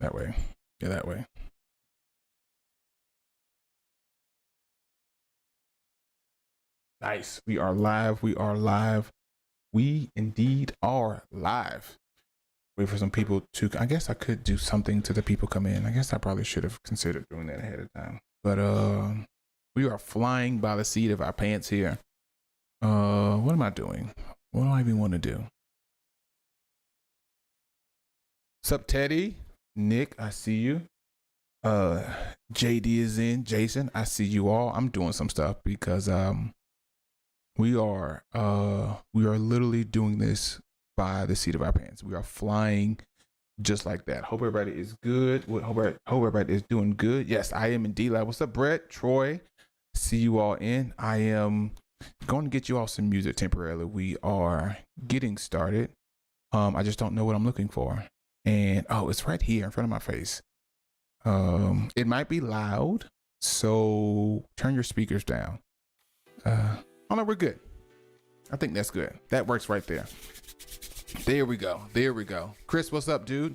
That way. Yeah, that way. Nice. We are live. We are live. We indeed are live. Wait for some people to. I guess I could do something to the people come in. I guess I probably should have considered doing that ahead of time. But we are flying by the seat of our pants here. What am I doing? What do I even want to do? Sup, Teddy? Nick, I see you. JD is in. Jason, I see you all. I'm doing some stuff because we are literally doing this by the seat of our pants. We are flying just like that. Hope everybody is good. Hope everybody is doing good. Yes, I am in D-Lab. What's up, Brett? Troy? See you all in. I am going to get you all some music temporarily. We are getting started. I just don't know what I'm looking for. And it's right here in front of my face. It might be loud, so turn your speakers down. Oh no, we're good. I think that's good. That works right there. There we go. There we go. Chris, what's up, dude?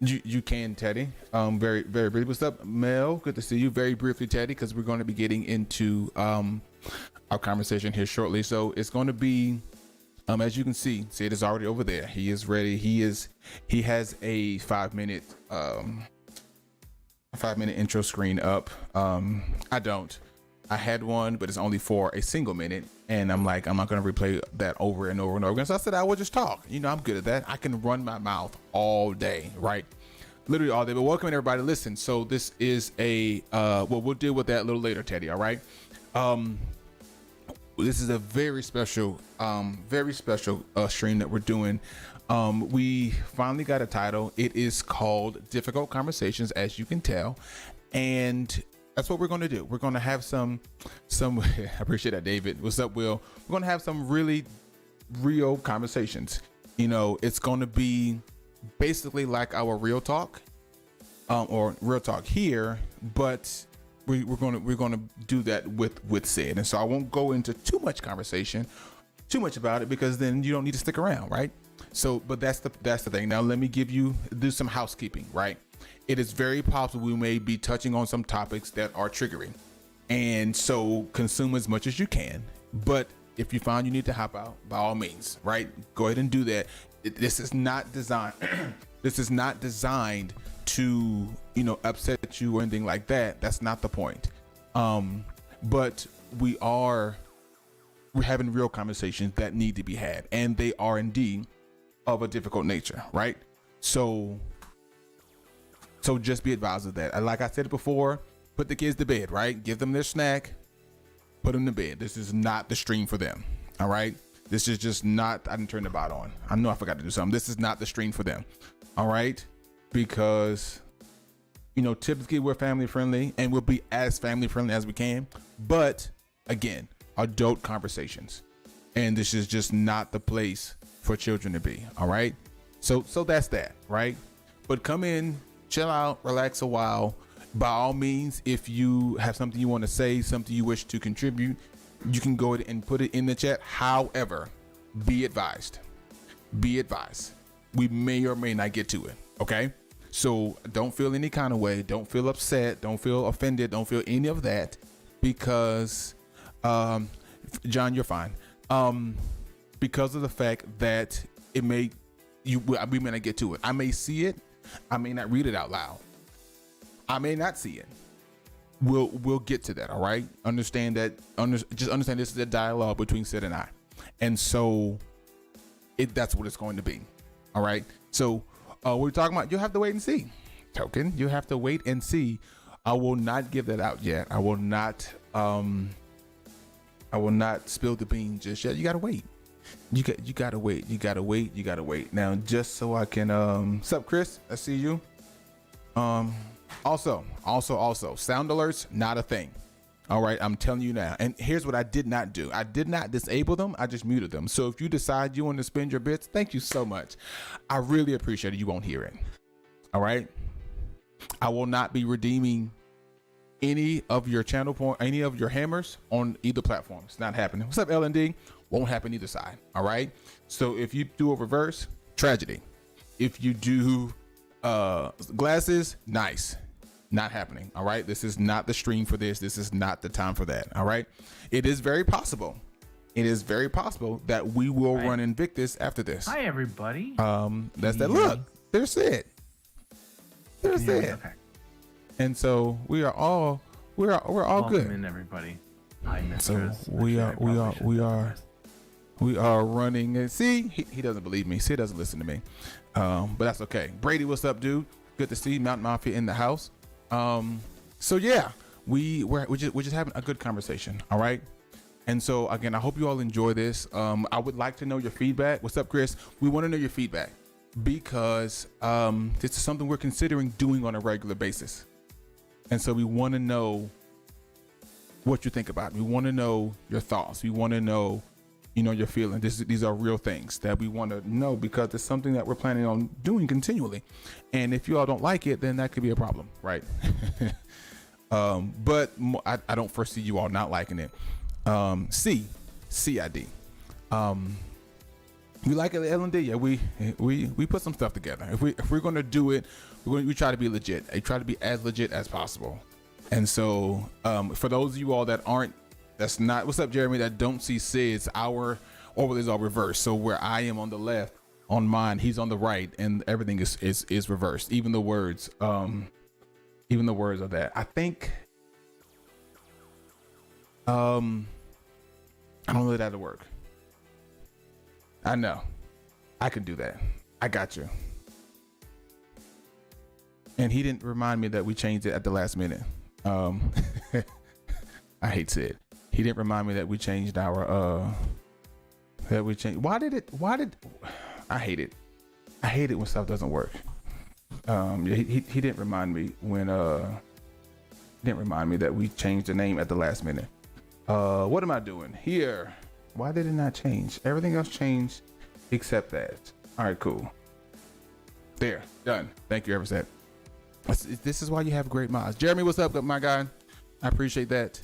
You can, Teddy. Very, very briefly. What's up, Mel? Good to see you. Very briefly, Teddy, because we're going to be getting into our conversation here shortly. So it's going to be, as you can see, it is already over there. He is ready. He has a 5-minute intro screen up. I don't. I had one, but it's only for a single minute. And I'm like, I'm not going to replay that over and over and over again. So I said, I will just talk. You know, I'm good at that. I can run my mouth all day, right? Literally all day. But welcome, everybody. Listen, so this is a, we'll deal with that a little later, Teddy, all right? This is a very special stream that we're doing. We finally got a title. It is called Difficult Conversations, as you can tell. And that's what we're going to do. We're going to have some, I appreciate that, David. What's up, Will? We're going to have some really real conversations. You know, it's going to be basically like our real talk, or real talk here, but we're going to do that with Sid. And so I won't go into too much about it, because then you don't need to stick around, right? So, but that's the thing. Now, let me do some housekeeping, right? It is very possible we may be touching on some topics that are triggering, and so consume as much as you can. But if you find you need to hop out, by all means, right? Go ahead and do that. This is not designed. This is not designed to, upset you or anything like that. That's not the point. But we're having real conversations that need to be had, and they are indeed of a difficult nature, right? So just be advised of that. Like I said before, put the kids to bed, right? Give them their snack, put them to bed. This is not the stream for them, all right? This is just not, I didn't turn the bot on. I know I forgot to do something. This is not the stream for them, all right? Because, typically we're family friendly, and we'll be as family friendly as we can. But again, adult conversations. And this is just not the place for children to be, all right? So that's that, right? But come in, chill out, relax a while. By all means, if you have something you want to say, something you wish to contribute, you can go ahead and put it in the chat. However, be advised. We may or may not get to it, okay? So don't feel any kind of way. Don't feel upset. Don't feel offended. Don't feel any of that, because, John, you're fine. Because of the fact that we may not get to it. I may see it. I may not read it out loud. I may not see it. We'll get to that. All right. Understand that. Just understand this is a dialogue between Sid and I, and so that's what it's going to be. All right. So we're talking about. You'll have to wait and see. Token. You have to wait and see. I will not give that out yet. I will not spill the beans just yet. You gotta wait. You gotta wait. Now, just so I can sup, Chris? I see you. Also, sound alerts, not a thing. All right, I'm telling you now. And here's what I did not do. I did not disable them. I just muted them. So if you decide you want to spend your bits, thank you so much. I really appreciate it. You won't hear it. All right. I will not be redeeming any of your channel point, any of your hammers on either platform. It's not happening. What's up, L&D? Won't happen either side. All right. So if you do a reverse, tragedy. If you do Glasses, nice. Not happening. All right. This is not the stream for this. This is not the time for that. All right. It is very possible. It is very possible that we will run Invictus after this. Hi, everybody. That's that. Look, there's it. There's it. Okay. And so we're all Welcome good. In everybody. Hi, so we are running. And see, he doesn't believe me. See, he doesn't listen to me. But that's okay. Brady, what's up, dude? Good to see Mountain Mafia in the house. So yeah, we're just having a good conversation. All right. And so again, I hope you all enjoy this. I would like to know your feedback. What's up, Chris? We want to know your feedback because this is something we're considering doing on a regular basis. And so we want to know what you think about it. We want to know your thoughts. We want to know, your feelings. These are real things that we want to know because it's something that we're planning on doing continually. And if you all don't like it, then that could be a problem, right? But I don't foresee you all not liking it. CID. We like it at L&D. Yeah, we put some stuff together. If we're gonna do it, we try to be legit. I try to be as legit as possible. And so, for those of you all that's not, what's up, Jeremy? That don't see Sid's, our overlays are reversed. So where I am on the left, on mine, he's on the right, and everything is reversed. Even the words of that. I think. I don't know that'll work. I know. I can do that. I got you. And he didn't remind me that we changed it at the last minute. I hate Sid. He didn't remind me that we changed our why did I hate it. I hate it when stuff doesn't work. He didn't remind me that we changed the name at the last minute. What am I doing here? Why did it not change? Everything else changed except that. All right, cool. There, done. Thank you, Everset. This is why you have great mods. Jeremy, what's up, my guy? I appreciate that.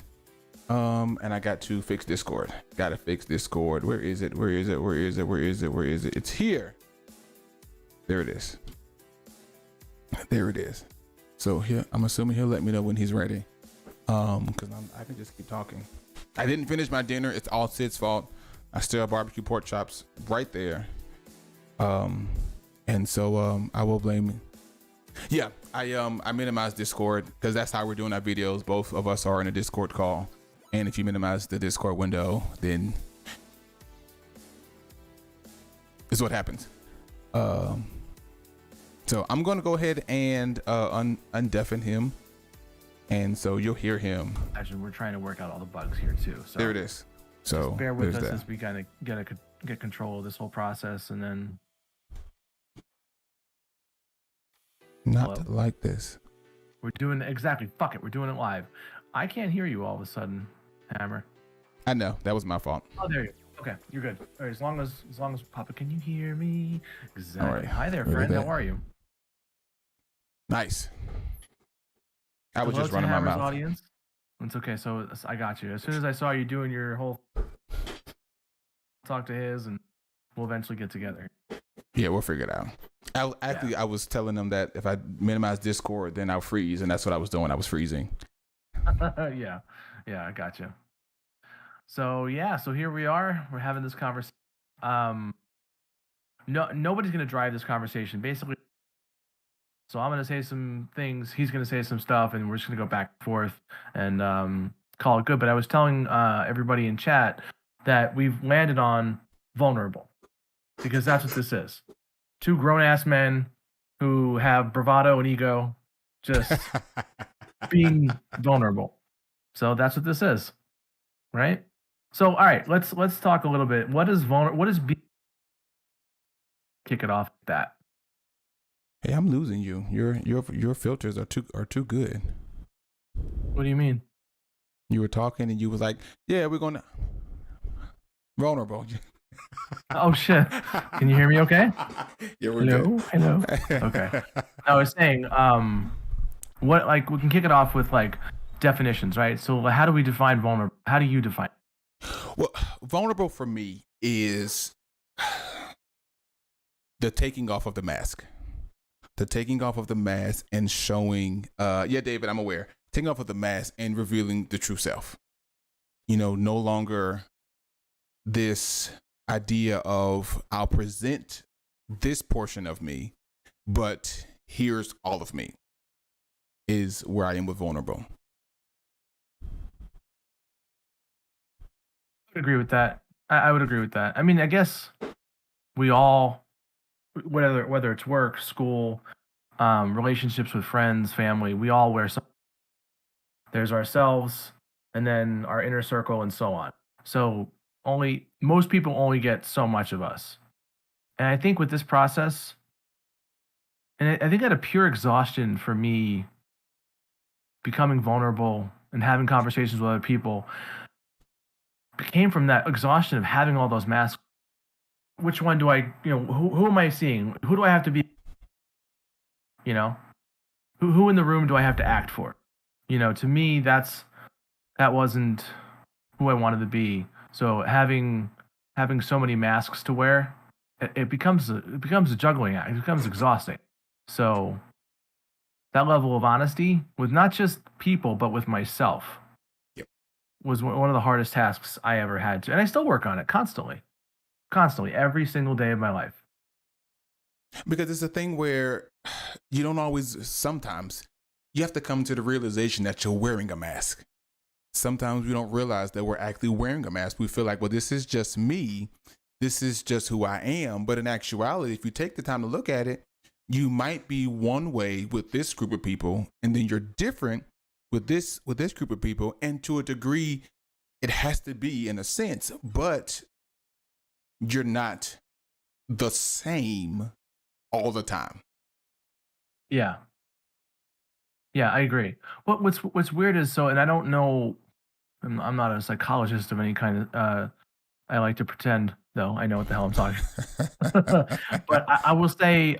And I got to fix Discord. Gotta fix Discord. Where is it? It's here. There it is. There it is. So here, I'm assuming he'll let me know when he's ready. Because I can just keep talking. I didn't finish my dinner. It's all Sid's fault. I still have barbecue pork chops right there. And so I will blame him. Yeah, I minimized Discord because that's how we're doing our videos. Both of us are in a Discord call. And if you minimize the Discord window, then is what happens. So I'm going to go ahead and undeafen him. And so you'll hear him. Actually, we're trying to work out all the bugs here too. So there it is. So bear with us as we kind of get control of this whole process, and then not like this. We're doing exactly. Fuck it. We're doing it live. I can't hear you all of a sudden, Hammer. I know that was my fault. Oh, there you go. Okay, you're good. All right, as long as Papa, can you hear me? Exactly. Right. Hi there, friend. How are you? Nice. I was just running my mouth. Audience. It's okay. So I got you. As soon as I saw you doing your whole talk to his, and we'll eventually get together. Yeah, we'll figure it out. I was telling them that if I minimize Discord, then I'll freeze, and that's what I was doing. I was freezing. yeah, I got you. So here we are. We're having this conversation. Nobody's gonna drive this conversation. Basically. So I'm going to say some things, he's going to say some stuff, and we're just going to go back and forth and call it good. But I was telling everybody in chat that we've landed on vulnerable because that's what this is. Two grown-ass men who have bravado and ego just being vulnerable. So that's what this is, right? So, all right, let's talk a little bit. What is kick it off with that. Hey, I'm losing you. Your filters are too good. What do you mean? You were talking and you was like, "Yeah, we're gonna vulnerable." Oh shit! Can you hear me? Okay. Yeah, we're good. Hello. Okay. I was saying, what we can kick it off with definitions, right? So how do we define vulnerable? How do you define it? Well, vulnerable for me is the taking off of the mask. the taking off of the mask and showing, yeah, David, I'm aware, taking off of the mask and revealing the true self. No longer this idea of I'll present this portion of me, but here's all of me, is where I am with vulnerable. I would agree with that. I would agree with that. I mean, I guess we all, whether it's work, school, relationships with friends, family, we all wear some. There's ourselves, and then our inner circle, and so on. So only most people only get so much of us. And I think with this process, and I think out of pure exhaustion for me, becoming vulnerable and having conversations with other people came from that exhaustion of having all those masks. Which one do I, who am I seeing? Who do I have to be? You know, who in the room do I have to act for? To me, that wasn't who I wanted to be. So having so many masks to wear, it becomes a juggling act. It becomes exhausting. So that level of honesty with not just people but with myself was one of the hardest tasks I ever had to, and I still work on it constantly, every single day of my life. Because it's a thing where you don't always, sometimes you have to come to the realization that you're wearing a mask. Sometimes we don't realize that we're actually wearing a mask. We feel like, well, this is just me. This is just who I am. But in actuality, if you take the time to look at it, you might be one way with this group of people, and then you're different with this group of people. And to a degree, it has to be in a sense, but you're not the same all the time. Yeah. Yeah, I agree. What's weird is, and I don't know, I'm not a psychologist of any kind. I like to pretend, though I know what the hell I'm talking. But I will say,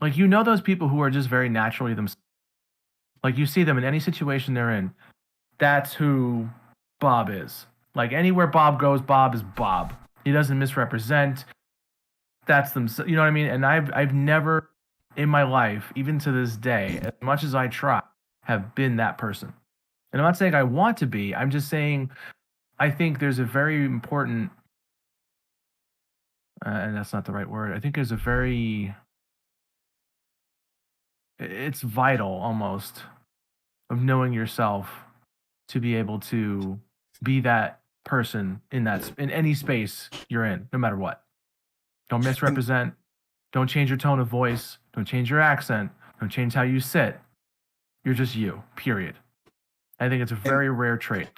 like, those people who are just very naturally themselves. Like, you see them in any situation they're in. That's who Bob is. Like, anywhere Bob goes, Bob is Bob. He doesn't misrepresent. That's them. You know what I mean? And I've never in my life, even to this day, as much as I try, have been that person. And I'm not saying I want to be. I'm just saying I think there's a very important, and that's not the right word. I think there's it's vital almost of knowing yourself to be able to be that person in any space you're in, no matter what. Don't misrepresent. Don't change your tone of voice. Don't change your accent. Don't change how you sit. You're just you, period. I think it's a very rare trait.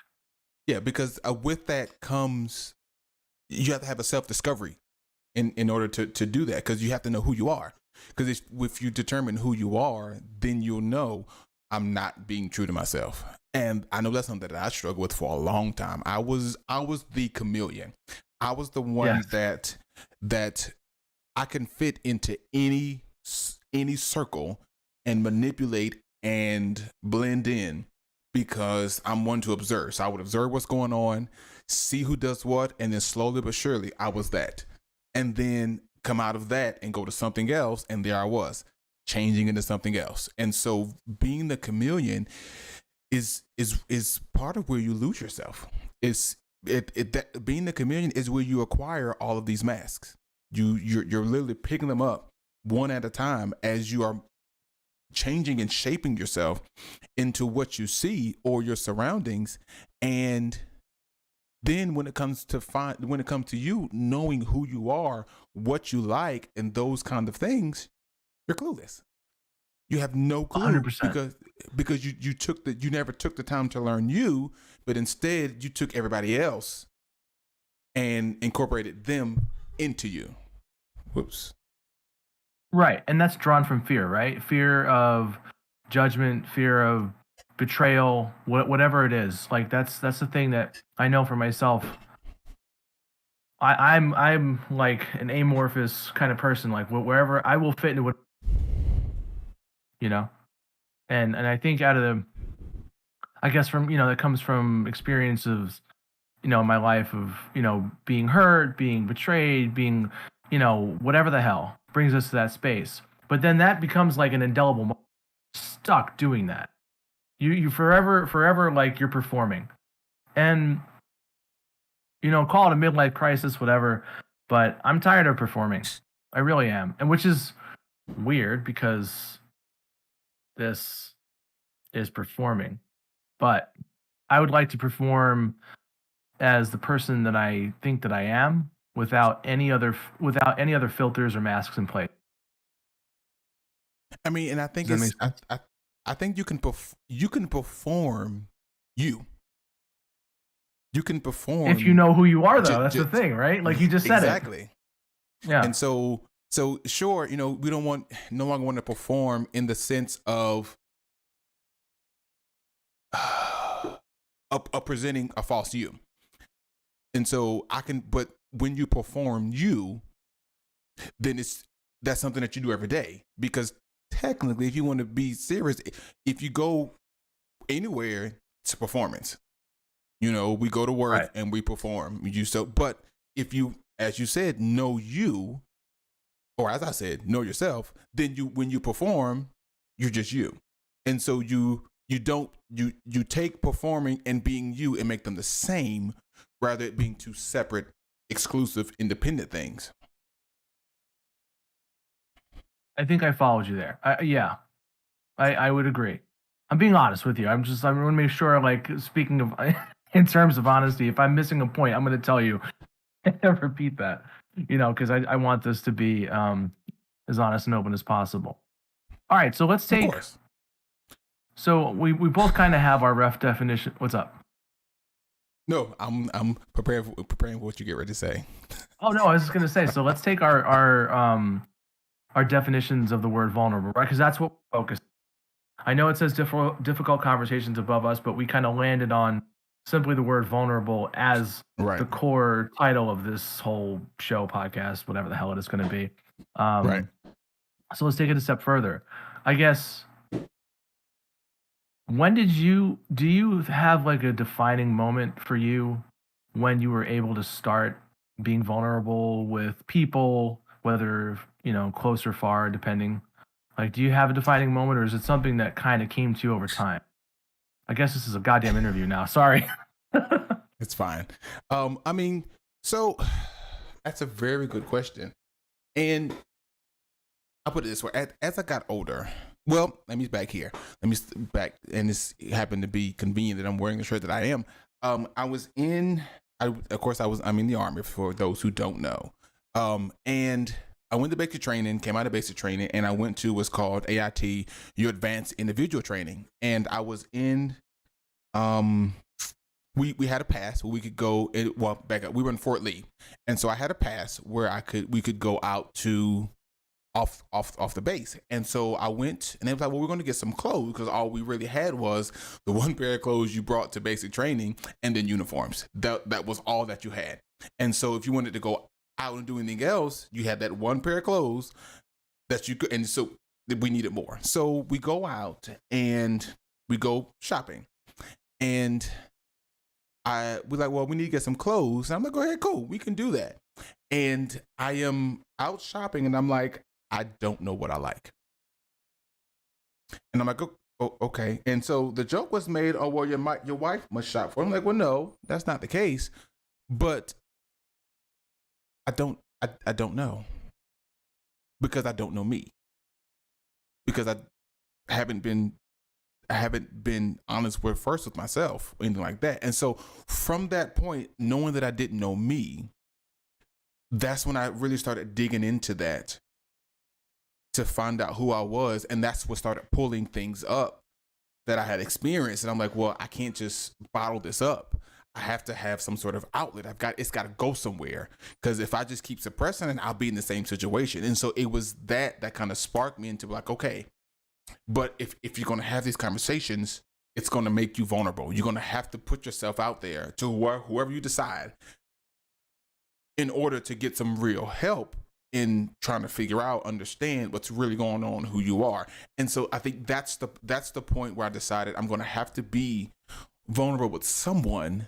Yeah, because with that comes, you have to have a self-discovery in order to do that, because you have to know who you are. Because if you determine who you are, then you'll know I'm not being true to myself. And I know that's something that I struggled with for a long time. I was the chameleon. I was the one that I can fit into any circle and manipulate and blend in, because I'm one to observe. So I would observe what's going on, see who does what, and then slowly but surely I was that. And then come out of that and go to something else, and there I was, changing into something else. And so being the chameleon is part of where you lose yourself. Being the chameleon is where you acquire all of these masks. You're literally picking them up one at a time as you are changing and shaping yourself into what you see or your surroundings. And then when it comes to you knowing who you are, what you like, and those kind of things, you're clueless. You have no clue 100%. because you never took the time to learn you, but instead you took everybody else and incorporated them into you. Whoops. Right. And that's drawn from fear, right? Fear of judgment, fear of betrayal, whatever it is. Like that's the thing that I know for myself. I'm like an amorphous kind of person. Like wherever I will fit into what, and I think I guess from that comes from experience of my life of being hurt, being betrayed, being whatever the hell, brings us to that space. But then that becomes like an indelible mark. Stuck doing that. You forever like you're performing. And call it a midlife crisis, whatever. But I'm tired of performing. I really am. And which is weird because this is performing. But I would like to perform as the person that I think that I am without any other filters or masks in place. I mean, and I think Does that it's make sense? I think you can perform you. You can perform If you know who you are, though, that's the just thing, right? Like you just said exactly. Yeah. And so sure, we don't no longer want to perform in the sense of presenting a false you. And so but when you perform you, then that's something that you do every day, because technically, if you want to be serious, if you go anywhere, it's a performance. We go to work and we perform. But if you, as you said, know you, or as I said, know yourself, then when you perform, you're just you. And so you take performing and being you and make them the same, rather it being two separate, exclusive, independent things. I think I followed you there. Yeah, I would agree. I'm being honest with you. I want to make sure, like, speaking of, in terms of honesty, if I'm missing a point, I'm going to tell you and repeat that, because I want this to be as honest and open as possible. All right, so let's take. Of course. So we both kind of have our rough definition. What's up? No, I'm preparing for what you get ready to say. Oh no, I was just going to say. So let's take our definitions of the word vulnerable, right? Because that's what we're focused. I know it says difficult conversations above us, but we kind of landed on simply the word vulnerable as the core title of this whole show, podcast, whatever the hell it is going to be. Right. So let's take it a step further. I guess, when do you have like a defining moment for you when you were able to start being vulnerable with people, whether, close or far, depending? Like, do you have a defining moment, or is it something that kind of came to you over time? I guess this is a goddamn interview now. Sorry. It's fine. I mean, so that's a very good question. And I'll put it this way. As I got older, well, let me back here. And this happened to be convenient that I'm wearing the shirt that I am. I'm in the Army, for those who don't know. And I went to basic training, came out of basic training, and I went to what's called AIT, your advanced individual training. And I was in, we had a pass where we could go, back up. We were in Fort Lee. And so I had a pass where we could go out to off the base. And so I went, and they was like, well, we're going to get some clothes, because all we really had was the one pair of clothes you brought to basic training and then uniforms. That was all that you had. And so if you wanted to go out and do anything else, you had that one pair of clothes that you could, and so we needed more. So we go out and we go shopping, and we're like, well, we need to get some clothes. And I'm like, go ahead, cool, we can do that. And I am out shopping, and I'm like, I don't know what I like. And I'm like, oh, okay. And so the joke was made, oh, well, your wife must shop for. I'm like, well, no, that's not the case. But I don't know, because I don't know me, because I haven't been honest with myself, or anything like that. And so from that point, knowing that I didn't know me, that's when I really started digging into that to find out who I was. And that's what started pulling things up that I had experienced. And I'm like, well, I can't just bottle this up. I have to have some sort of outlet. It's got to go somewhere, because if I just keep suppressing it, I'll be in the same situation. And so it was that kind of sparked me into like, okay, but if you're going to have these conversations, it's going to make you vulnerable. You're going to have to put yourself out there to whoever you decide, in order to get some real help in trying to understand what's really going on, who you are. And so I think that's the point where I decided I'm going to have to be vulnerable with someone,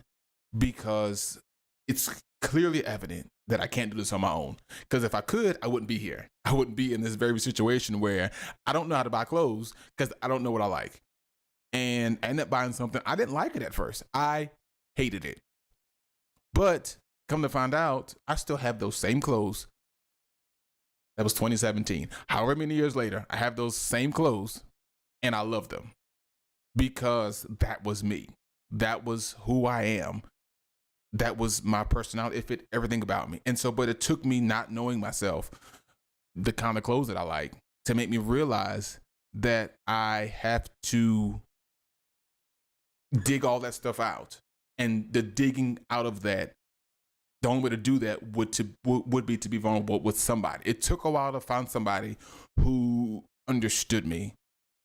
because it's clearly evident that I can't do this on my own. Because if I could, I wouldn't be here. I wouldn't be in this very situation where I don't know how to buy clothes because I don't know what I like. And I ended up buying something. I didn't like it at first. I hated it. But come to find out, I still have those same clothes. That was 2017. However many years later, I have those same clothes and I love them because that was me. That was who I am. That was my personality. It fit everything about me. And so, but it took me not knowing myself, the kind of clothes that I like, to make me realize that I have to dig all that stuff out. And the digging out of that, the only way to do that would be to be vulnerable with somebody. It took a while to find somebody who understood me.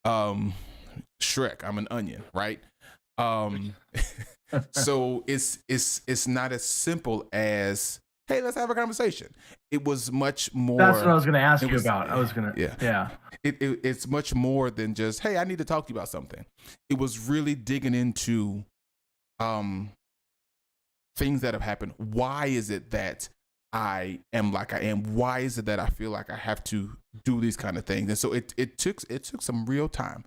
Shrek, I'm an onion, right? So it's not as simple as, hey, let's have a conversation. It was much more. That's what I was going to ask you about. I was going to, yeah. It's much more than just, hey, I need to talk to you about something. It was really digging into things that have happened. Why is it that I am like I am? Why is it that I feel like I have to do these kind of things? And so it took some real time.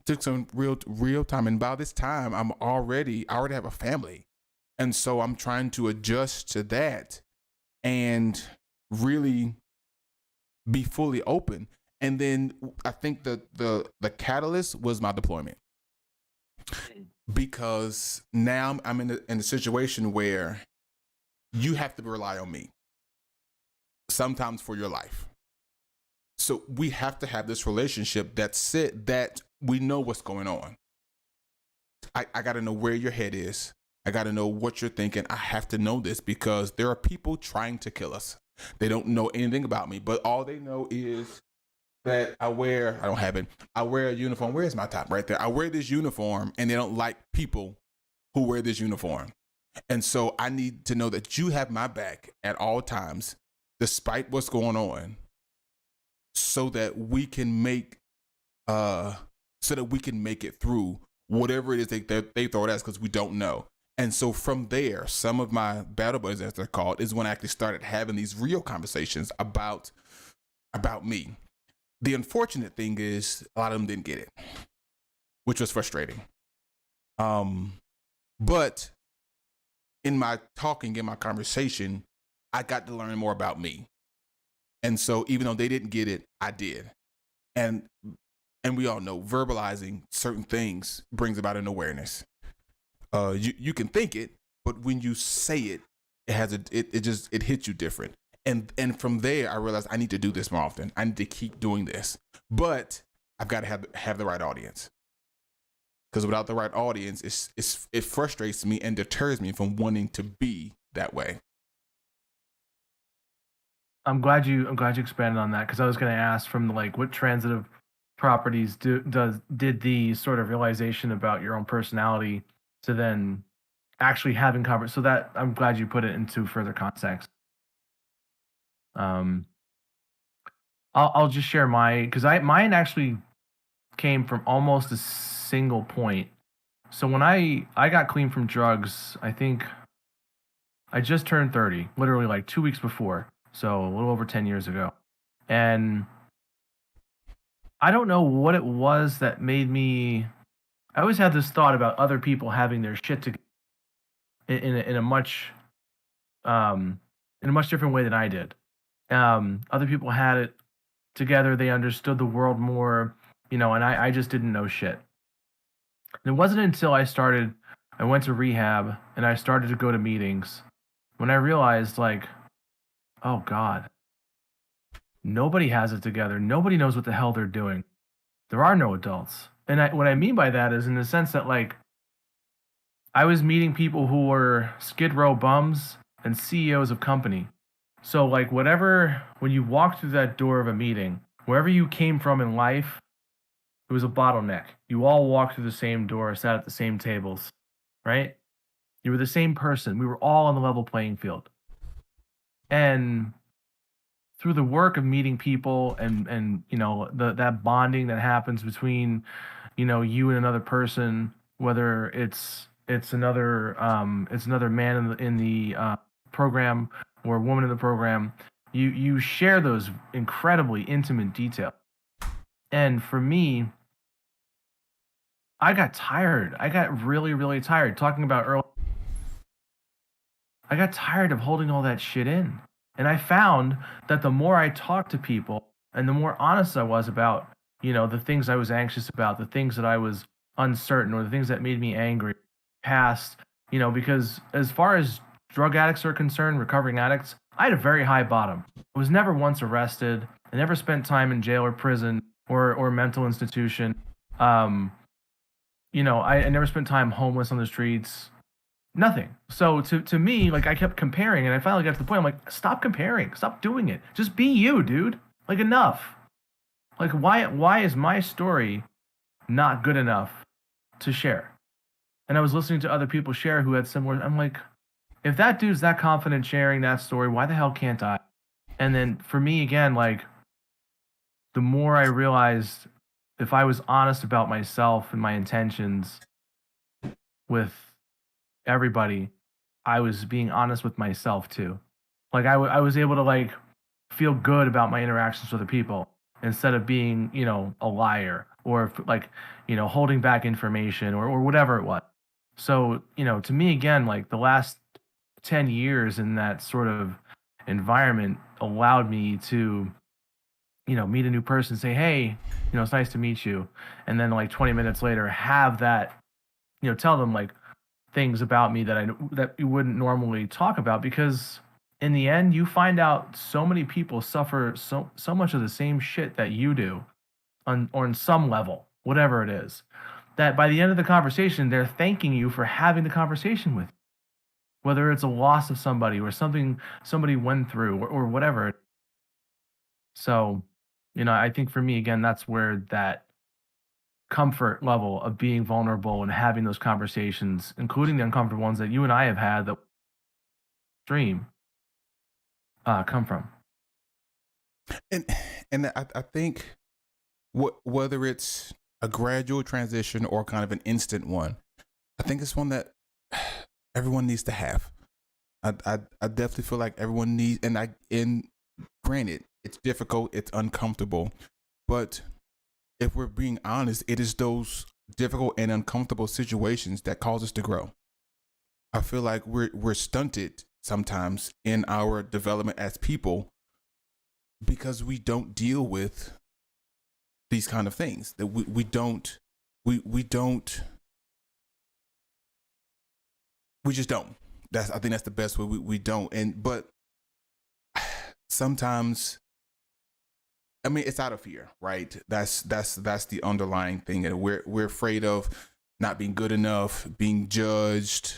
Took some real time. And by this time, I already have a family. And so I'm trying to adjust to that and really be fully open. And then I think the catalyst was my deployment. Because now I'm in a situation where you have to rely on me sometimes for your life. So we have to have this relationship that we know what's going on. I got to know where your head is. I got to know what you're thinking. I have to know this because there are people trying to kill us. They don't know anything about me, but all they know is that I wear a uniform. Where's my top? Right there. I wear this uniform and they don't like people who wear this uniform. And so I need to know that you have my back at all times, despite what's going on, so that we can make it through whatever it is they throw at us, because we don't know. And so from there, some of my battle buddies, as they're called, is when I actually started having these real conversations about me. The unfortunate thing is a lot of them didn't get it, which was frustrating. But in my talking, in my conversation, I got to learn more about me. And so even though they didn't get it, I did. And we all know verbalizing certain things brings about an awareness. You can think it, but when you say it, it hits you different. And from there, I realized I need to do this more often. I need to keep doing this, but I've got to have the right audience. Because without the right audience, it frustrates me and deters me from wanting to be that way. I'm glad you expanded on that, because I was going to ask from what transitive properties did the sort of realization about your own personality to then actually having conversation. So that I'm glad you put it into further context. I'll just share because mine actually came from almost a single point. So when I got clean from drugs, I think I just turned 30, literally like 2 weeks before. So a little over 10 years ago. And I don't know what it was that made me. I always had this thought about other people having their shit together in a much different way than I did. Other people had it together. They understood the world more, and I just didn't know shit. And it wasn't until I went to rehab and I started to go to meetings when I realized, oh God, nobody has it together. Nobody knows what the hell they're doing. There are no adults. And what I mean by that is in the sense that, I was meeting people who were Skid Row bums and CEOs of company. So, when you walk through that door of a meeting, wherever you came from in life, it was a bottleneck. You all walked through the same door, sat at the same tables, right? You were the same person. We were all on the level playing field. And through the work of meeting people and that bonding that happens between you and another person, whether it's another man in the program or woman in the program, you share those incredibly intimate details. And for me, I got tired. I got really, really tired talking about early. I got tired of holding all that shit in. And I found that the more I talked to people and the more honest I was about, the things I was anxious about, the things that I was uncertain, or the things that made me angry, past, because as far as drug addicts are concerned, recovering addicts, I had a very high bottom. I was never once arrested. I never spent time in jail or prison or mental institution. I never spent time homeless on the streets. Nothing. So to me, like, I kept comparing, and I finally got to the point. I'm like, stop comparing. Stop doing it. Just be you, dude. Like, enough. Like, why is my story not good enough to share? And I was listening to other people share who had similar. I'm like, if that dude's that confident sharing that story, why the hell can't I? And then for me again, like, the more I realized, if I was honest about myself and my intentions with everybody, I was being honest with myself too. Like, I was able to, like, feel good about my interactions with other people instead of being, a liar, or like, holding back information, or whatever it was. So, to me again, like, the last 10 years in that sort of environment allowed me to, meet a new person, say, hey, it's nice to meet you. And then, like, 20 minutes later, have that, tell them, like, things about me that you wouldn't normally talk about, because in the end you find out so many people suffer so much of the same shit that you do, on some level, whatever it is, that by the end of the conversation they're thanking you for having the conversation with you, whether it's a loss of somebody or something somebody went through, or whatever. So, I think for me again, that's where that comfort level of being vulnerable and having those conversations, including the uncomfortable ones that you and I have had, that stream, come from. And I think whether it's a gradual transition or kind of an instant one, I think it's one that everyone needs to have. I definitely feel like everyone needs, and granted, it's difficult, it's uncomfortable, but if we're being honest, it is those difficult and uncomfortable situations that cause us to grow. I feel like we're stunted sometimes in our development as people because we don't deal with these kind of things. That we don't we just don't. I think that's the best way. We don't. But sometimes, I mean, it's out of fear, right? That's the underlying thing, and we're afraid of not being good enough, being judged,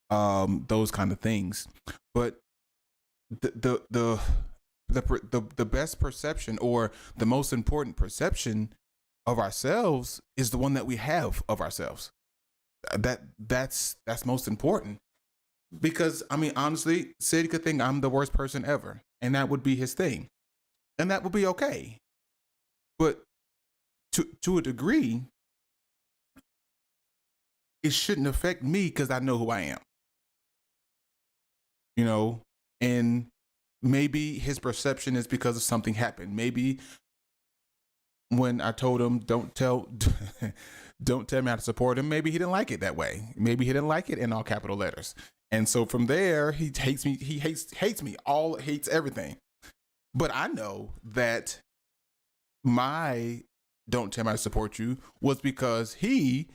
those kind of things. But the best perception, or the most important perception of ourselves, is the one that we have of ourselves. That's most important, because I mean, honestly, Sid could think I'm the worst person ever, and that would be his thing, and that would be okay. But to a degree, it shouldn't affect me because I know who I am, and maybe his perception is because of something happened. Maybe when I told him don't tell me how to support him, maybe he didn't like it that way. Maybe he didn't like it in all capital letters. And so from there, he hates me. He hates me. Hates everything. But I know that my don't tell me how to support you was because he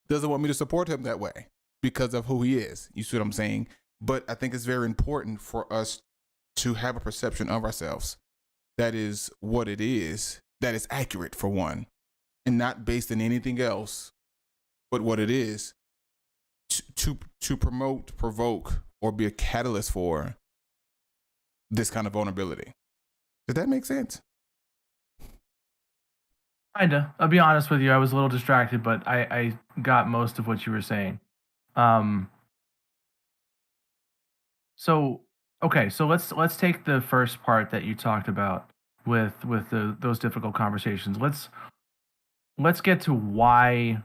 doesn't want me to support him that way because of who he is. You see what I'm saying? But I think it's very important for us to have a perception of ourselves that is what it is, that is accurate, for one, and not based in anything else but what it is, to promote, provoke, or be a catalyst for this kind of vulnerability. Does that make sense? Kinda. I'll be honest with you, I was a little distracted, but I got most of what you were saying. Um, so okay, so let's take the first part that you talked about with those difficult conversations. Let's get to why.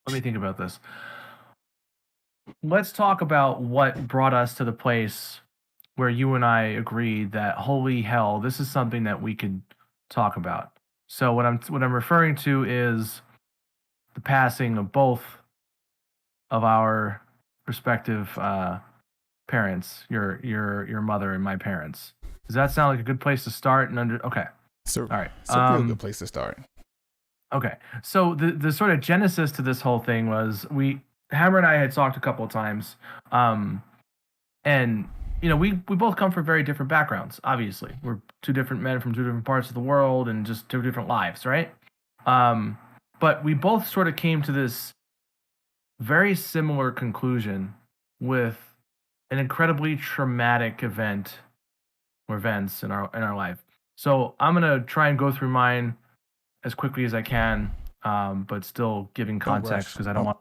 Let me think about this. let's talk about what brought us to the place where you and I agreed that holy hell, this is something that we could talk about. So what I'm referring to is the passing of both of our respective parents, your mother and my parents. Does that sound like a good place to start? And okay, So all right. it's a real good place to start. Okay. So the sort of genesis to this whole thing was Hammer and I had talked a couple of times. And we both come from very different backgrounds, obviously. We're two different men from two different parts of the world and just two different lives, right? But we both sort of came to this very similar conclusion with an incredibly traumatic event or events in our life. So I'm gonna try and go through mine as quickly as I can, but still giving Don't context rush. because I don't want.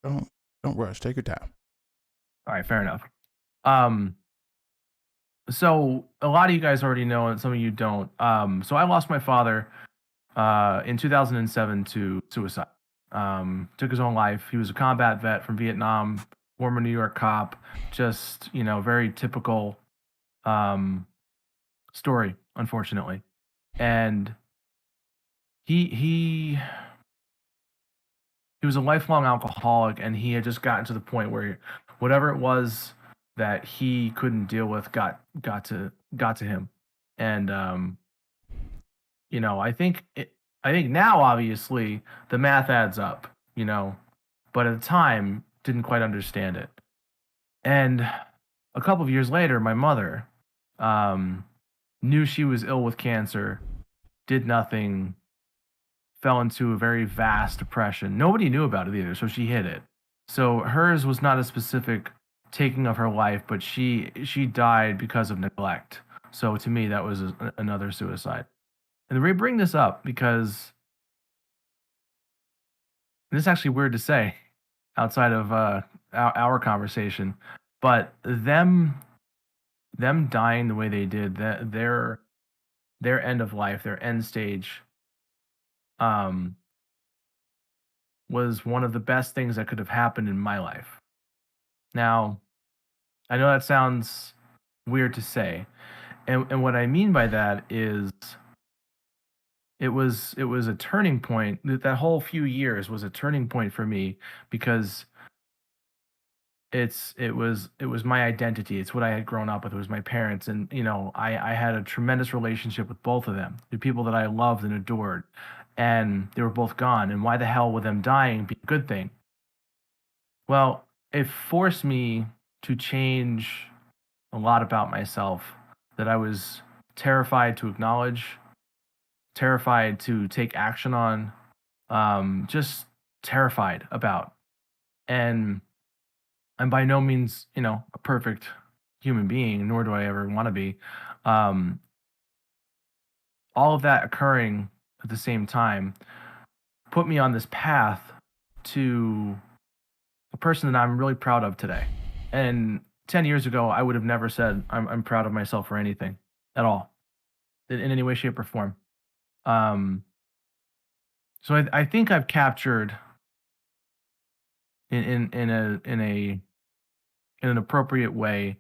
Don't rush. Take your time. All right, fair enough. Um, so a lot of you guys already know, and some of you don't. So I lost my father in 2007 to suicide. Took his own life. He was a combat vet from Vietnam, former New York cop. Just very typical um, story, unfortunately. And he he was a lifelong alcoholic, and he had just gotten to the point where whatever it was that he couldn't deal with got to him. And I think now obviously the math adds up, but at the time didn't quite understand it. And a couple of years later, my mother um, knew she was ill with cancer, did nothing, fell into a very vast depression. Nobody knew about it either, so she hid it. So hers was not a specific taking of her life, but she died because of neglect. So to me, that was another suicide. And we bring this up because this is actually weird to say outside of our conversation, but them dying the way they did, that their end of life, their end stage, um, was one of the best things that could have happened in my life. Now, I know that sounds weird to say, and what I mean by that is it was a turning point. That whole few years was a turning point for me because it was my identity. It's what I had grown up with. It was my parents, and I had a tremendous relationship with both of them, the people that I loved and adored, and they were both gone. And why the hell would them dying be a good thing? Well, it forced me to change a lot about myself that I was terrified to acknowledge, terrified to take action on, just terrified about. And I'm by no means, a perfect human being, nor do I ever want to be. Um, all of that occurring at the same time put me on this path to a person that I'm really proud of today. And 10 years ago, I would have never said I'm proud of myself for anything at all, in any way, shape, or form. Um, so I think I've captured in an appropriate way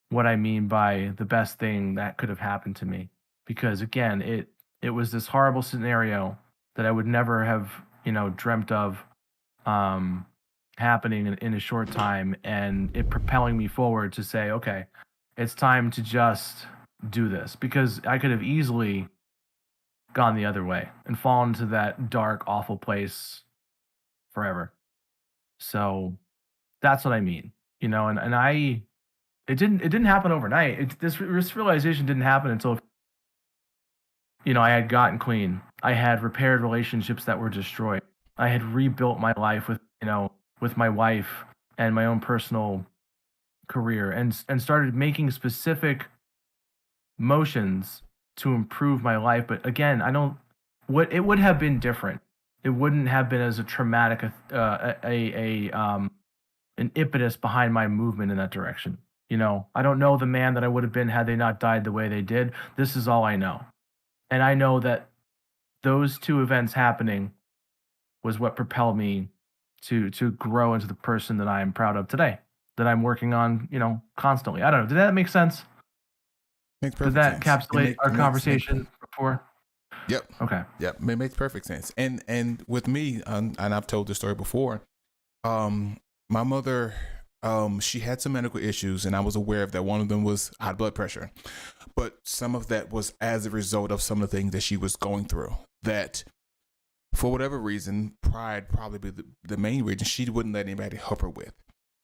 what I mean by the best thing that could have happened to me. Because again, it was this horrible scenario that I would never have, dreamt of um happening in a short time, and it propelling me forward to say, okay, it's time to just do this, because I could have easily gone the other way and fallen into that dark, awful place forever. So that's what I mean, and it didn't happen overnight. This realization didn't happen until I had gotten clean. I had repaired relationships that were destroyed. I had rebuilt my life with my wife and my own personal career, and started making specific motions to improve my life. But again, I don't what it would have been different. It wouldn't have been as a traumatic an impetus behind my movement in that direction. I don't know the man that I would have been had they not died the way they did. This is all I know. And I know that those two events happening was what propelled me to grow into the person that I am proud of today, that I'm working on, constantly. I don't know. Did that make sense? Makes Did perfect that sense. encapsulate our It makes conversation before? Yep. Okay. Yep. It makes perfect sense. And with me, and I've told this story before. My mother, she had some medical issues, and I was aware of that. One of them was high blood pressure, but some of that was as a result of some of the things that she was going through. That, for whatever reason, pride probably be the main reason she wouldn't let anybody help her with.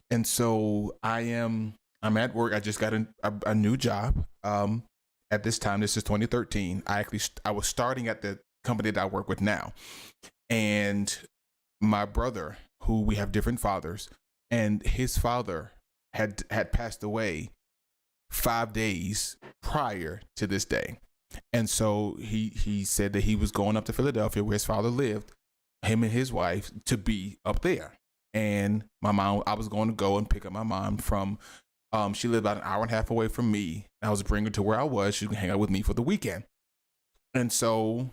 And so I'm at work. I just got a new job. At this time, this is 2013. I was starting at the company that I work with now, and my brother, who we have different fathers, and his father had passed away 5 days prior to this day. And so he said that he was going up to Philadelphia where his father lived, him and his wife, to be up there. And my mom, I was going to go and pick up my mom from, she lived about an hour and a half away from me. I was bringing her to where I was. She could hang out with me for the weekend. And so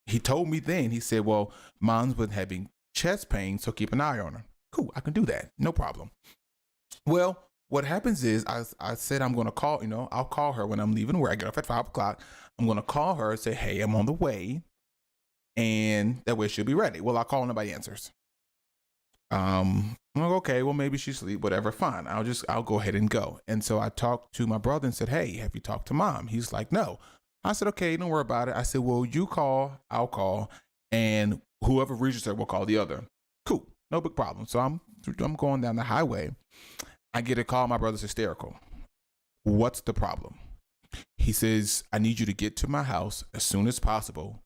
he told me then, he said, well, mom's been having chest pain, so keep an eye on her. Cool, I can do that. No problem. Well, what happens is I said I'm going to call, I'll call her when I'm leaving work. I get off at 5 o'clock. I'm going to call her and say, hey, I'm on the way. And that way she'll be ready. Well, I'll call and nobody answers. I'm like, okay, well, maybe she's asleep, whatever, fine. I'll go ahead and go. And so I talked to my brother and said, hey, have you talked to mom? He's like, no. I said, okay, don't worry about it. I said, well, you call, I'll call, and whoever reaches her will call the other. Cool, no big problem. So I'm going down the highway. I get a call. My brother's hysterical. What's the problem? He says, I need you to get to my house as soon as possible.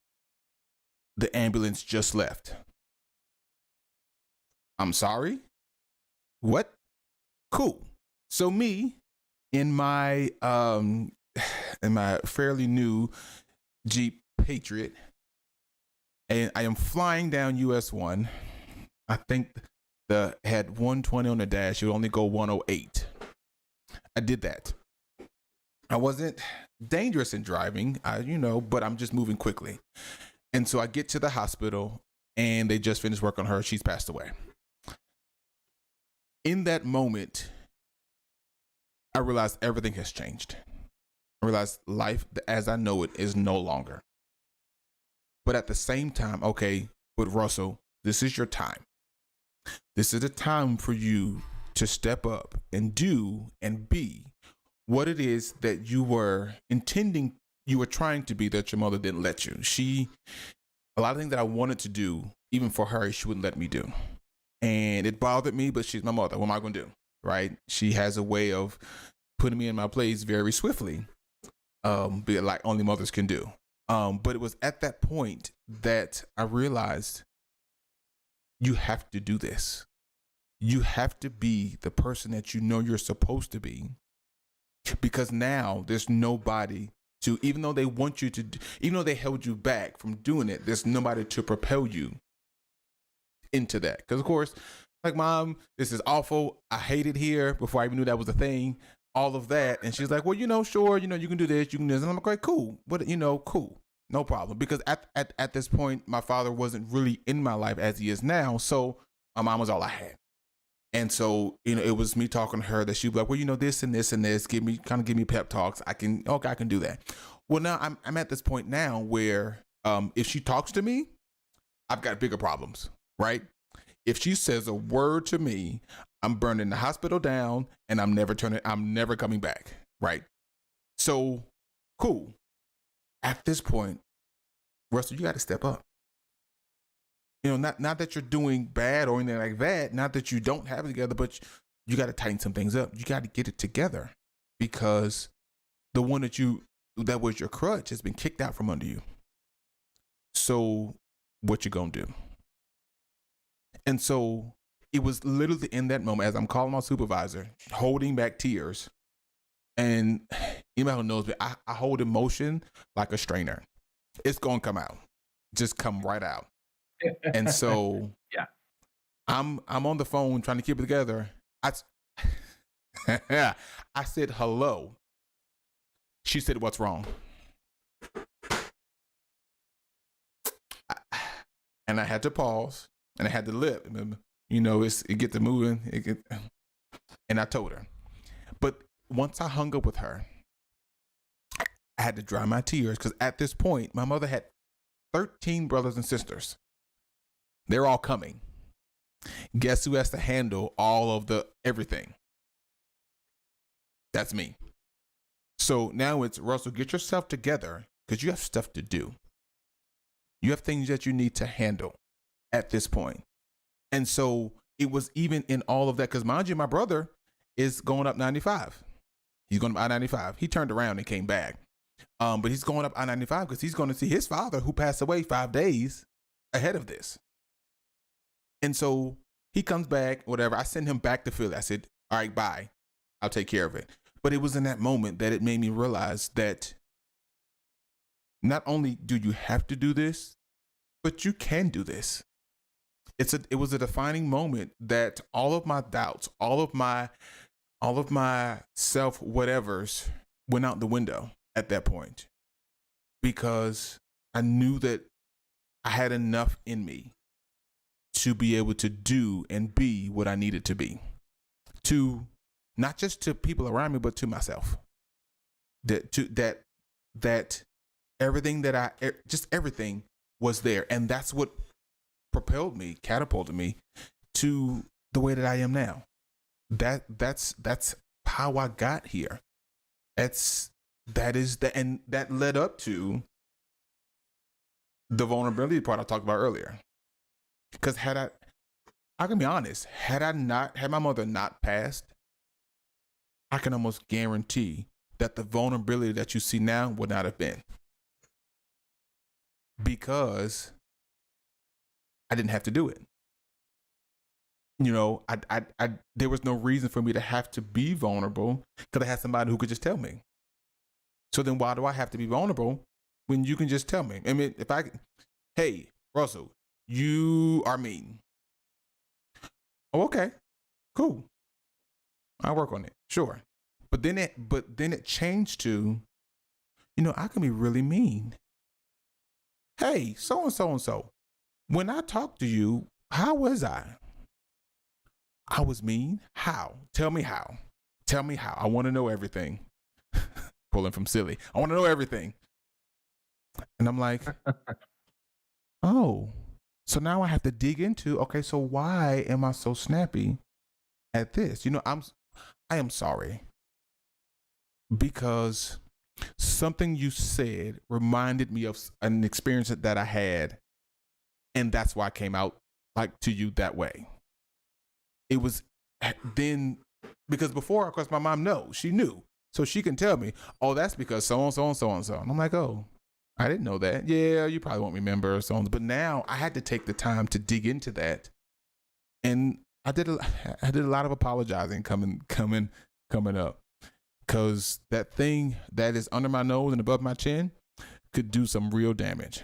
The ambulance just left. I'm sorry? What? Cool. So me, in my fairly new Jeep Patriot, and I am flying down US 1. I think had 120 on the dash. It would only go 108. I did that. I wasn't dangerous in driving, but I'm just moving quickly. And so I get to the hospital, and they just finished work on her. She's passed away. In that moment, I realized everything has changed. I realized life as I know it is no longer. But at the same time, okay, but Russell, this is your time. This is the time for you to step up and do and be what it is that you were trying to be, that your mother didn't let you. A lot of things that I wanted to do, even for her, she wouldn't let me do. And it bothered me, but she's my mother. What am I going to do? Right? She has a way of putting me in my place very swiftly, be like only mothers can do. But it was at that point that I realized you have to do this. You have to be the person that you know you're supposed to be, because now there's nobody to, even though they want you to, even though they held you back from doing it, there's nobody to propel you into that. Because of course, like, mom, this is awful. I hate it here, before I even knew that was a thing, all of that. And she's like, well, sure, you can do this, you can do this. And I'm like, okay, cool. But, cool. No problem. Because at this point, my father wasn't really in my life as he is now. So my mom was all I had. And so, it was me talking to her that she'd be like, well, this and this and this, give me pep talks. I can do that. Well, now I'm at this point now where if she talks to me, I've got bigger problems, right? If she says a word to me, I'm burning the hospital down, and I'm never coming back, right? So, cool. At this point, Russell, you got to step up. Not that you're doing bad or anything like that, not that you don't have it together, but you got to tighten some things up. You got to get it together, because the one that was your crutch has been kicked out from under you. So what you gonna do? And so it was literally in that moment, as I'm calling my supervisor, holding back tears. And anybody who knows me, I hold emotion like a strainer. It's gonna come out, just come right out. And so Yeah. I'm on the phone trying to keep it together. I said, hello. She said, what's wrong? And I had to pause. and I had the lip. It get to moving. And I told her. But once I hung up with her, I had to dry my tears because at this point, my mother had 13 brothers and sisters. They're all coming. Guess who has to handle all of the everything? That's me. So now it's, Russell, get yourself together because you have stuff to do. You have things that you need to handle at this point. And so it was even in all of that, because mind you, my brother is going up 95. He's going up I-95. He turned around and came back. But he's going up I-95 because he's going to see his father, who passed away 5 days ahead of this. And so he comes back, whatever. I send him back to Philly. I said, all right, bye. I'll take care of it. But it was in that moment that it made me realize that not only do you have to do this, but you can do this. It was a defining moment that all of my doubts, all of my self whatevers went out the window at that point, because I knew that I had enough in me to be able to do and be what I needed to be, to not just to people around me, but to myself. That everything everything was there, and that's what propelled me, catapulted me to the way that I am now. That's how I got here. And that led up to the vulnerability part I talked about earlier. Because I can be honest, had my mother not passed, I can almost guarantee that the vulnerability that you see now would not have been. Because I didn't have to do it. There was no reason for me to have to be vulnerable because I had somebody who could just tell me. So then why do I have to be vulnerable when you can just tell me? I mean, hey, Russell, you are mean. Oh, okay, cool. I'll work on it. Sure. But then it changed to, I can be really mean. Hey, so and so and so. When I talked to you, how was I? I was mean? How? Tell me how. Tell me how. I want to know everything. Pulling from silly. I want to know everything. And I'm like, oh, so now I have to dig into, okay, so why am I so snappy at this? I am sorry. Because something you said reminded me of an experience that I had. And that's why I came out to you that way. It was then, because before, of course, my mom she knew. So she can tell me, oh, that's because so-and-so and so-and-so. And I'm like, oh, I didn't know that. Yeah, you probably won't remember so on. But now I had to take the time to dig into that. And I did a lot of apologizing coming up. Because that thing that is under my nose and above my chin could do some real damage.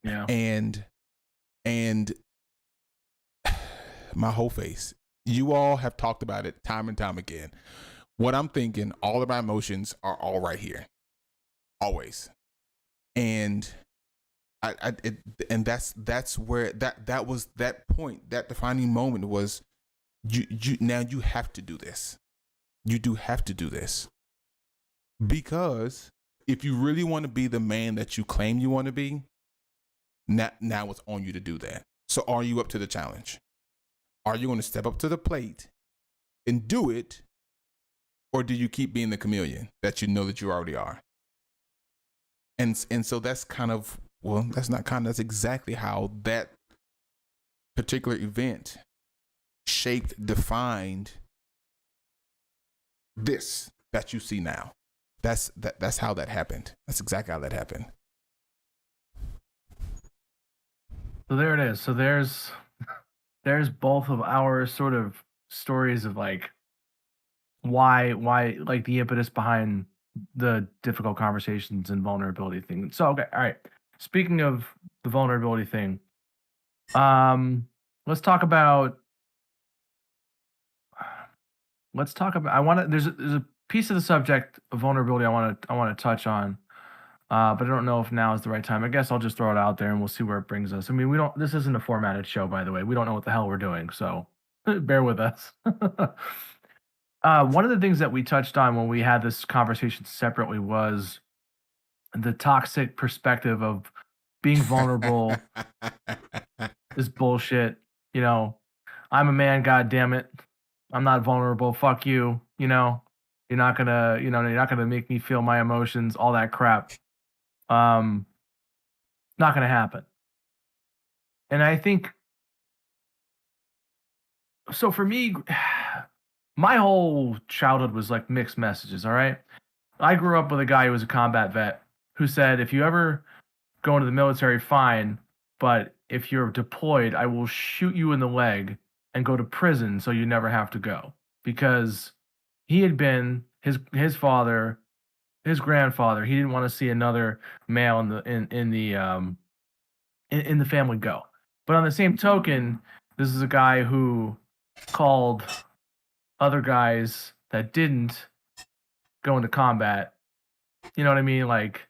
Yeah. And my whole face. You all have talked about it time and time again. What I'm thinking, all of my emotions are all right here. Always. And that's where that was that point, that defining moment was you now you have to do this. You do have to do this. Because if you really want to be the man that you claim you want to be, now it's on you to do that. So are you up to the challenge? Are you going to step up to the plate and do it? Or do you keep being the chameleon that you know that you already are? And so that's that's exactly how that particular event defined this that you see now. That's how that happened. That's exactly how that happened. So there it is. So there's both of our sort of stories of why the impetus behind the difficult conversations and vulnerability thing. So okay, all right. Speaking of the vulnerability thing, let's talk about there's a piece of the subject of vulnerability I want to touch on. But I don't know if now is the right time. I guess I'll just throw it out there and we'll see where it brings us. I mean, we don't. This isn't a formatted show, by the way. We don't know what the hell we're doing, so bear with us. One of the things that we touched on when we had this conversation separately was the toxic perspective of being vulnerable is bullshit. You know, I'm a man, god damn it. I'm not vulnerable. Fuck you. You're not gonna make me feel my emotions, all that crap. Um, Not gonna happen. And I think so for me, my whole childhood was like mixed messages, all right? I grew up with a guy who was a combat vet who said, if you ever go into the military, fine, but if you're deployed, I will shoot you in the leg and go to prison so you never have to go. Because he had been his father, his grandfather, he didn't want to see another male in the family go. But on the same token, this is a guy who called other guys that didn't go into combat. You know what I mean? Like,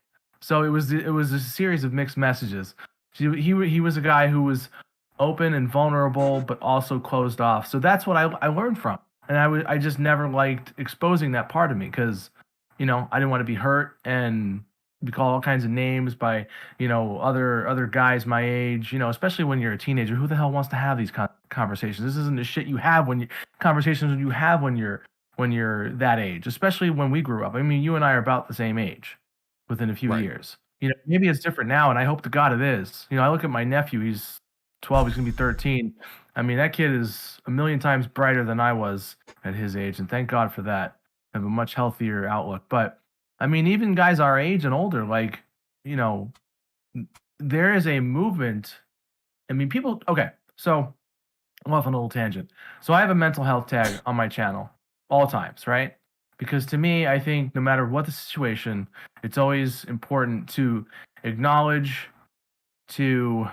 so it was a series of mixed messages. He was a guy who was open and vulnerable, but also closed off. So that's what I learned from, and I just never liked exposing that part of me because, I didn't want to be hurt and be called all kinds of names by other guys my age. Especially when you're a teenager, who the hell wants to have these conversations? This isn't the shit you have conversations you have when you're that age, especially when we grew up. I mean, you and I are about the same age within a few Right. years. Maybe it's different now, and I hope to God it is. I look at my nephew, he's 12, he's gonna be 13. I mean, that kid is a million times brighter than I was at his age, and thank God for that. I have a much healthier outlook. But I mean, even guys our age and older, like, you know, there is a movement. I mean, people, okay, so I'm off on a little tangent. So I have a mental health tag on my channel all times, right? Because to me, I think no matter what the situation, it's always important to acknowledge, to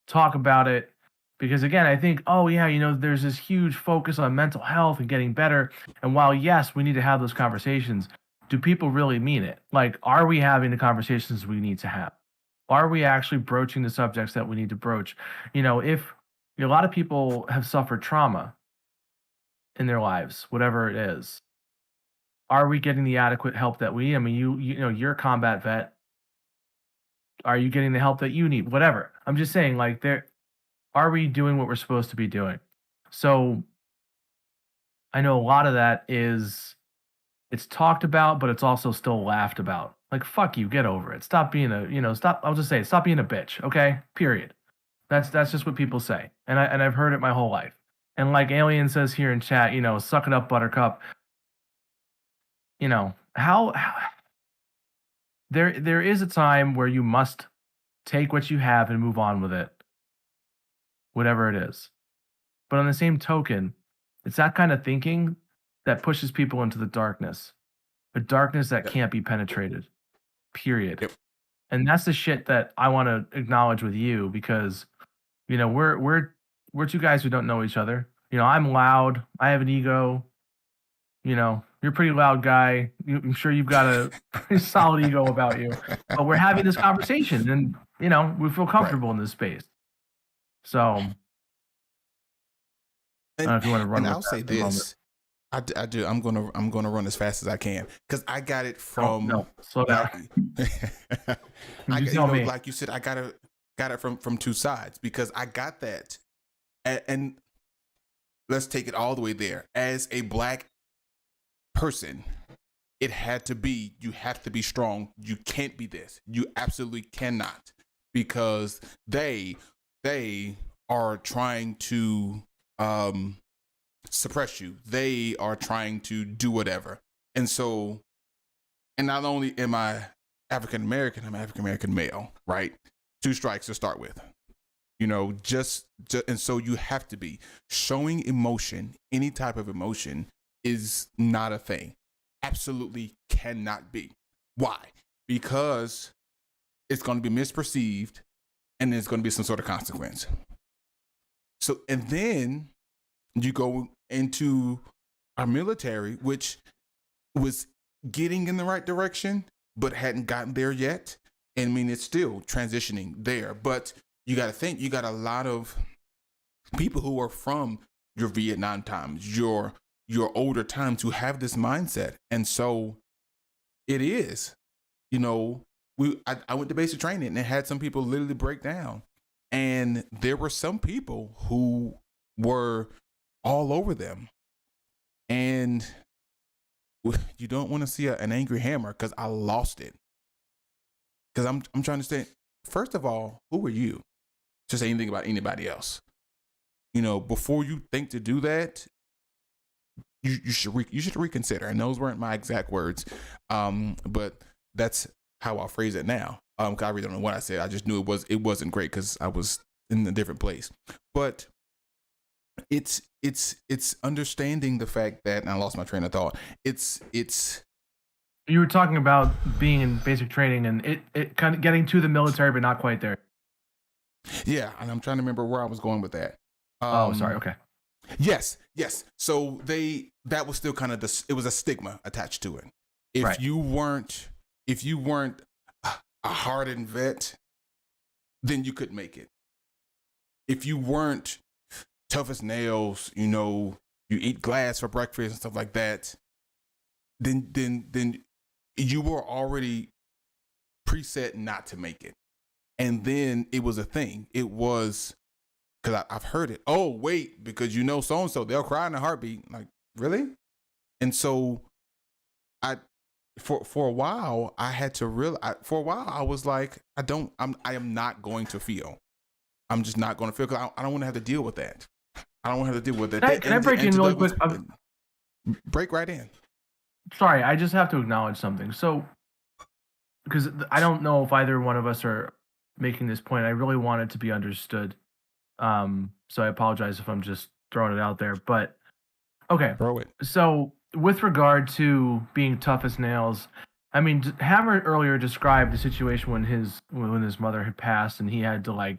talk about it. Because again, I think, oh yeah, there's this huge focus on mental health and getting better. And while yes, we need to have those conversations, do people really mean it? Like, are we having the conversations we need to have? Are we actually broaching the subjects that we need to broach? If a lot of people have suffered trauma in their lives, whatever it is, are we getting the adequate help that we need? I mean, you're a combat vet. Are you getting the help that you need? Whatever. I'm just saying, like, are we doing what we're supposed to be doing? So I know a lot of that it's talked about, but it's also still laughed about. Like, fuck you, get over it. Stop being I'll just say it, stop being a bitch, okay? Period. That's just what people say. And I've heard it my whole life. And like Alien says here in chat, suck it up, Buttercup. How there is a time where you must take what you have and move on with it, whatever it is. But on the same token, it's that kind of thinking that pushes people into the darkness, a darkness that Yep. can't be penetrated. Period. Yep. And that's the shit that I want to acknowledge with you because, we're two guys who don't know each other. I'm loud. I have an ego. You're a pretty loud guy. I'm sure you've got a pretty solid ego about you. But we're having this conversation, and we feel comfortable in this space. So I don't know if you want to run. And with I'll that say for a moment. this. I do. I'm gonna run as fast as I can because I got it from. No, slow down. Like you said, I got it from two sides because I got that, and let's take it all the way there. As a black person, it had to be. You have to be strong. You can't be this. You absolutely cannot because they are trying to suppress you. They are trying to do whatever. And so, and not only am I African American, I'm African American male, right? 2 strikes to start with. Just and so you have to be showing emotion. Any type of emotion is not a thing. Absolutely cannot be. Why? Because it's going to be misperceived and there's going to be some sort of consequence. So, and then you go into our military, which was getting in the right direction, but hadn't gotten there yet. And I mean, it's still transitioning there. But you got to think, you got a lot of people who are from your Vietnam times, your older times, who have this mindset. And so it is, I went to basic training and had some people literally break down. And there were some people who were all over them. And you don't want to see an angry hammer, because I lost it. Because I'm trying to understand, first of all, who are you to say anything about anybody else? Before you think to do that, you should reconsider. And those weren't my exact words, but that's how I'll phrase it now. 'Cause I really don't know what I said. I just knew it wasn't great because I was in a different place. But it's understanding the fact that, and I lost my train of thought. It's You were talking about being in basic training and it kind of getting to the military, but not quite there. Yeah, and I'm trying to remember where I was going with that. Sorry. Okay. Yes. So that was still kind of it was a stigma attached to it. If you weren't a hardened vet, then you couldn't make it. If you weren't tough as nails, you eat glass for breakfast and stuff like that, then you were already preset not to make it. And then it was a thing. It was, because I've heard it. Oh, wait, because so-and-so, they'll cry in a heartbeat. Like, really? And so for a while, I had to realize, for a while, I was like, I am not going to feel. I'm just not going to feel, because I don't want to have to deal with that. I don't want to have to deal with that. Can I break in really quick? Break right in. Sorry, I just have to acknowledge something. So, because I don't know if either one of us are making this point, I really want it to be understood. So I apologize if I'm just throwing it out there. But okay, throw it. So with regard to being tough as nails, I mean, Hammer earlier described the situation when his mother had passed and he had to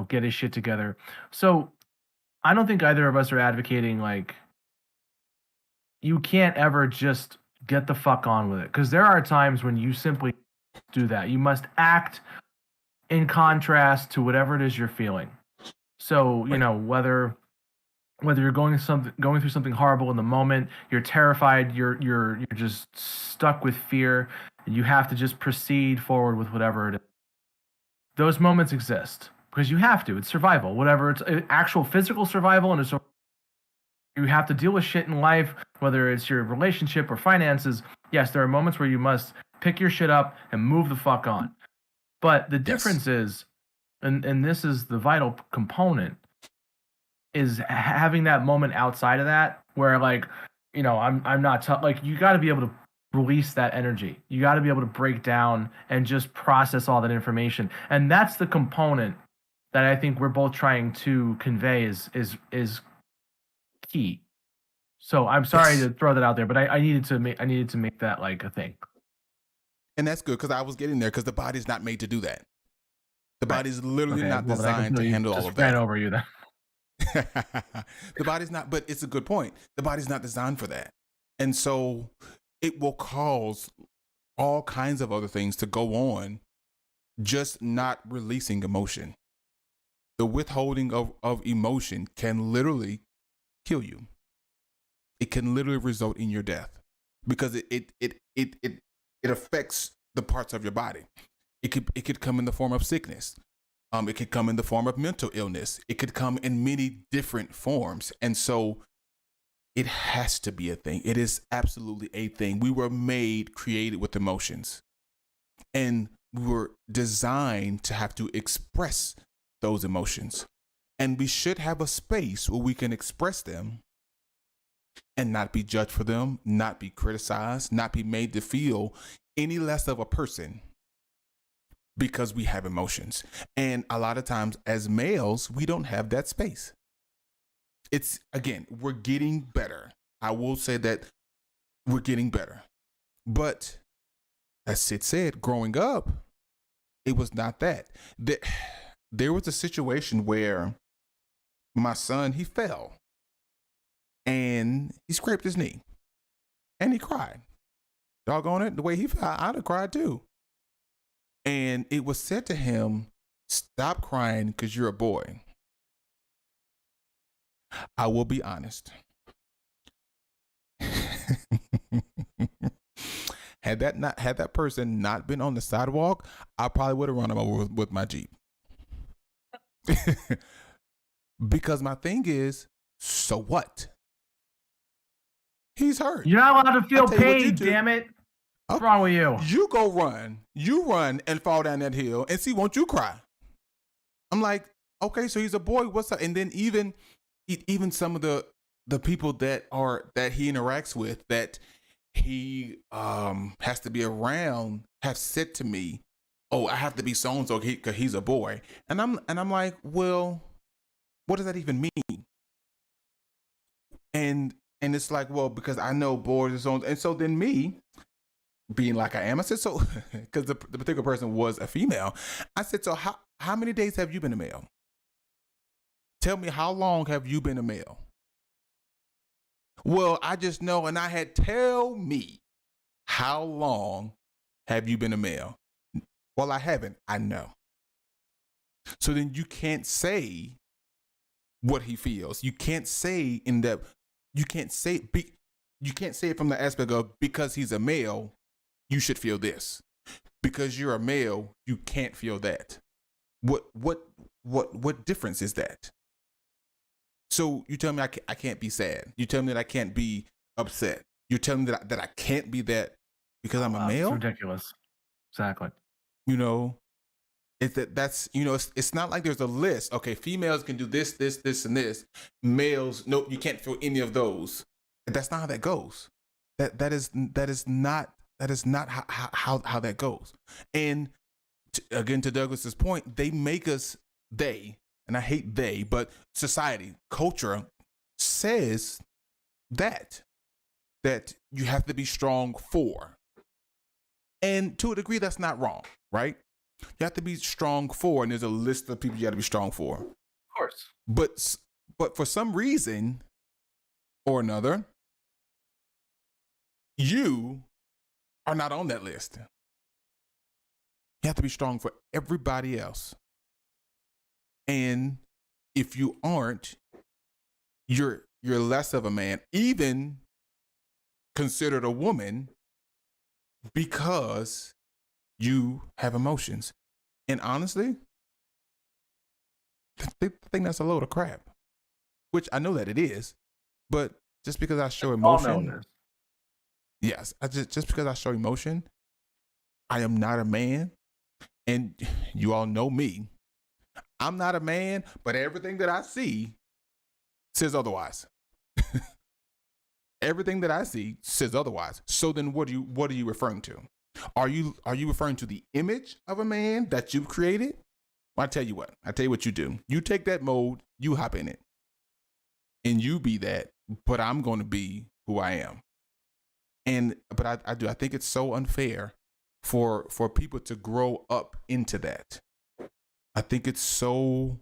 get his shit together. So I don't think either of us are advocating you can't ever just get the fuck on with it, because there are times when you simply do that. You must act in contrast to whatever it is you're feeling. So, whether you're going through something horrible in the moment, you're terrified, you're just stuck with fear, and you have to just proceed forward with whatever it is. Those moments exist because you have to. It's survival. Whatever, it's actual physical survival, and you have to deal with shit in life, whether it's your relationship or finances. Yes, there are moments where you must pick your shit up and move the fuck on. But the difference is, and this is the vital component, is having that moment outside of that where I'm not tough. You got to be able to release that energy. You got to be able to break down and just process all that information. And that's the component that I think we're both trying to convey is key. So I'm sorry to throw that out there, but I needed to make that a thing. And that's good, because I was getting there, because the body's not made to do that. The body's literally not designed to handle all of that. Ran over you then. The body's not, but it's a good point. The body's not designed for that. And so it will cause all kinds of other things to go on, just not releasing emotion. The withholding of emotion can literally kill you. It can literally result in your death, because it affects the parts of your body. It could come in the form of sickness. It could come in the form of mental illness. It could come in many different forms. And so it has to be a thing. It is absolutely a thing. We were created with emotions, and we were designed to have to express those emotions. And we should have a space where we can express them and not be judged for them, not be criticized, not be made to feel any less of a person because we have emotions. And a lot of times as males, we don't have that space. It's, again, we're getting better. I will say that we're getting better. But as Sid said, growing up, it was not that. There was a situation where my son, he fell and he scraped his knee and he cried. doggone it, the way he felt, I'd have cried too. And it was said to him, stop crying because you're a boy. I will be honest. Had that person not been on the sidewalk, I probably would have run him over with my Jeep. Because my thing is, so what? He's hurt. You're not allowed to feel pain, damn it. What's wrong with you? You go run. You run and fall down that hill and see, won't you cry? I'm like, okay, so he's a boy. What's up? And then even some of the people that he interacts with, that he has to be around, have said to me, oh, I have to be so-and-so because he's a boy. And I'm like, well, what does that even mean? And it's like, well, because I know boys and so on. And so then me, being like I am, I said, so, because the particular person was a female, I said, so how many days have you been a male? Tell me, how long have you been a male? Well, I just know, and I had, tell me, how long have you been a male? Well, I haven't. I know. So then you can't say what he feels. You can't say you can't say it from the aspect of, because he's a male, you should feel this. Because you're a male, you can't feel that. What difference is that? So you tell me I can't be sad. You tell me that I can't be upset. You tell me that I can't be that because I'm a male? It's ridiculous. Exactly. You know, it's not like there's a list. Okay, females can do this, and this. Males, nope, you can't feel any of those. That's not how that goes. That is not how that goes. And again, to Douglas's point, they make us, and I hate they, but society, culture says that you have to be strong for. And to a degree, that's not wrong, right? You have to be strong for, and there's a list of people you got to be strong for. Of course. But for some reason or another, you are not on that list. You have to be strong for everybody else. And if you aren't, you're less of a man, even considered a woman, because you have emotions. And honestly, I think that's a load of crap, which I know that it is. But just because I show emotion, yes, just because I show emotion, I am not a man. And you all know me. I'm not a man, but everything that I see says otherwise. Everything that I see says otherwise. So then what are you referring to? Are you referring to the image of a man that you've created? Well, I tell you what you do. You take that mold, you hop in it. And you be that, but I'm going to be who I am. But I think it's so unfair for people to grow up into that. I think it's so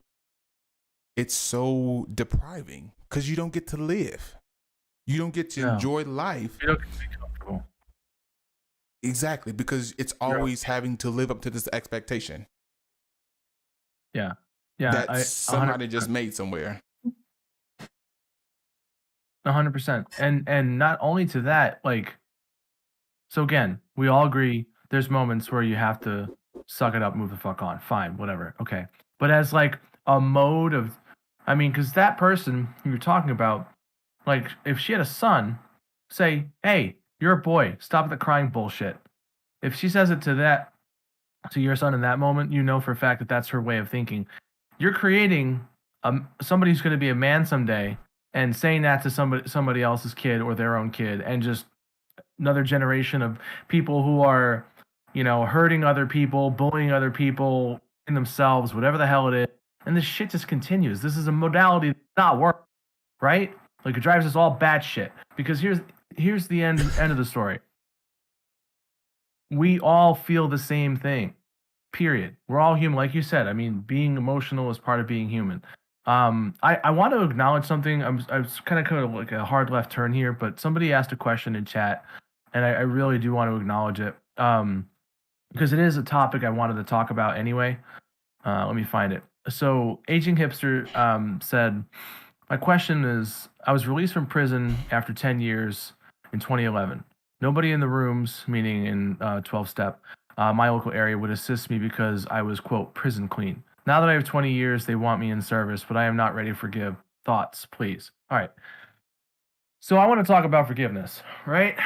depriving, because you don't get to live. You don't get to enjoy life. You don't get to be comfortable. Exactly, because it's always having to live up to this expectation. Yeah. That somebody just made somewhere. 100%. And not only to that, like, so again, we all agree there's moments where you have to suck it up, move the fuck on. Fine, whatever. Okay. But as like a mode of, I mean, because that person who you're talking about, like, if she had a son, say, hey, you're a boy, stop the crying bullshit. If she says it to your son in that moment, you know for a fact that that's her way of thinking. You're creating somebody who's going to be a man someday, and saying that to somebody else's kid or their own kid, and just another generation of people who are, hurting other people, bullying other people, in themselves, whatever the hell it is. And this shit just continues. This is a modality that's not working, right? Like, it drives us all batshit. Because here's the end of the story. We all feel the same thing. Period. We're all human, like you said. I mean, being emotional is part of being human. I want to acknowledge something. I was kind of like a hard left turn here, but somebody asked a question in chat, and I really do want to acknowledge it, because it is a topic I wanted to talk about anyway. Let me find it. So, Aging Hipster said, my question is, I was released from prison after 10 years in 2011. Nobody in the rooms, meaning in 12 step, my local area, would assist me because I was, quote, prison clean. Now that I have 20 years, they want me in service, but I am not ready to forgive. Thoughts, please. All right. So I want to talk about forgiveness, right?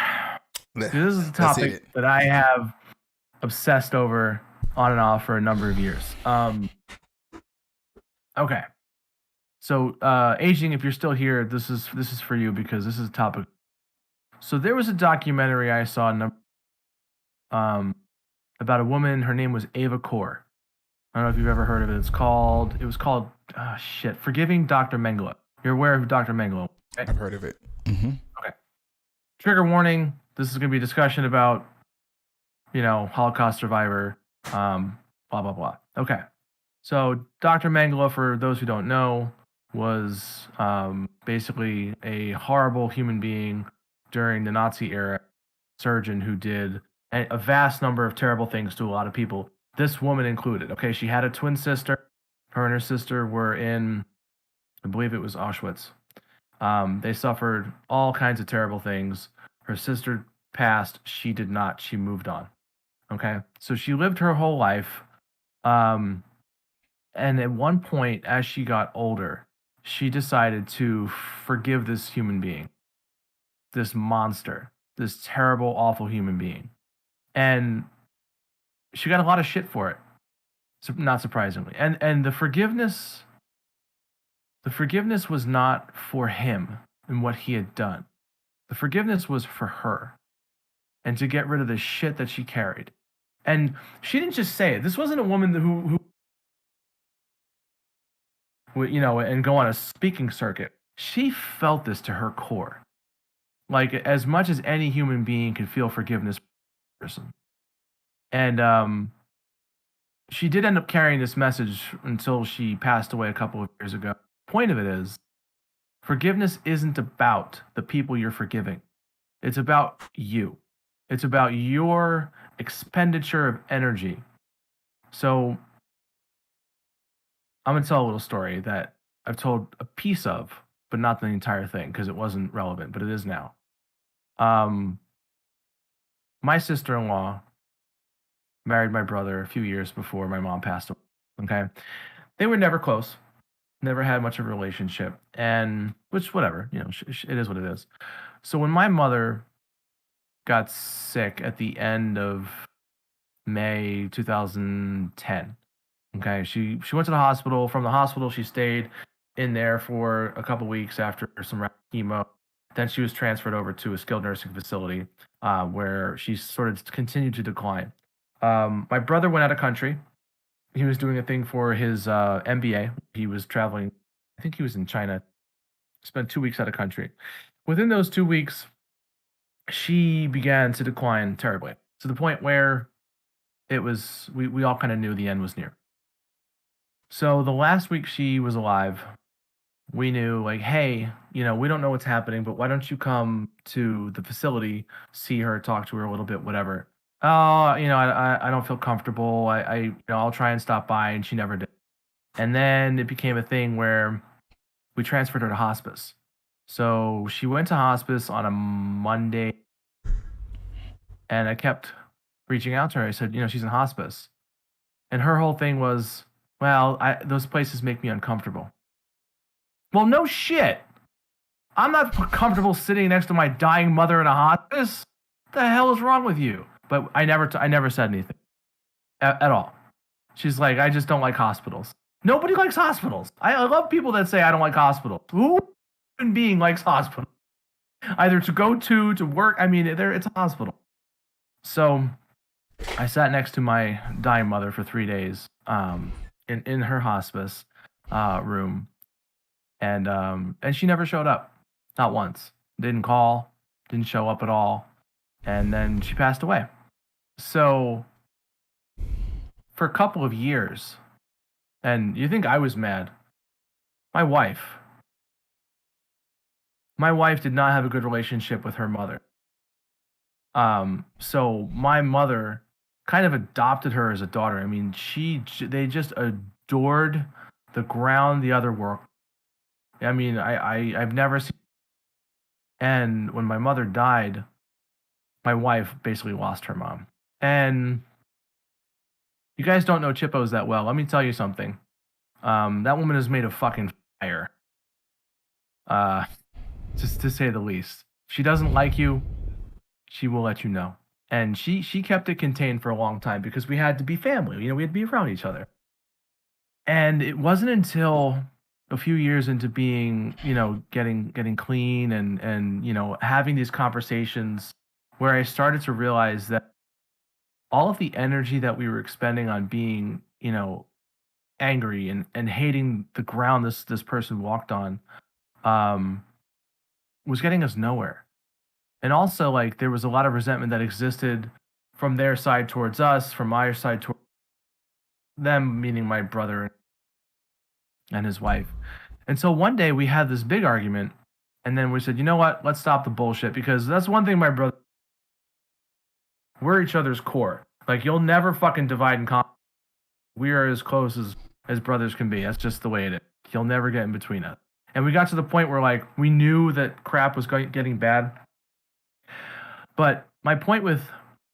This is a topic that I have obsessed over on and off for a number of years. Okay. So, Aging, if you're still here, this is for you because this is a topic. So there was a documentary I saw about a woman. Her name was Ava Kaur. I don't know if you've ever heard of it. It was called Forgiving Dr. Mengele. You're aware of Dr. Mengele, right? I've heard of it. Mm-hmm. Okay. Trigger warning. This is going to be a discussion about, Holocaust survivor, blah, blah, blah. Okay. So Dr. Mengele, for those who don't know, was basically a horrible human being during the Nazi era, surgeon who did a vast number of terrible things to a lot of people, this woman included. Okay, she had a twin sister. Her and her sister were in, I believe it was Auschwitz. They suffered all kinds of terrible things. Her sister passed. She did not. She moved on. Okay, so she lived her whole life. And at one point, as she got older, she decided to forgive this human being, this monster, this terrible, awful human being. And she got a lot of shit for it, not surprisingly. And the forgiveness was not for him and what he had done. The forgiveness was for her and to get rid of the shit that she carried. And she didn't just say it. This wasn't a woman who and go on a speaking circuit. She felt this to her core. Like, as much as any human being can feel forgiveness for a person. And she did end up carrying this message until she passed away a couple of years ago. Point of it is, forgiveness isn't about the people you're forgiving. It's about you. It's about your expenditure of energy. So I'm going to tell a little story that I've told a piece of, but not the entire thing because it wasn't relevant, but it is now. My sister-in-law married my brother a few years before my mom passed away. Okay. They were never close, never had much of a relationship, and which, whatever, it is what it is. So when my mother got sick at the end of May 2010, okay, she went to the hospital. From the hospital, she stayed in there for a couple weeks after some chemo. Then she was transferred over to a skilled nursing facility where she sort of continued to decline. My brother went out of country. He was doing a thing for his MBA. He was traveling. I think he was in China. Spent 2 weeks out of country. Within those 2 weeks, she began to decline terribly, to the point where it was we all kind of knew the end was near. So the last week she was alive, we knew, like, hey, we don't know what's happening, but why don't you come to the facility, see her, talk to her a little bit, whatever. Oh, I don't feel comfortable. I'll try and stop by, and she never did. And then it became a thing where we transferred her to hospice. So she went to hospice on a Monday, and I kept reaching out to her. I said, she's in hospice. And her whole thing was, well, those places make me uncomfortable. Well, no shit. I'm not comfortable sitting next to my dying mother in a hospice. What the hell is wrong with you? But I never said anything at all. She's like, I just don't like hospitals. Nobody likes hospitals. I love people that say I don't like hospitals. Who human being likes hospitals? Either to go to work. I mean, it's a hospital. So I sat next to my dying mother for 3 days in her hospice room. And she never showed up. Not once. Didn't call. Didn't show up at all. And then she passed away. So for a couple of years, and you think I was mad, my wife did not have a good relationship with her mother. So my mother kind of adopted her as a daughter. I mean, they just adored the ground the other work. I mean, I've never seen. And when my mother died, my wife basically lost her mom. And you guys don't know Chippos that well. Let me tell you something. That woman is made of fucking fire. Uh, just to say the least. If she doesn't like you, she will let you know. And she kept it contained for a long time because we had to be family. We had to be around each other. And it wasn't until a few years into being, getting clean and having these conversations where I started to realize that all of the energy that we were expending on being, angry and hating the ground this person walked on, um, was getting us nowhere. And also, like, there was a lot of resentment that existed from their side towards us, from our side toward them, meaning my brother and his wife. And so one day we had this big argument, and then we said, you know what? Let's stop the bullshit, because that's one thing my brother. We're each other's core. Like, you'll never fucking divide and conquer. We are as close as brothers can be. That's just the way it is. You'll never get in between us. And we got to the point where, like, we knew that crap was getting bad. But my point with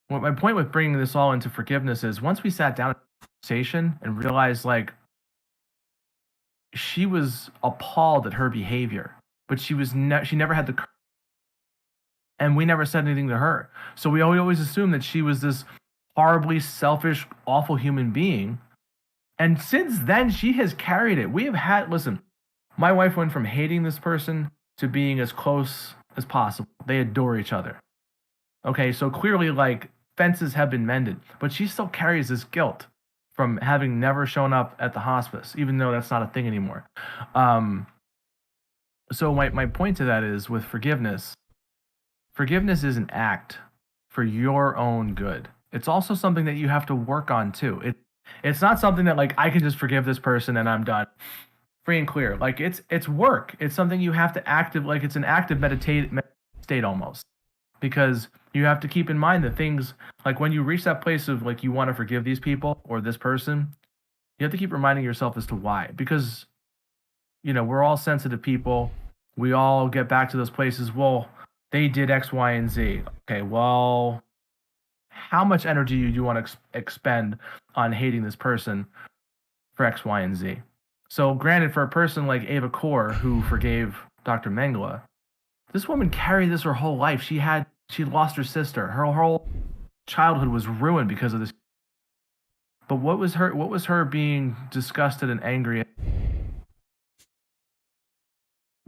bringing this all into forgiveness is, once we sat down in conversation and realized, like, she was appalled at her behavior, but she never had the courage, and we never said anything to her. So we always assumed that she was this horribly selfish, awful human being. And since then, she has carried it. Listen, my wife went from hating this person to being as close as possible. They adore each other. Okay, so clearly, like, fences have been mended, but she still carries this guilt from having never shown up at the hospice, even though that's not a thing anymore. So my point to that is, with forgiveness is an act for your own good. It's also something that you have to work on too. It's not something that, like, I can just forgive this person and I'm done, free and clear. Like, it's work. It's something you have to like, it's an active meditative state almost, because you have to keep in mind that things, like, when you reach that place of, like, you want to forgive these people or this person, you have to keep reminding yourself as to why. Because, we're all sensitive people. We all get back to those places. Well, they did X, Y, and Z. Okay, well, how much energy do you want to expend on hating this person for X, Y, and Z? So, granted, for a person like Ava Kaur, who forgave Dr. Mengele, this woman carried this her whole life. She lost her sister. Her whole childhood was ruined because of this. But what was her being disgusted and angry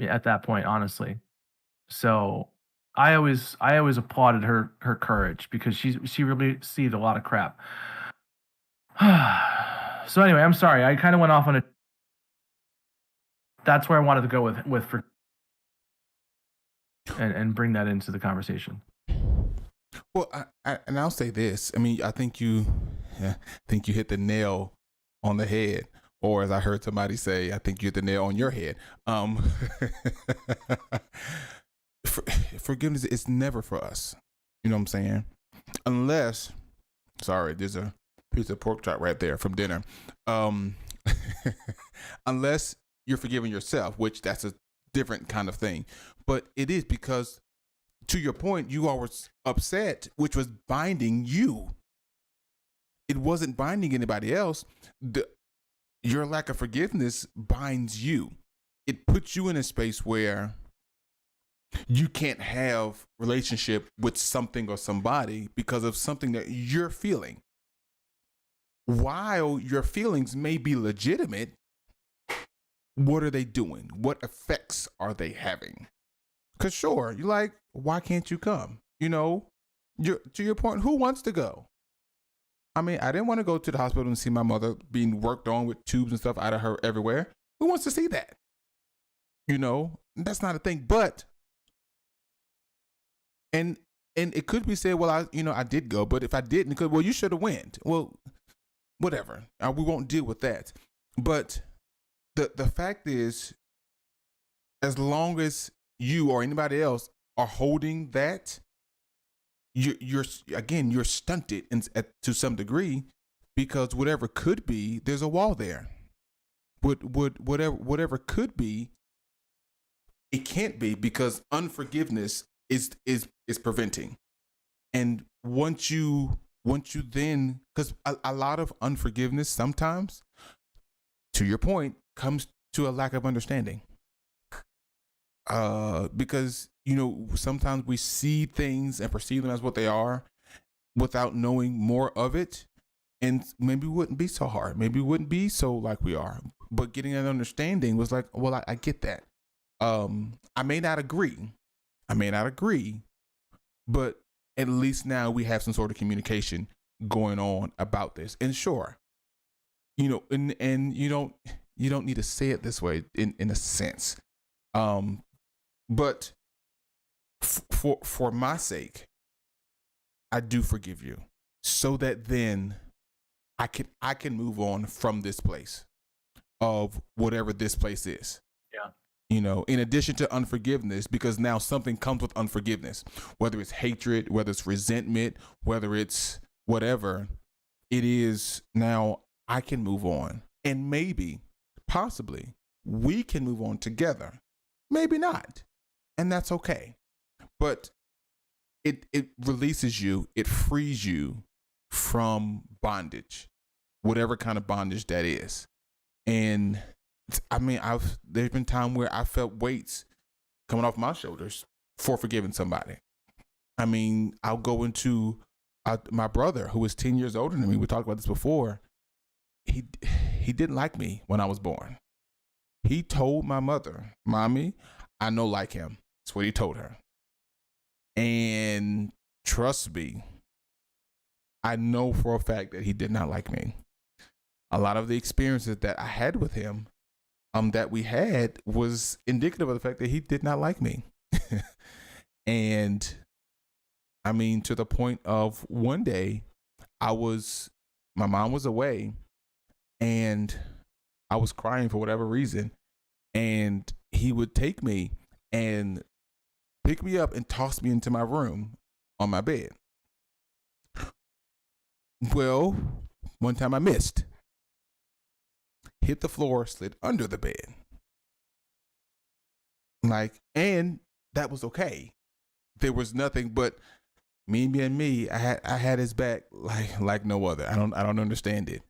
at that point, honestly? So I always applauded her courage, because she really seed a lot of crap. So anyway, I'm sorry. I kind of went off on a. That's where I wanted to go with for and bring that into the conversation. Well, and I'll say this. I mean, I think you hit the nail on the head, or as I heard somebody say, I think you hit the nail on your head. Forgiveness is never for us. You know what I'm saying? Unless, sorry, there's a piece of pork chop right there from dinner. Unless you're forgiving yourself, which that's a different kind of thing. But it is because, to your point, you all were upset, which was binding you. It wasn't binding anybody else. Your lack of forgiveness binds you. It puts you in a space where you can't have relationship with something or somebody because of something that you're feeling. While your feelings may be legitimate, what are they doing? What effects are they having? Because sure, you're like, why can't you come? To your point, who wants to go? I mean, I didn't want to go to the hospital and see my mother being worked on with tubes and stuff out of her everywhere. Who wants to see that? That's not a thing. But, and it could be said, well, I did go, but if I didn't, well, you should have went. Well, whatever. We won't deal with that. But the fact is, as long as you or anybody else are holding that, you're again, you're stunted to some degree, because whatever could be, there's a wall there. Whatever could be, it can't be, because unforgiveness is preventing. And once you then, because a lot of unforgiveness sometimes, to your point, comes to a lack of understanding. Because sometimes we see things and perceive them as what they are without knowing more of it, and maybe it wouldn't be so hard, maybe it wouldn't be so like we are. But getting that understanding was like, well, I get that. I may not agree, but at least now we have some sort of communication going on about this. And sure, and you don't need to say it this way in a sense. But for my sake, I do forgive you, so that then I can move on from this place of whatever this place is. Yeah. In addition to unforgiveness, because now something comes with unforgiveness, whether it's hatred, whether it's resentment, whether it's whatever it is. Now I can move on, and maybe, possibly, we can move on together. Maybe not. And that's okay. But it releases you, it frees you from bondage, whatever kind of bondage that is. And there's been time where I felt weights coming off my shoulders for forgiving somebody. I'll go into my brother, who is 10 years older than me. We talked about this before. He didn't like me when I was born. He told my mother, "Mommy, I no like him." That's what he told her. And trust me, I know for a fact that he did not like me. A lot of the experiences that I had with him, that we had, was indicative of the fact that he did not like me. And to the point of one day, my mom was away, and I was crying for whatever reason, and he would take me and pick me up and toss me into my room on my bed. Well, one time I missed, hit the floor, slid under the bed. And that was okay. There was nothing but me. I had his back like no other. I don't understand it.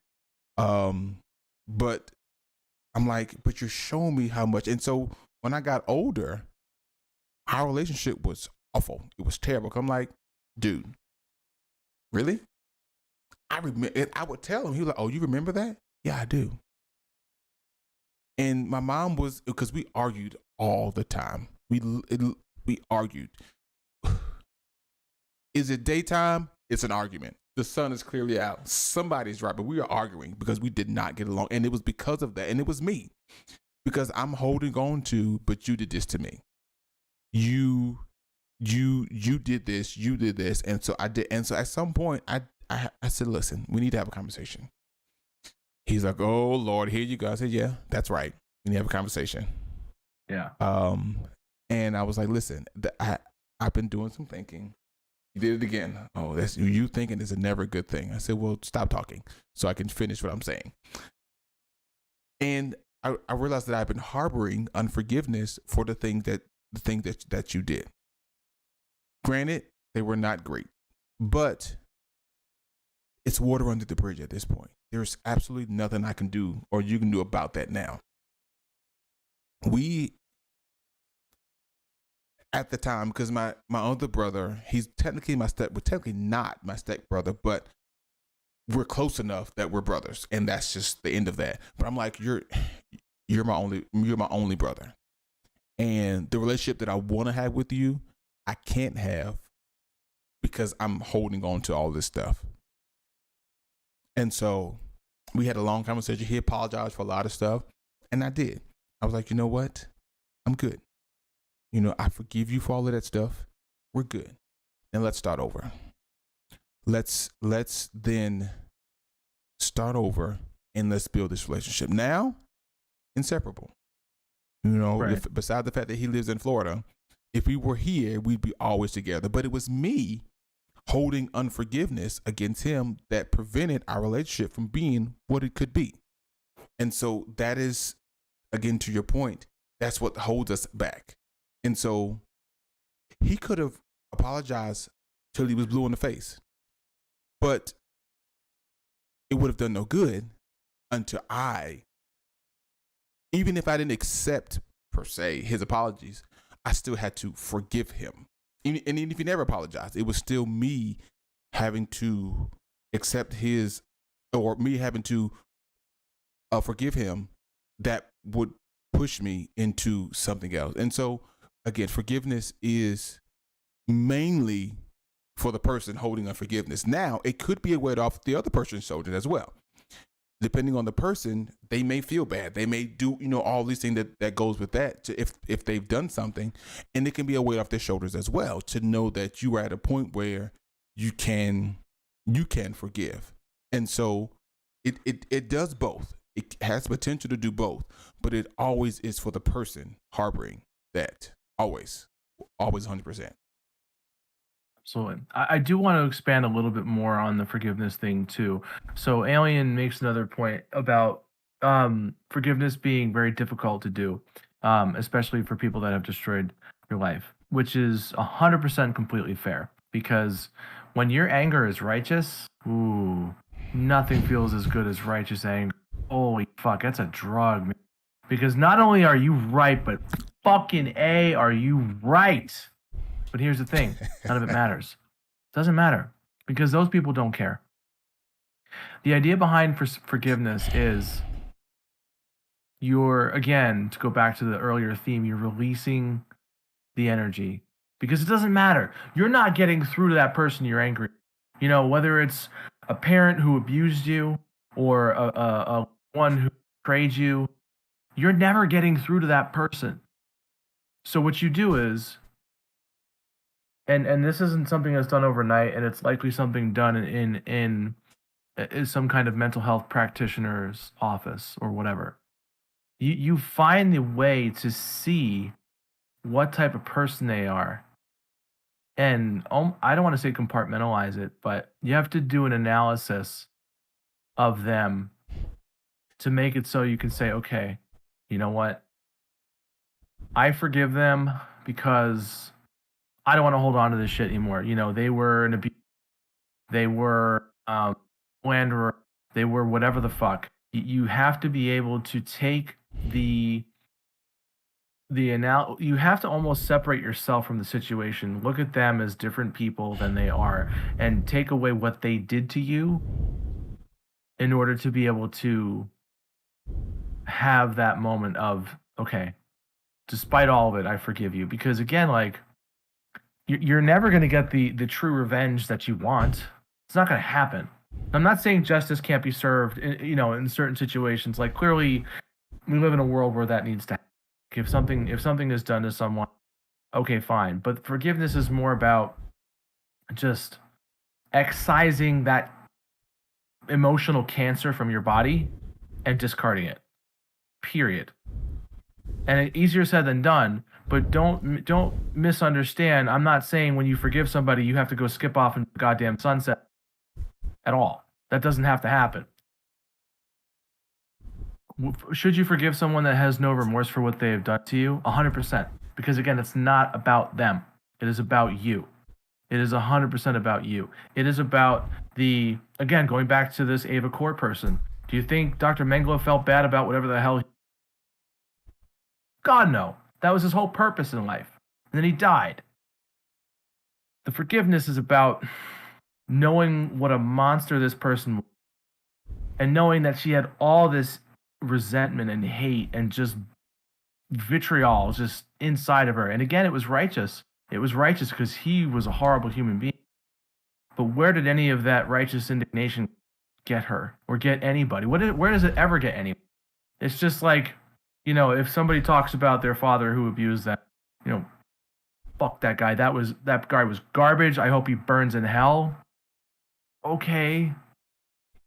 But I'm like, but you're showing me how much. And so when I got older, our relationship was awful. It was terrible. I'm like, dude, really? I remember. I would tell him. He was like, "Oh, you remember that?" "Yeah, I do." And my mom was, because we argued all the time. We argued. Is it daytime? It's an argument. The sun is clearly out. Somebody's right, but we are arguing because we did not get along. And it was because of that. And it was me, because I'm holding on to, but you did this to me. You did this. You did this. And so I did. And so at some point, I said, "Listen, we need to have a conversation." He's like, "Oh Lord, here you go." I said, "Yeah, that's right. We need to have a conversation." Yeah. And I was like, "Listen, I've been doing some thinking. You did it again. Oh, that's you thinking is a never good thing." I said, "Well, stop talking so I can finish what I'm saying." And I realized that I've been harboring unforgiveness for the thing that you did. Granted, they were not great, but it's water under the bridge at this point. There's absolutely nothing I can do or you can do about that now. We, at the time, because my other brother, he's technically technically not my step brother, but we're close enough that we're brothers, and that's just the end of that. But I'm like, you're my only brother, and the relationship that I want to have with you, I can't have because I'm holding on to all this stuff. And so we had a long conversation. He apologized for a lot of stuff, and I did. I was like, "You know what? I'm good. I forgive you for all of that stuff. We're good. And let's start over. Let's then start over and let's build this relationship." Now, inseparable. Right. Besides the fact that he lives in Florida, if we were here, we'd be always together. But it was me holding unforgiveness against him that prevented our relationship from being what it could be. And so that is, again, to your point, that's what holds us back. And so he could have apologized till he was blue in the face, but it would have done no good until even if I didn't accept per se his apologies, I still had to forgive him. And even if he never apologized, it was still me having to accept his, or me having to forgive him, that would push me into something else. And so, again, forgiveness is mainly for the person holding unforgiveness. Now, it could be a weight off the other person's shoulders as well. Depending on the person, they may feel bad. They may do, all these things that goes with that if they've done something, and it can be a weight off their shoulders as well to know that you are at a point where you can forgive. And so it does both. It has potential to do both, but it always is for the person harboring that. Always 100%. Absolutely. I do want to expand a little bit more on the forgiveness thing too. So Alien makes another point about forgiveness being very difficult to do, especially for people that have destroyed your life, which is 100% completely fair. Because when your anger is righteous, nothing feels as good as righteous anger. Holy fuck, that's a drug, man. Because not only are you right, but fucking A, are you right? But here's the thing, none of it matters. It doesn't matter because those people don't care. The idea behind forgiveness is again, to go back to the earlier theme, you're releasing the energy because it doesn't matter. You're not getting through to that person you're angry. Whether it's a parent who abused you or a one who betrayed you, you're never getting through to that person. So what you do is, and this isn't something that's done overnight, and it's likely something done in some kind of mental health practitioner's office or whatever. You find the way to see what type of person they are, and I don't want to say compartmentalize it, but you have to do an analysis of them to make it so you can say, okay, you know what? I forgive them because I don't want to hold on to this shit anymore. They were an abuse. They were slanderer. They were whatever the fuck. You have to be able to take you have to almost separate yourself from the situation. Look at them as different people than they are, and take away what they did to you in order to be able to have that moment of, okay, despite all of it, I forgive you. Because again, like, you're never going to get the true revenge that you want. It's not going to happen. I'm not saying justice can't be served, in certain situations. Like, clearly, we live in a world where that needs to happen. If something is done to someone, okay, fine. But forgiveness is more about just excising that emotional cancer from your body and discarding it. Period. And it's easier said than done. But don't misunderstand. I'm not saying when you forgive somebody, you have to go skip off in the goddamn sunset at all. That doesn't have to happen. Should you forgive someone that has no remorse for what they have done to you? 100%. Because again, it's not about them. It is about you. It is 100% about you. It is about again, going back to this Ava Core person. Do you think Dr. Mengele felt bad about whatever the hell? God, no. That was his whole purpose in life. And then he died. The forgiveness is about knowing what a monster this person was, and knowing that she had all this resentment and hate and just vitriol just inside of her. And again, it was righteous. It was righteous because he was a horrible human being. But where did any of that righteous indignation get her or get anybody? Where does it ever get anybody? It's just like, if somebody talks about their father who abused them, fuck that guy. That guy was garbage. I hope he burns in hell. Okay. I'm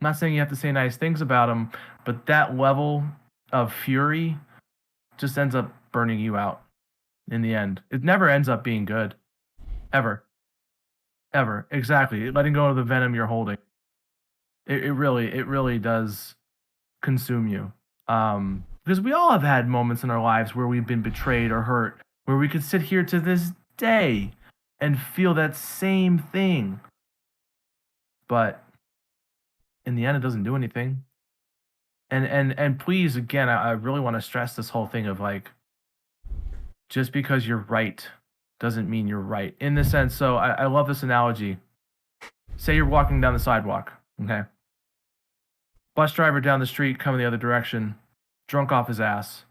not saying you have to say nice things about him, but that level of fury just ends up burning you out in the end. It never ends up being good. Ever. Ever. Exactly. Letting go of the venom you're holding. It really does consume you. Because we all have had moments in our lives where we've been betrayed or hurt, where we could sit here to this day and feel that same thing. But in the end, it doesn't do anything. And please, again, I really want to stress this whole thing of like, just because you're right doesn't mean you're right. In the sense, so I love this analogy. Say you're walking down the sidewalk, okay? Bus driver down the street coming the other direction, drunk off his ass,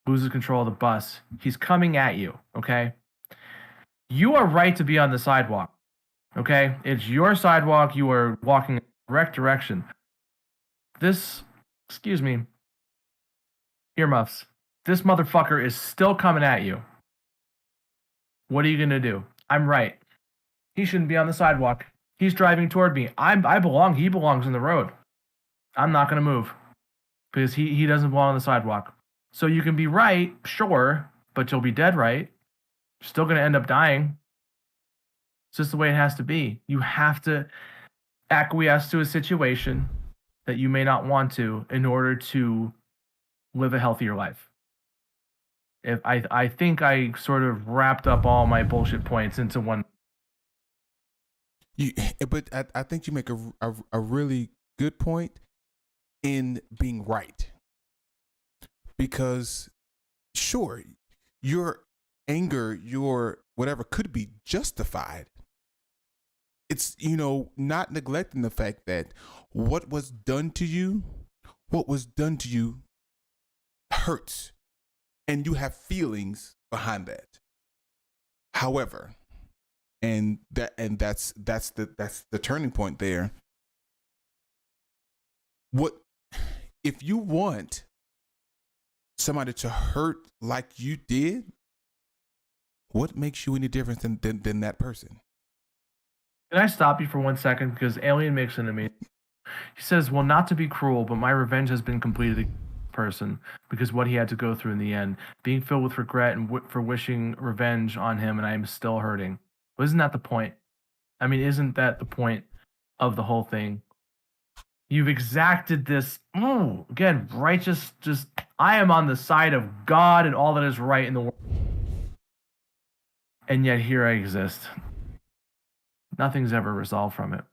loses control of the bus. He's coming at you, okay? You are right to be on the sidewalk, okay? It's your sidewalk. You are walking in the correct direction. This, excuse me, earmuffs. This motherfucker is still coming at you. What are you going to do? I'm right. He shouldn't be on the sidewalk. He's driving toward me. I belong. He belongs in the road. I'm not going to move because he doesn't belong on the sidewalk. So you can be right, sure, but you'll be dead right. You're still going to end up dying. It's just the way it has to be. You have to acquiesce to a situation that you may not want to in order to live a healthier life. If I think I sort of wrapped up all my bullshit points into one. But I think you make a really good point in being right, because sure, your anger, your whatever could be justified. It's, not neglecting the fact that what was done to you hurts, and you have feelings behind that. However, that's the turning point there. What if you want somebody to hurt like you did? What makes you any different than that person? Can I stop you for 1 second? Because Alien makes an amazing. He says, well, not to be cruel, but my revenge has been completed against the person because what he had to go through in the end, being filled with regret and for wishing revenge on him, and I am still hurting. Well, isn't that the point? I mean, isn't that the point of the whole thing? You've exacted this, again, righteous, just, I am on the side of God and all that is right in the world. And yet here I exist. Nothing's ever resolved from it.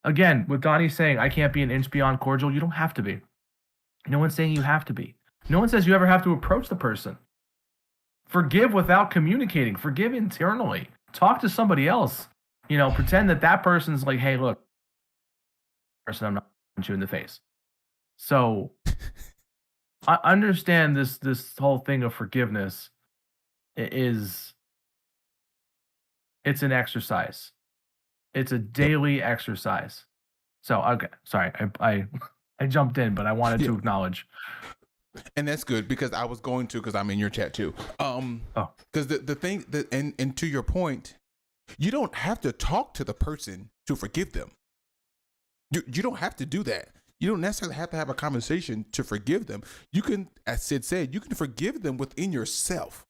Again, with Donnie's saying, I can't be an inch beyond cordial, you don't have to be. No one's saying you have to be. No one says you ever have to approach the person. Forgive without communicating. Forgive internally. Talk to somebody else. Pretend that person's like, hey, look, person, I'm not punching you in the face. So I understand this whole thing of forgiveness it's an exercise. It's a daily exercise. So, okay, sorry, I jumped in, but I wanted to acknowledge. And that's good, because I was going to, because I'm in your chat too. Because the thing that, and to your point, you don't have to talk to the person to forgive them. You don't have to do that. You don't necessarily have to have a conversation to forgive them. You can, as Sid said, you can forgive them within yourself.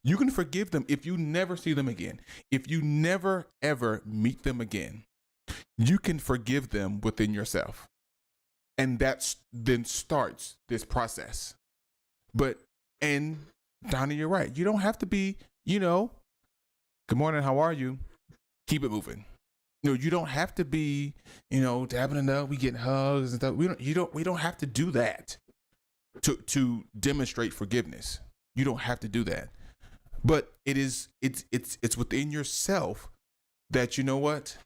You can forgive them if you never see them again. If you never, ever meet them again, you can forgive them within yourself. And that then starts this process. And Donnie, you're right. You don't have to be, good morning, how are you? Keep it moving. You don't have to be, dabbing it up, we getting hugs and stuff. We don't have to do that to demonstrate forgiveness. You don't have to do that. But it's within yourself that, you know what?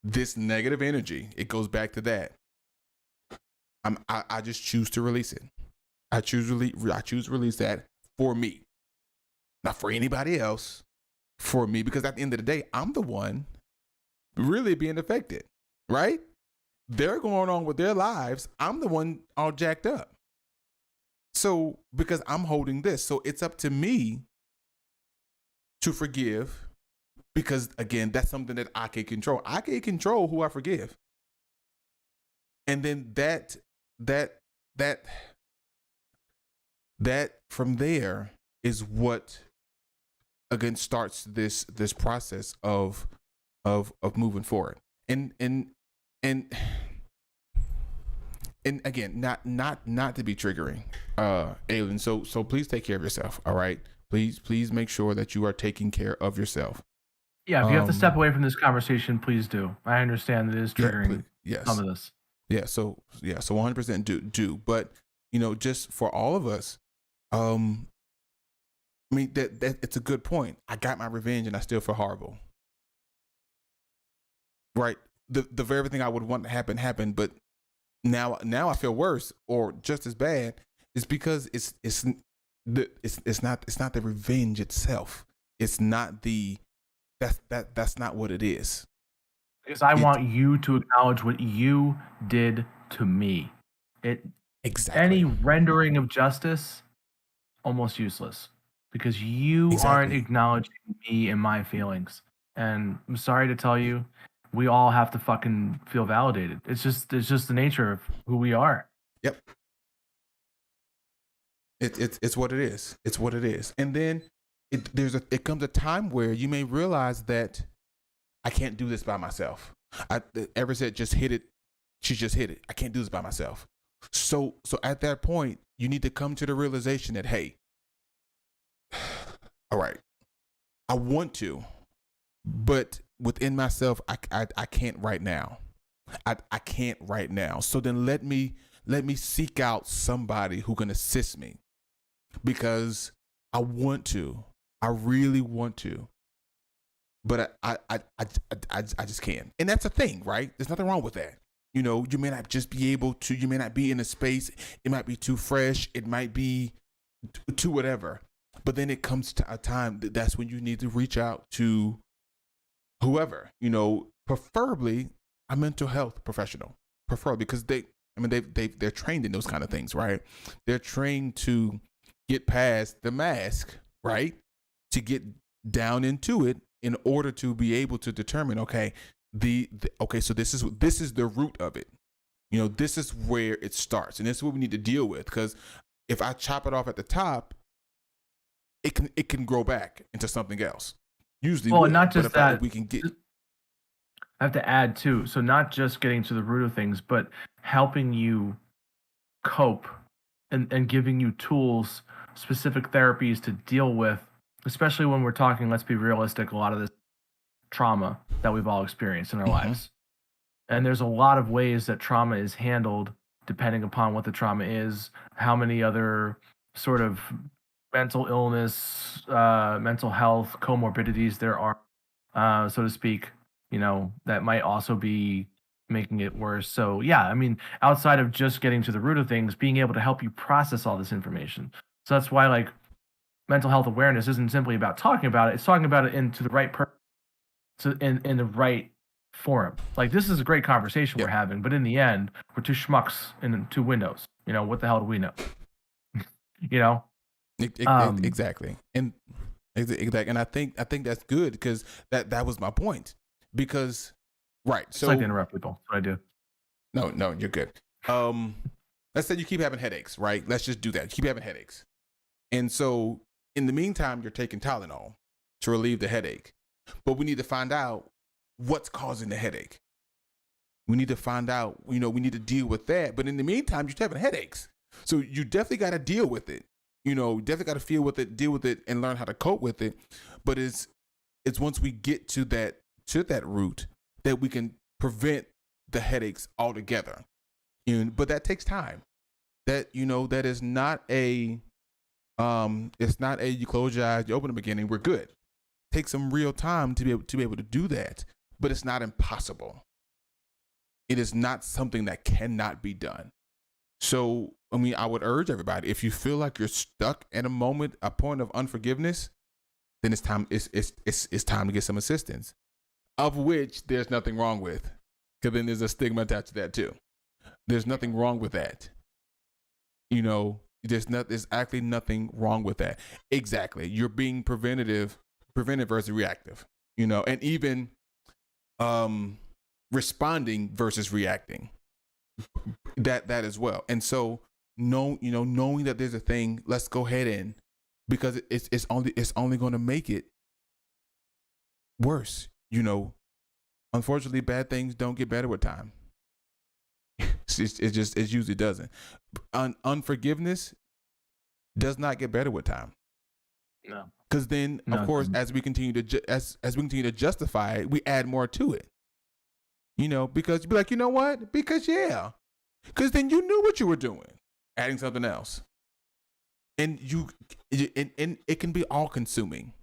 This negative energy, it goes back to that. I just choose to release it. I choose to release that for me. Not for anybody else, for me, because at the end of the day, I'm the one really being affected, right? They're going on with their lives. I'm the one all jacked up. So, because I'm holding this, so it's up to me to forgive, because again, that's something that I can control. I can control who I forgive. And then that from there is what again starts this process of of moving forward. And and again, not to be triggering, Alien. So please take care of yourself. All right. Please make sure that you are taking care of yourself. Yeah, if you have to step away from this conversation, please do. I understand that it is triggering yes. some of this. Yeah. So 100% do. But just for all of us, I mean that it's a good point. I got my revenge and I still feel horrible. Right. The very thing I would want to happen happened, but now I feel worse or just as bad. Is because it's not the revenge itself. It's not that's not what it is. Because I want you to acknowledge what you did to me. Exactly. Any rendering of justice, almost useless. Because you aren't acknowledging me and my feelings. And I'm sorry to tell you, we all have to fucking feel validated. It's just the nature of who we are. Yep. It's what it is. It's what it is. And then it comes a time where you may realize that I can't do this by myself. Ever said just hit it. She just hit it. I can't do this by myself. So at that point, you need to come to the realization that, hey, all right, I want to, but within myself, I can't right now. I can't right now. So then let me seek out somebody who can assist me, because I want to. I really want to. But I just can't. And that's a thing, right? There's nothing wrong with that. You may not just be able to, you may not be in a space. It might be too fresh. It might be too whatever. But then it comes to a time that's when you need to reach out to whoever, preferably a mental health professional, preferably, because they're trained in those kind of things, right? They're trained to get past the mask, right? To get down into it in order to be able to determine, okay, so this is the root of it. This is where it starts, and this is what we need to deal with. Because if I chop it off at the top, it can grow back into something else. Usually, well, not just that. We can get. I have to add too. So not just getting to the root of things, but helping you cope and giving you tools, specific therapies to deal with, especially when we're talking, let's be realistic, a lot of this trauma that we've all experienced in our lives. And there's a lot of ways that trauma is handled depending upon what the trauma is, how many other sort of mental illness, mental health comorbidities there are, so to speak, that might also be making it worse. So yeah, I mean, outside of just getting to the root of things, being able to help you process all this information. So that's why, like, mental health awareness isn't simply about talking about it. It's talking about it into the right in the right forum. Like, this is a great conversation we're having, but in the end, we're two schmucks in two windows. What the hell do we know? Exactly. And exactly. And I think that's good, because that was my point. Because right. So it's like to interrupt people. That's what I do. No, you're good. Let's say you keep having headaches, right? Let's just do that. You keep having headaches. And so in the meantime, you're taking Tylenol to relieve the headache. But we need to find out what's causing the headache. We need to find out, we need to deal with that. But in the meantime, you're having headaches. So you definitely got to deal with it. Definitely got to deal with it and learn how to cope with it. But it's once we get to that root that we can prevent the headaches altogether. But that takes time. That is not a it's not a you close your eyes, you open them again, and we're good. Take some real time to be able to do that, but it's not impossible. It is not something that cannot be done. So, I mean, I would urge everybody, if you feel like you're stuck at a point of unforgiveness, then it's time to get some assistance, of which there's nothing wrong with, because then there's a stigma attached to that too. There's nothing wrong with that. There's actually nothing wrong with that. Exactly. You're being preventive versus reactive, and even responding versus reacting, that as well. And so knowing that there's a thing, let's go ahead and, because it's only going to make it worse. Unfortunately, bad things don't get better with time. It usually doesn't. Unforgiveness does not get better with time. No. Because then, of No, it course, doesn't. as we continue to as we continue to justify it, we add more to it. Because you'd be like, you know what? Because yeah, because then you knew what you were doing, adding something else, and and it can be all consuming.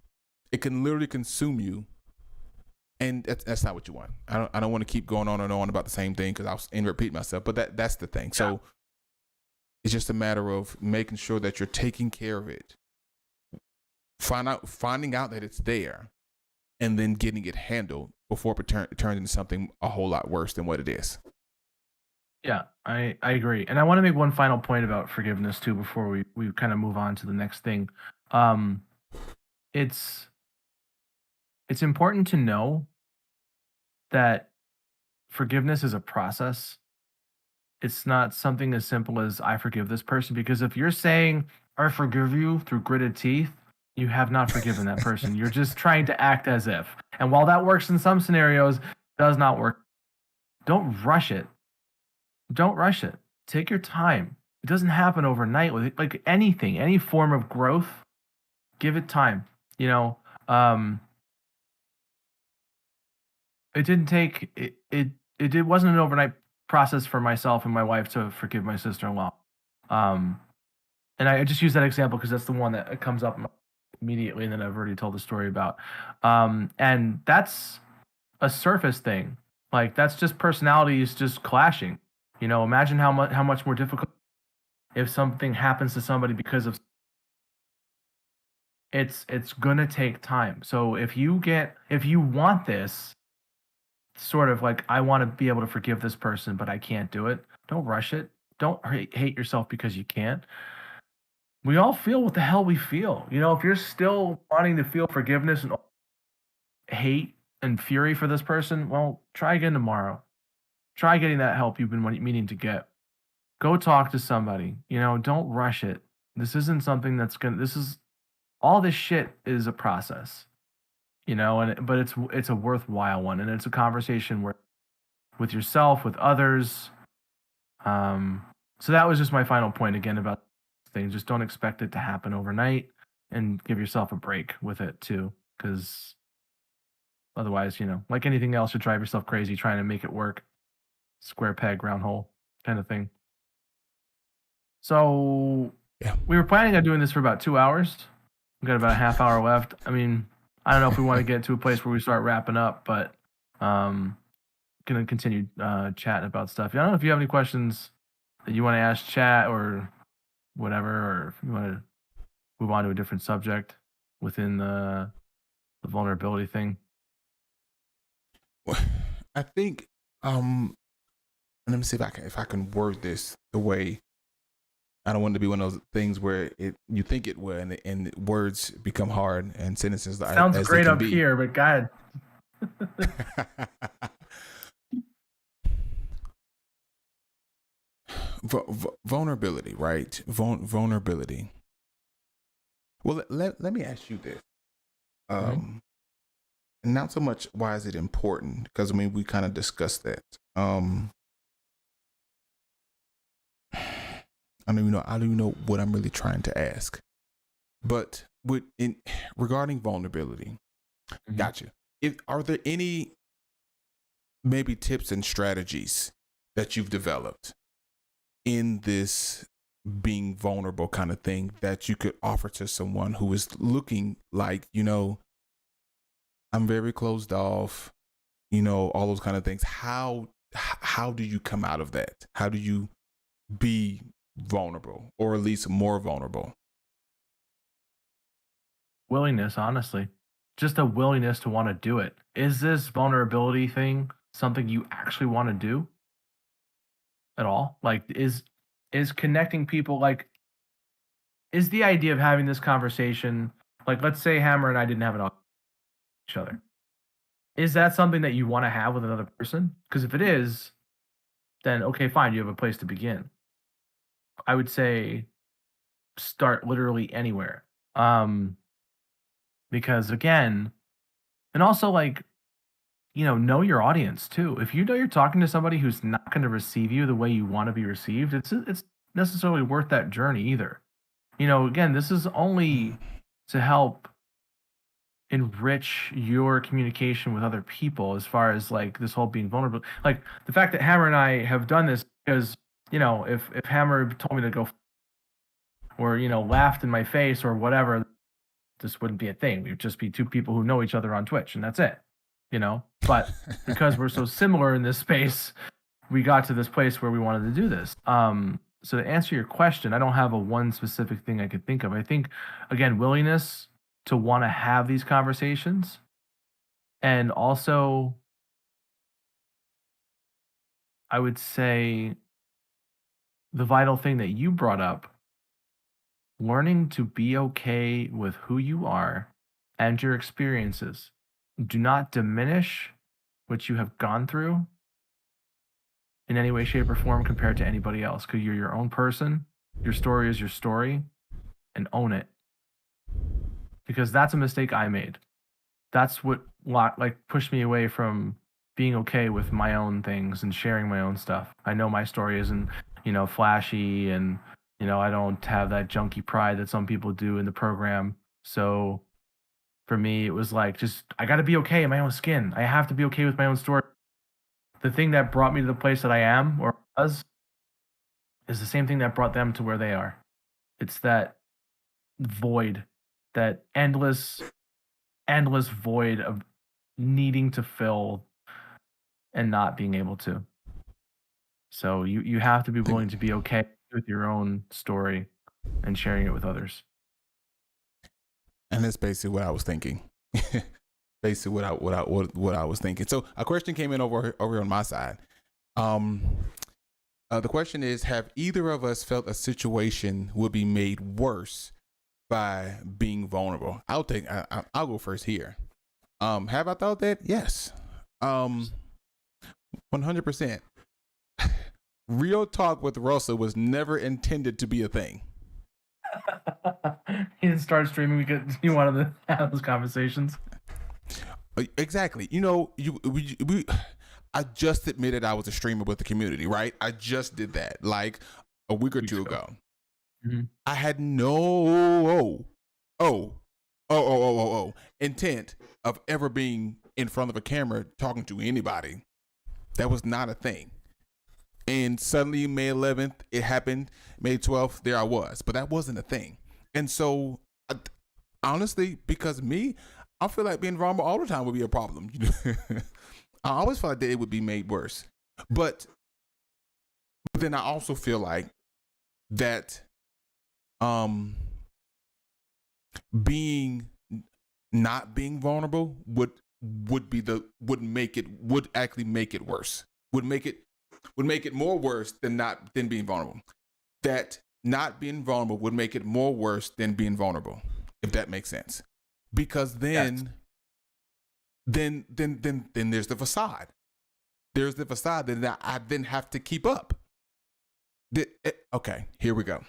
It can literally consume you, and that's not what you want. I don't want to keep going on and on about the same thing because I'll end repeat myself. But that's the thing. So it's just a matter of making sure that you're taking care of it. Finding out that it's there, and then getting it handled before it turns into something a whole lot worse than what it is. Yeah, I agree. And I want to make one final point about forgiveness too before we kind of move on to the next thing. Um it's it's important to know that forgiveness is a process. It's not something as simple as I forgive this person, because if you're saying I forgive you through gritted teeth, you have not forgiven that person. You're just trying to act as if. And while that works in some scenarios, it does not work. Don't rush it. Don't rush it. Take your time. It doesn't happen overnight with it. Like anything, any form of growth, give it time. You know, um, it didn't take it wasn't an overnight process for myself and my wife to forgive my sister-in-law. Um, and I just use that example because that's the one that comes up immediately, and then I've already told the story about. And that's a surface thing. Like that's just personalities just clashing. Imagine how much more difficult if something happens to somebody because of it's gonna take time. So if you want this sort of like I want to be able to forgive this person, but I can't do it, don't rush it. Don't hate yourself because you can't. We all feel what the hell we feel. If you're still wanting to feel forgiveness and hate and fury for this person, well, try again tomorrow. Try getting that help you've been meaning to get. Go talk to somebody. Don't rush it. This isn't something that's gonna. This is all this shit is a process. But it's a worthwhile one, and it's a conversation where with yourself, with others. Um, so that was just my final point again about things. Just don't expect it to happen overnight, and give yourself a break with it too, because otherwise, like anything else, you drive yourself crazy trying to make it work. Square peg, round hole, kind of thing. So Yeah. we were planning on doing this for about 2 hours. We've got about a half hour left. I mean, I don't know if we want to get to a place where we start wrapping up, but gonna continue chatting about stuff. I don't know if you have any questions that you want to ask chat or whatever, or if you want to move on to a different subject within the vulnerability thing. Well, I think let me see if I can word this the way I don't want it to be one of those things where you think it would, and words become hard and sentences Sounds as they great can up be. here, but God. Vulnerability, right? Vulnerability. Well, let me ask you this. Mhm. Not so much why is it important, because I mean we kind of discussed that. I don't even know what I'm really trying to ask. But regarding vulnerability, Mhm. gotcha. Are there any maybe tips and strategies that you've developed in this being vulnerable kind of thing that you could offer to someone who is looking like, I'm very closed off, all those kind of things. How do you come out of that? How do you be vulnerable, or at least more vulnerable? Willingness, honestly. Just a willingness to want to do it. Is this vulnerability thing something you actually want to do at all? Like is connecting people, like, is the idea of having this conversation, like, let's say Hammer and I didn't have it on each other. Is that something that you want to have with another person? Because if it is, then okay, fine, you have a place to begin. I would say start literally anywhere. Because again, and also like know your audience too. If you know you're talking to somebody who's not going to receive you the way you want to be received, it's necessarily worth that journey either. Again, this is only to help enrich your communication with other people as far as like this whole being vulnerable. Like the fact that Hammer and I have done this because, if Hammer told me to go or, laughed in my face or whatever, this wouldn't be a thing. We would just be two people who know each other on Twitch and that's it. But because we're so similar in this space, we got to this place where we wanted to do this. So to answer your question, I don't have a one specific thing I could think of. I think again, willingness to want to have these conversations, and also I would say the vital thing that you brought up, learning to be okay with who you are and your experiences. Do not diminish what you have gone through in any way, shape, or form compared to anybody else, because you're your own person. Your story is your story, and own it. Because that's a mistake I made. That's what pushed me away from being okay with my own things and sharing my own stuff. I know my story isn't, flashy, and I don't have that junky pride that some people do in the program. So for me, it was like, just I got to be okay in my own skin. I have to be okay with my own story. The thing that brought me to the place that I am or was is the same thing that brought them to where they are. It's that void, that endless void of needing to fill and not being able to. So you have to be willing to be okay with your own story and sharing it with others. And that's basically what I was thinking. Basically what I was thinking. So a question came in over on my side. The question is, have either of us felt a situation would be made worse by being vulnerable? I'll go first here. Have I thought that? Yes. 100%. Real talk with Russell was never intended to be a thing. He didn't start streaming because you wanted to have those conversations. Exactly. I just admitted I was a streamer with the community, right? I just did that like a week or two ago. Mm-hmm. I had no intent of ever being in front of a camera talking to anybody. That was not a thing. And suddenly May 11th, it happened. May 12th, there I was. But that wasn't a thing. And so, honestly, because me, I feel like being vulnerable all the time would be a problem. I always felt like that it would be made worse. But then I also feel like that not being vulnerable would actually make it worse. Would make it more worse than being vulnerable. That not being vulnerable would make it more worse than being vulnerable, if that makes sense. Because then there's the facade. There's the facade that I then have to keep up. Okay, here we go.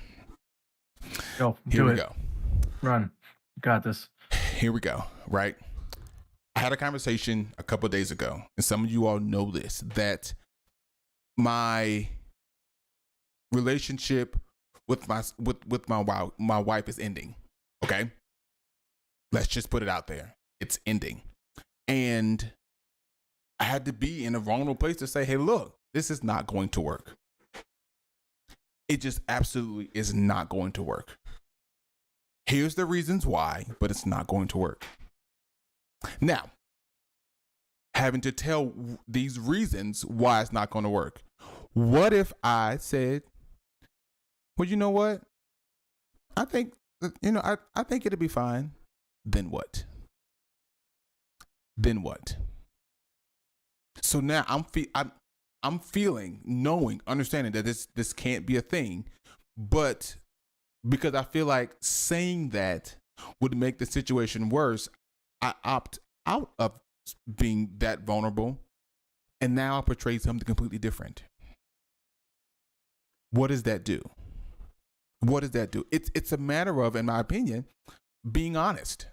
Here we go. Run. You got this. Here we go, right? I had a conversation a couple of days ago, and some of you all know this, that my relationship with my wife is ending. Okay? Let's just put it out there. It's ending. And I had to be in a vulnerable place to say, hey, look, this is not going to work. It just absolutely is not going to work. Here's the reasons why, but it's not going to work. Now, having to tell these reasons why it's not going to work. What if I said, well, you know what? I think it'll be fine. Then what? So now I'm feeling, knowing, understanding that this can't be a thing, but because I feel like saying that would make the situation worse, I opt out of being that vulnerable, and now I portray something completely different. What does that do? It's a matter of, in my opinion, being honest.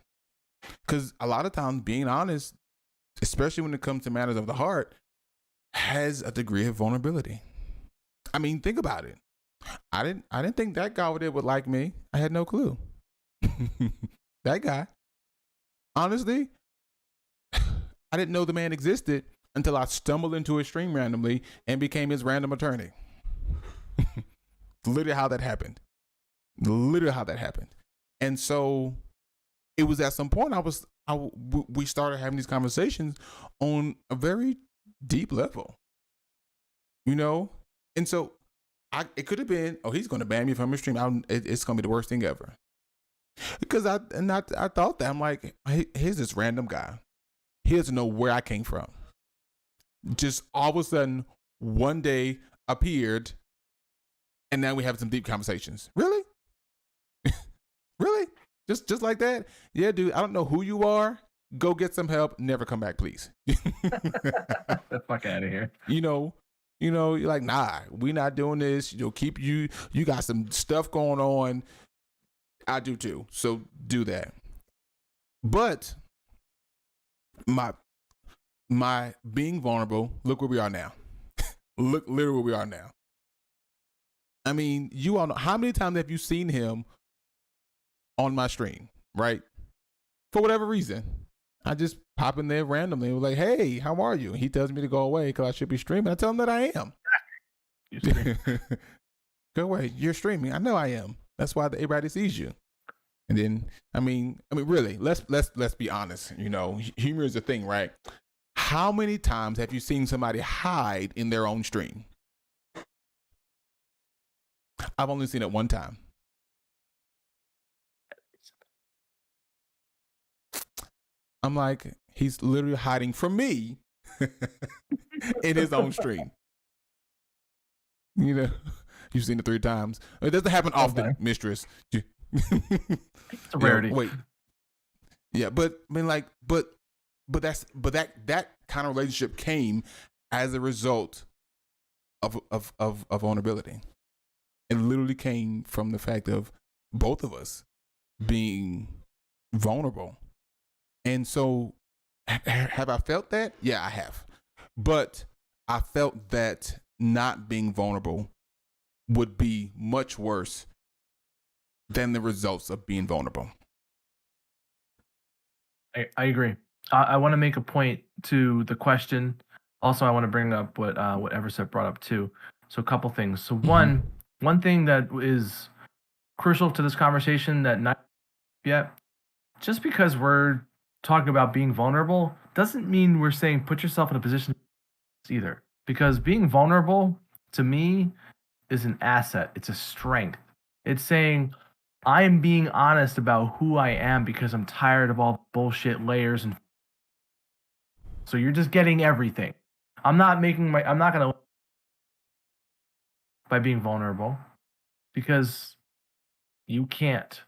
Because a lot of times being honest especially when it comes to matters of the heart, has a degree of vulnerability. I mean, think about it. I didn't think that guy over there would like me. I had no clue. That guy. Honestly, I didn't know the man existed until I stumbled into his stream randomly and became his random attorney. Literally how that happened. And so it was at some point we started having these conversations on a very deep level, you know? And so it could have been, oh, he's going to ban me from his stream. It's going to be the worst thing ever. Because I thought that, I'm like, here's this random guy. He doesn't know where I came from. Just all of a sudden, one day appeared, and now we have some deep conversations. Really? Really? Just like that? Yeah, dude, I don't know who you are. Go get some help. Never come back, please. Get the fuck out of here. You know, you're like, nah, we not doing this. You got some stuff going on. I do too. So do that. But my being vulnerable, look where we are now. Look literally where we are now. I mean, you all know, how many times have you seen him on my stream, right? For whatever reason. I just pop in there randomly and was like, hey, how are you? And he tells me to go away because I should be streaming. I tell him that I am. Go away. You're streaming. I know I am. That's why everybody sees you. And then, I mean, really, let's be honest. Humor is a thing, right? How many times have you seen somebody hide in their own stream? I've only seen it one time. I'm like, he's literally hiding from me in his own stream. You've seen it 3 times. It doesn't happen often, mistress. It's a rarity. Wait. Yeah, but I mean, like, but that kind of relationship came as a result of vulnerability. It literally came from the fact of both of us being vulnerable. And so, have I felt that? Yeah, I have. But I felt that not being vulnerable would be much worse than the results of being vulnerable. I agree. I want to make a point to the question. Also, I want to bring up what Everset brought up too. So a couple things. So one thing that is crucial to this conversation that not yet, just because we're talking about being vulnerable doesn't mean we're saying put yourself in a position either. Because being vulnerable to me is an asset. It's a strength. It's saying I am being honest about who I am because I'm tired of all the bullshit layers and so you're just getting everything. I'm not gonna by being vulnerable because you can't.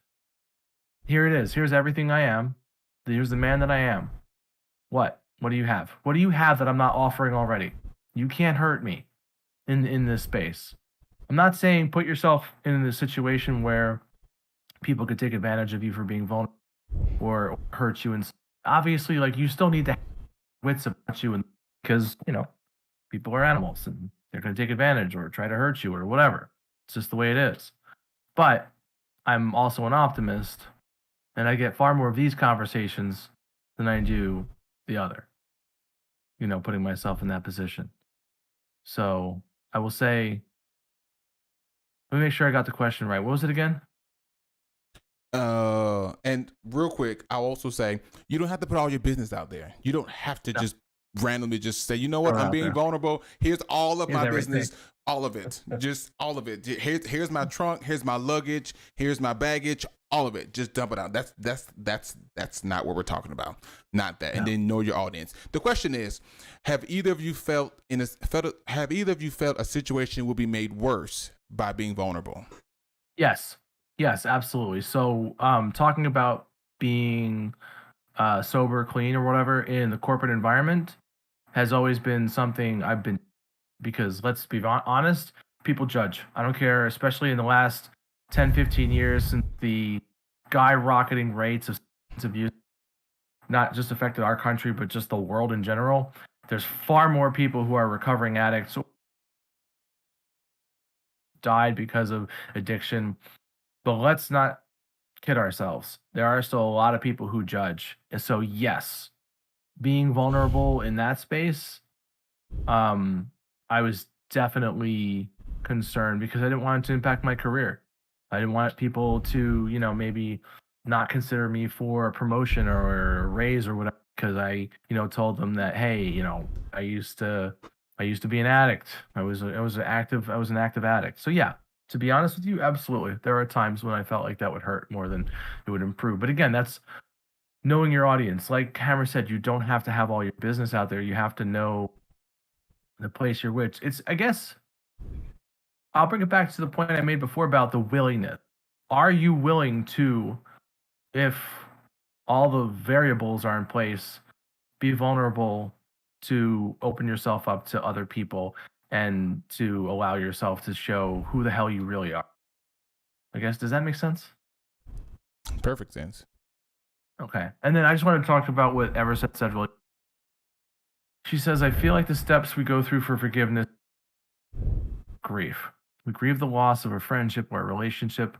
Here it is. Here's everything I am. Here's the man that I am. What? What do you have? What do you have that I'm not offering already? You can't hurt me in this space. I'm not saying put yourself in a situation where people could take advantage of you for being vulnerable or hurt you. And obviously, like, you still need to have wits about you, and because people are animals and they're going to take advantage or try to hurt you or whatever. It's just the way it is. But I'm also an optimist, and I get far more of these conversations than I do the other. Putting myself in that position. So I will say, let me make sure I got the question right. What was it again? And real quick, I'll also say you don't have to put all your business out there. You don't have to just randomly just say, you know what, I'm being vulnerable. Here's all of my business, all of it, just all of it. Here's my trunk. Here's my luggage. Here's my baggage. All of it. Just dump it out. That's not what we're talking about. Not that. No. And then know your audience. The question is, have either of you felt a situation will be made worse by being vulnerable? Yes, absolutely. So, talking about being sober, clean, or whatever in the corporate environment has always been something I've been, because let's be honest, people judge. I don't care, especially in the last 10, 15 years since the skyrocketing rates of substance abuse. not just affected our country, but just the world in general. There's far more people who are recovering addicts died because of addiction. But let's not kid ourselves. There are still a lot of people who judge. And so yes, being vulnerable in that space, I was definitely concerned because I didn't want it to impact my career. I didn't want people to, maybe not consider me for a promotion or a raise or whatever because I, told them that, hey, I used to be an addict. I was an active addict. So yeah, to be honest with you, absolutely. There are times when I felt like that would hurt more than it would improve. But again, that's knowing your audience. Like Hammer said, you don't have to have all your business out there. You have to know the place you're with. It's, I guess, I'll bring it back to the point I made before about the willingness. Are you willing to, if all the variables are in place, be vulnerable to open yourself up to other people and to allow yourself to show who the hell you really are? I guess, does that make sense? Perfect sense. Okay. And then I just want to talk about what Everset said really. She says, I feel like the steps we go through for forgiveness, grief. We grieve the loss of a friendship or a relationship,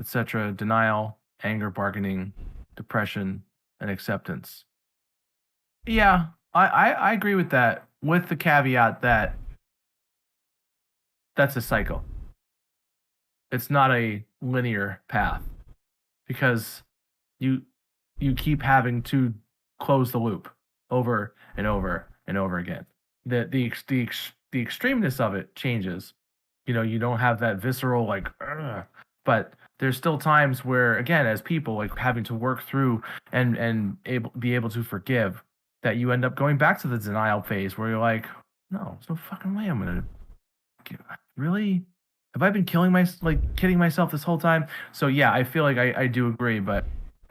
etc., denial, anger, bargaining, depression, and acceptance. Yeah, I agree with that, with the caveat that that's a cycle. It's not a linear path because you keep having to close the loop over and over and over again. The extremeness of it changes. You don't have that visceral like, "Ugh," but there's still times where, again, as people, like having to work through and be able to forgive, that you end up going back to the denial phase where you're like, no, there's no fucking way I'm gonna really. Have I been kidding myself this whole time? So yeah, I feel like I do agree, but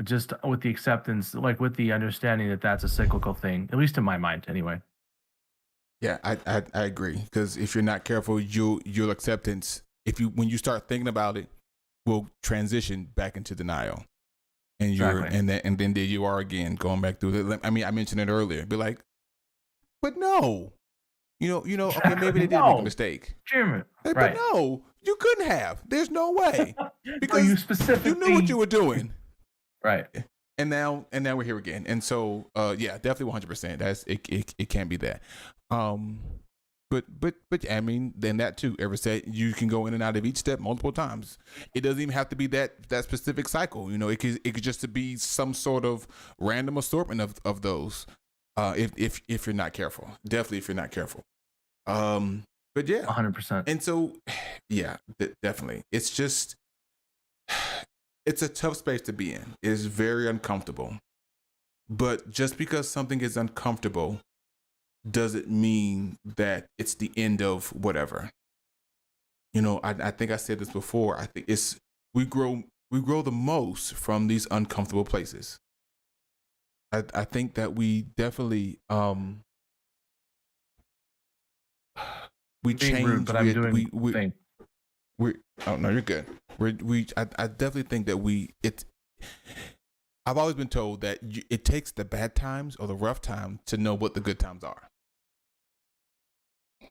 just with the acceptance, like with the understanding that that's a cyclical thing, at least in my mind, anyway. Yeah, I agree, because if you're not careful, your acceptance, when you start thinking about it, will transition back into denial, and Exactly. and then there you are again going back through it. I mean, I mentioned it earlier. Be like, but no, okay, maybe they did make a No, mistake, Jim. but Right. no, you couldn't have. There's no way, No, you because you knew what specifically. you were doing. Right. And now we're here again. And so yeah, definitely 100%. That's it can't be that. But I mean, then that too, ever said you can go in and out of each step multiple times. It doesn't even have to be that specific cycle. It could just be some sort of random assortment of those. If you're not careful. Definitely if you're not careful. But yeah. 100%. And so yeah, definitely. It's just it's a tough space to be in. It's very uncomfortable. But just because something is uncomfortable doesn't mean that it's the end of whatever. I think I said this before. I think we grow the most from these uncomfortable places. I think that we definitely we Being change. rude, but I'm doing thing. Oh no, you're good. I definitely think that I've always been told that it takes the bad times or the rough time to know what the good times are.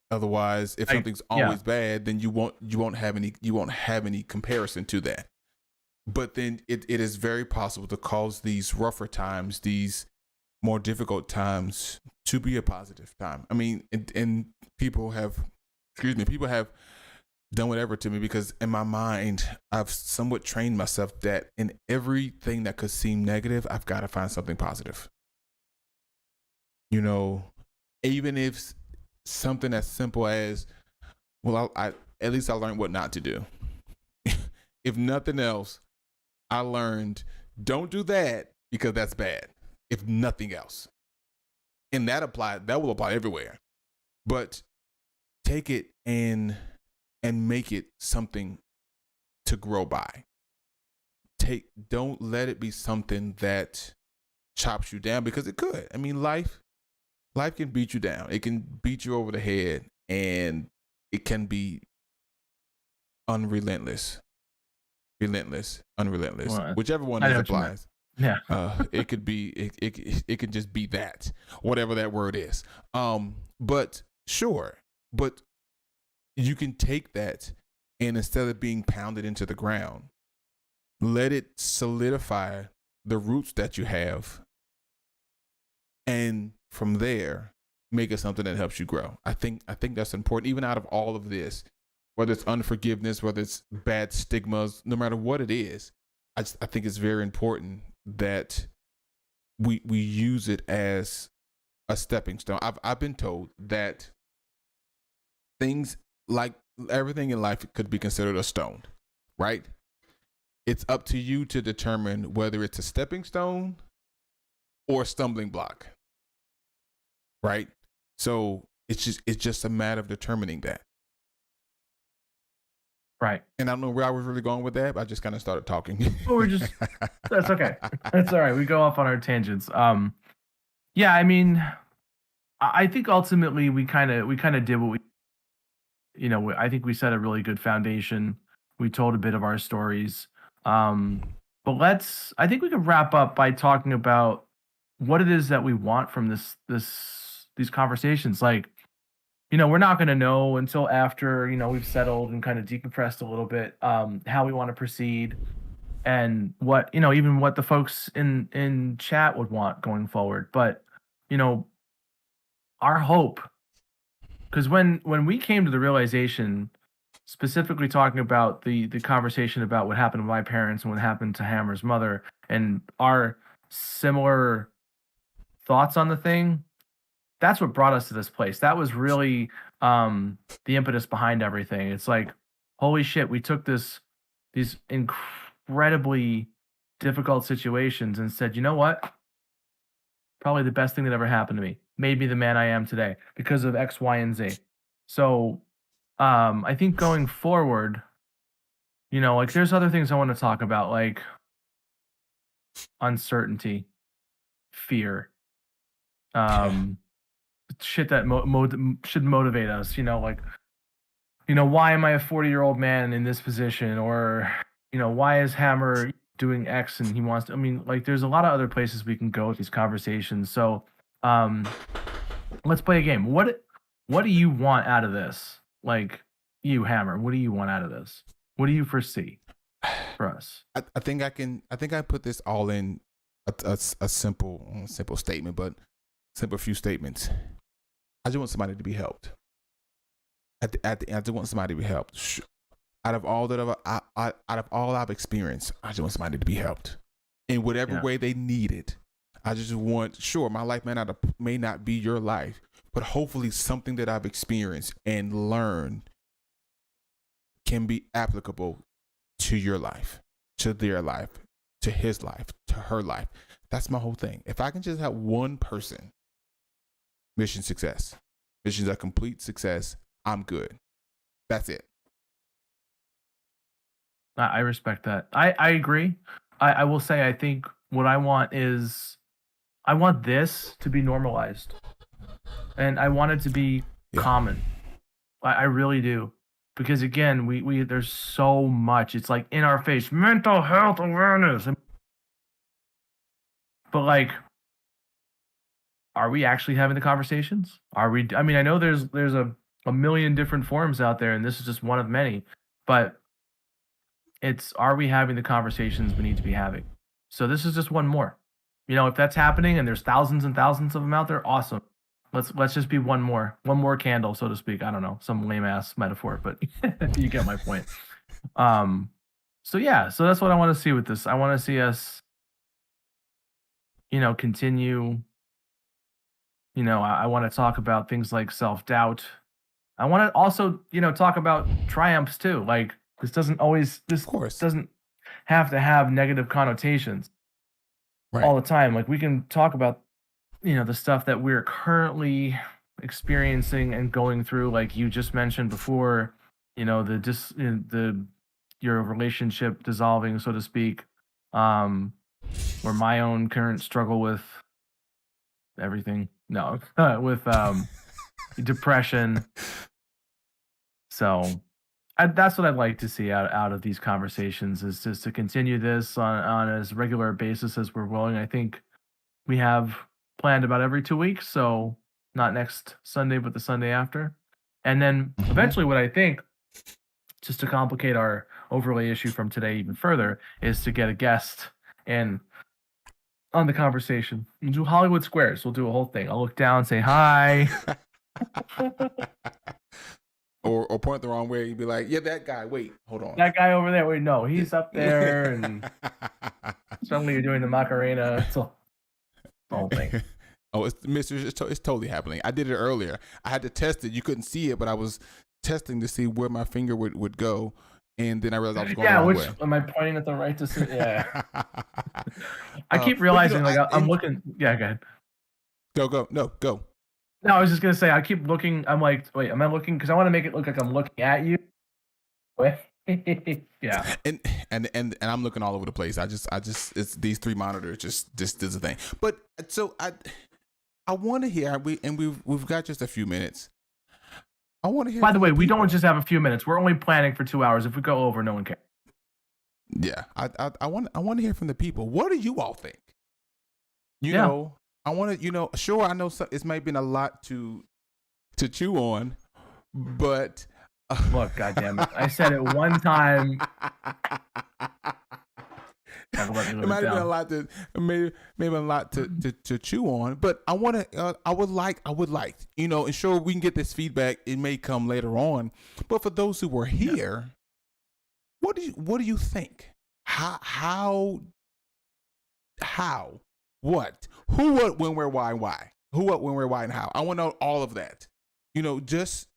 Otherwise, if something's always bad, then you won't have any comparison to that. But then it is very possible to cause these rougher times, these more difficult times, to be a positive time. I mean, and people have done whatever to me, because in my mind, I've somewhat trained myself that in everything that could seem negative, I've got to find something positive. Even if something as simple as, well, I at least I learned what not to do. If nothing else, I learned don't do that because that's bad. If nothing else, and that will apply everywhere. But take it and make it something to grow by. Don't let it be something that chops you down, because it could. I mean, life can beat you down. It can beat you over the head, and it can be unrelentless, unrelentless, Well, whichever one I know is what you meant. applies. Yeah. It could be it can just be that, whatever that word is. But sure, but you can take that, and instead of being pounded into the ground, let it solidify the roots that you have, and from there make it something that helps you grow. I think that's important, even out of all of this, whether it's unforgiveness, whether it's bad stigmas, no matter what it is. I think it's very important that we use it as a stepping stone. I've been told that things, like everything in life, could be considered a stone, right? It's up to you to determine whether it's a stepping stone or a stumbling block, right? So it's just a matter of determining that. Right. And I don't know where I was really going with that, but I just kind of started talking. Well, that's okay. That's all right. We go off on our tangents. Yeah, I mean, I think ultimately we kind of did what I think we set a really good foundation. We told a bit of our stories. Um, but I think we could wrap up by talking about what it is that we want from these conversations. Like, we're not going to know until after, we've settled and kind of decompressed a little bit, how we want to proceed, and what, even what the folks in chat would want going forward. But, you know, our hope, because when we came to the realization, specifically talking about the conversation about what happened to my parents and what happened to Hammer's mother, and our similar thoughts on the thing, that's what brought us to this place. That was really the impetus behind everything. It's like, holy shit, we took these incredibly difficult situations and said, you know what? Probably the best thing that ever happened to me. Made me the man I am today because of X, Y, and Z. So I think going forward, like there's other things I want to talk about, like uncertainty, fear, Yeah. um, shit that should motivate us. Like, why am I a 40-year-old man in this position? Or, why is Hammer doing X and he wants to, I mean, like, there's a lot of other places we can go with these conversations. So, um, let's play a game. What do you want out of this? Like, you, Hammer, what do you want out of this? What do you foresee for us? I think I put this all in a simple statement, but simple few statements. I just want somebody to be helped. At the end, I just want somebody to be helped. Out of all that out of all I've experienced, I just want somebody to be helped in whatever Yeah. way they need it. I just want, sure, my life may not be your life, but hopefully something that I've experienced and learned can be applicable to your life, to their life, to his life, to her life. That's my whole thing. If I can just have one person, mission success. Mission's a complete success. I'm good. That's it. I respect that. I agree. I will say, I think what I want is, I want this to be normalized, and I want it to be Yeah. common. I really do. Because again, we there's so much. It's like in our face, mental health awareness. But like, are we actually having the conversations? Are we, I mean, I know there's a million different forums out there, and this is just one of many. But are we having the conversations we need to be having? So this is just one more. If that's happening and there's thousands and thousands of them out there, awesome. Let's just be one more candle, so to speak. I don't know, some lame ass metaphor, but you get my point. Um, so yeah, so that's what I want to see with this. I want to see us, continue. I want to talk about things like self doubt. I want to also, talk about triumphs too. Like, Of this course. doesn't have to have negative connotations Right. all the time. Like, we can talk about, the stuff that we're currently experiencing and going through, like you just mentioned before, the your relationship dissolving, so to speak, um, or my own current struggle with everything. No, with depression. So That's what I'd like to see out of these conversations, is just to continue this on as regular basis as we're willing. I think we have planned about every 2 weeks, so not next Sunday, but the Sunday after. And then Mhm. eventually, what I think, just to complicate our overlay issue from today even further, is to get a guest in on the conversation. We'll do Hollywood Squares. We'll do a whole thing. I'll look down, say hi. Or point the wrong way. You'd be like, yeah, that guy. Wait, hold on. That guy over there. Wait, no, he's up there, and suddenly you're doing the Macarena. It's a whole thing. Oh, it's Mister. It's totally happening. I did it earlier. I had to test it. You couldn't see it, but I was testing to see where my finger would go, and then I realized I was going the Yeah, wrong which way. am I pointing at the right to see? Yeah. I keep But, you know, realizing, like, I'm looking. Yeah, go ahead. Go. No, go. No, I was just gonna say, I keep looking. I'm like, wait, am I looking? Because I want to make it look like I'm looking at you. Wait. Yeah. And I'm looking all over the place. I just it's these three monitors just does a thing. But so I want to hear we've got just a few minutes. I want to hear. By the from way, we people. don't just have a few minutes. We're only planning for 2 hours. If we go over, no one cares. Yeah, I want to hear from the people. What do you all think? You Yeah. know, I want to. You know, sure, I know it's might have been a lot to chew on, but Look, goddammit. I said it one time. It might have been a lot to maybe a lot to chew on, but I want to. I would like, you know, and sure we can get this feedback. It may come later on, but for those who were here, what do you think? How what, who, what, when, where, why, and why? Who, what, when, where, why, and how? I want to know all of that. You know, just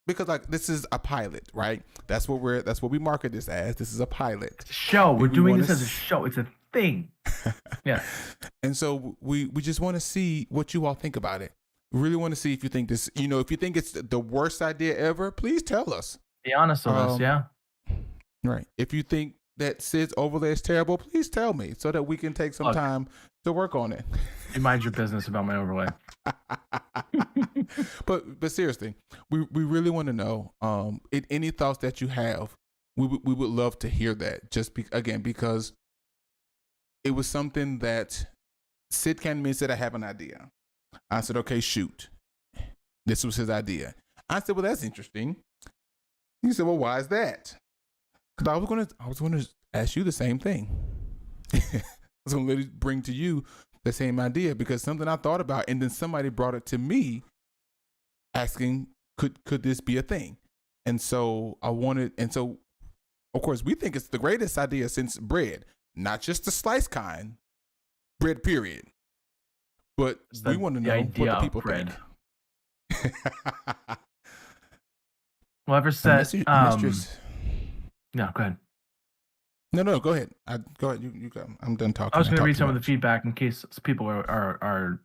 because, like, this is a pilot, right? That's what we market this as. This is a pilot. It's a show. We're We doing wanna this as a show. It's a thing. Yeah. And so we just want to see what you all think about it. We really want to see if you think this, you know, if you think it's the worst idea ever, please tell us. Be honest with us. Yeah. Right. If you think that Sid's overlay is terrible, please tell me so that we can take some time to work on it. You mind your business about my overlay. But seriously, we really want to know any thoughts that you have. We would love to hear that. Just again, because it was something that Sid came to me and said, I have an idea. I said, okay, shoot. This was his idea. I said, well, that's interesting. He said, well, why is that? Because I was gonna ask you the same thing. I was gonna literally bring to you the same idea, because something I thought about, and then somebody brought it to me asking, could this be a thing? And so of course we think it's the greatest idea since bread, not just the sliced kind, bread period. But we want to know what the people think. Whoever said, Mistress. No, go ahead. No, go ahead. Go ahead. You go. I'm done talking. I was going to read some of the feedback in case people are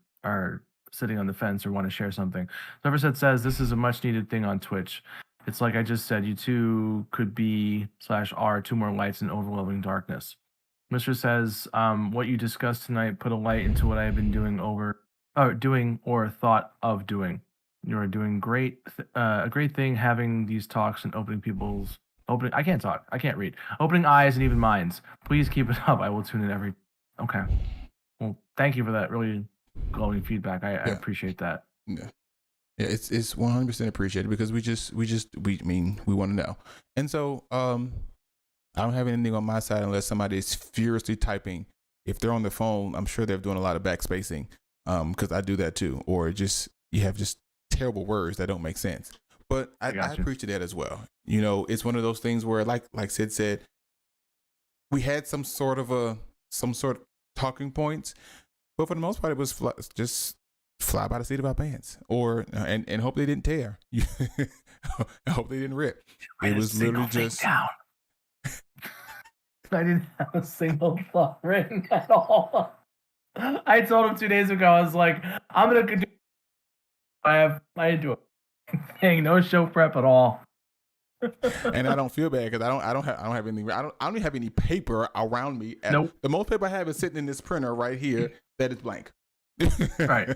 sitting on the fence or want to share something. Whoever says this is a much needed thing on Twitch. It's like I just said, you two could be /are two more lights in overwhelming darkness. Mr. says, what you discussed tonight put a light into what I have been doing or thought of doing. You're doing a great thing having these talks and I can't talk. I can't read. Opening eyes and even minds. Please keep it up. I will tune in every. Okay. Well, thank you for that really glowing feedback. I appreciate that. Yeah. Yeah, it's 100% appreciated, because we want to know. And so I don't have anything on my side unless somebody is furiously typing. If they're on the phone, I'm sure they're doing a lot of backspacing, because I do that too. Or you have just terrible words that don't make sense. But I appreciate that as well. You know, it's one of those things where, like Sid said, we had some sort of talking points, but for the most part, it was just fly by the seat of our pants, or and hope they didn't tear. I hope they didn't rip. It was literally just. Down. I didn't have a single thought written at all. I told him 2 days ago. I was like, I'm gonna do. I didn't do a thing. No show prep at all. And I don't feel bad because I don't have anything. I don't even have any paper around me. Nope. The most paper I have is sitting in this printer right here that is blank. Right.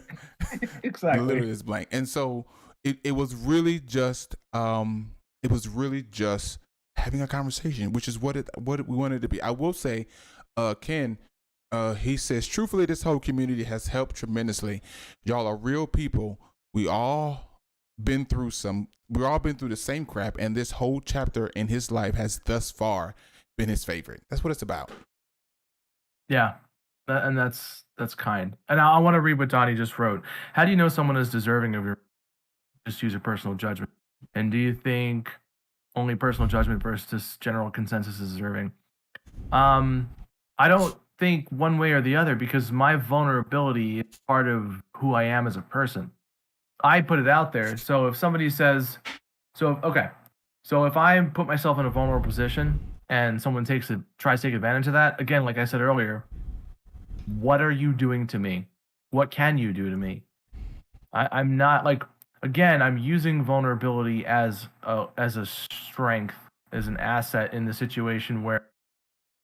Exactly. Literally is blank. And so it was really just It was really just having a conversation, which is what we wanted it to be. I will say, Ken, he says, truthfully, this whole community has helped tremendously. Y'all are real people. We all been through the same crap, and this whole chapter in his life has thus far been his favorite. That's what it's about. Yeah, and that's kind. And I want to read what Donnie just wrote. How do you know someone is deserving of your? Just use your personal judgment. And do you think only personal judgment versus general consensus is deserving? I don't think one way or the other, because my vulnerability is part of who I am as a person. I put it out there. So if somebody says, so if I put myself in a vulnerable position and someone tries to take advantage of that, again, like I said earlier, what are you doing to me? What can you do to me? I'm not like, again, I'm using vulnerability as a strength, as an asset in the situation where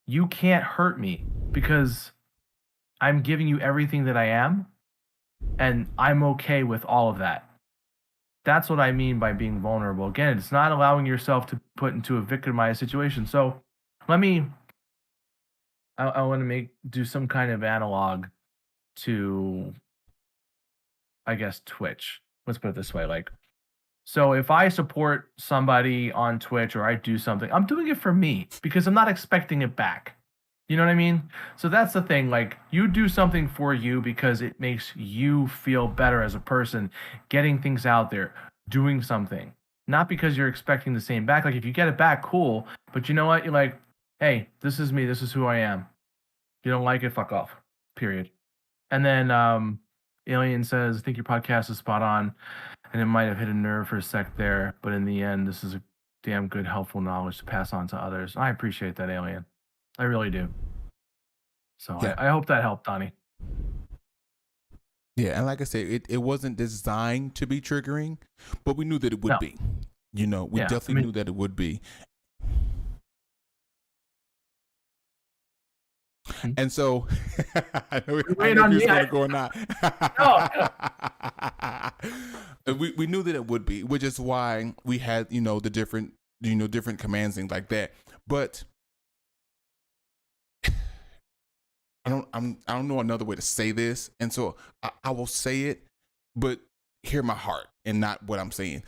you can't hurt me because I'm giving you everything that I am, and I'm okay with all of that. That's what I mean by being vulnerable. Again, it's not allowing yourself to put into a victimized situation. So I want to do some kind of analog to, I guess, Twitch. Let's put it this way. Like, so if I support somebody on Twitch or I do something, I'm doing it for me because I'm not expecting it back. You know what I mean? So that's the thing. Like, you do something for you because it makes you feel better as a person, getting things out there, doing something, not because you're expecting the same back. Like, if you get it back, cool. But you know what? You're like, hey, this is me. This is who I am. If you don't like it, fuck off. Period. And then Alien says, I think your podcast is spot on, and it might have hit a nerve for a sec there, but in the end, this is a damn good, helpful knowledge to pass on to others. I appreciate that, Alien. I really do. So yeah. I hope that helped, Donnie. Yeah, and like I said, it wasn't designed to be triggering, but we knew that it would be. You know, we definitely knew that it would be. And so, I know he's going to go or not. We knew that it would be, which is why we had, the different commands, things like that. But I don't know another way to say this, and so I will say it, but hear my heart and not what I'm saying.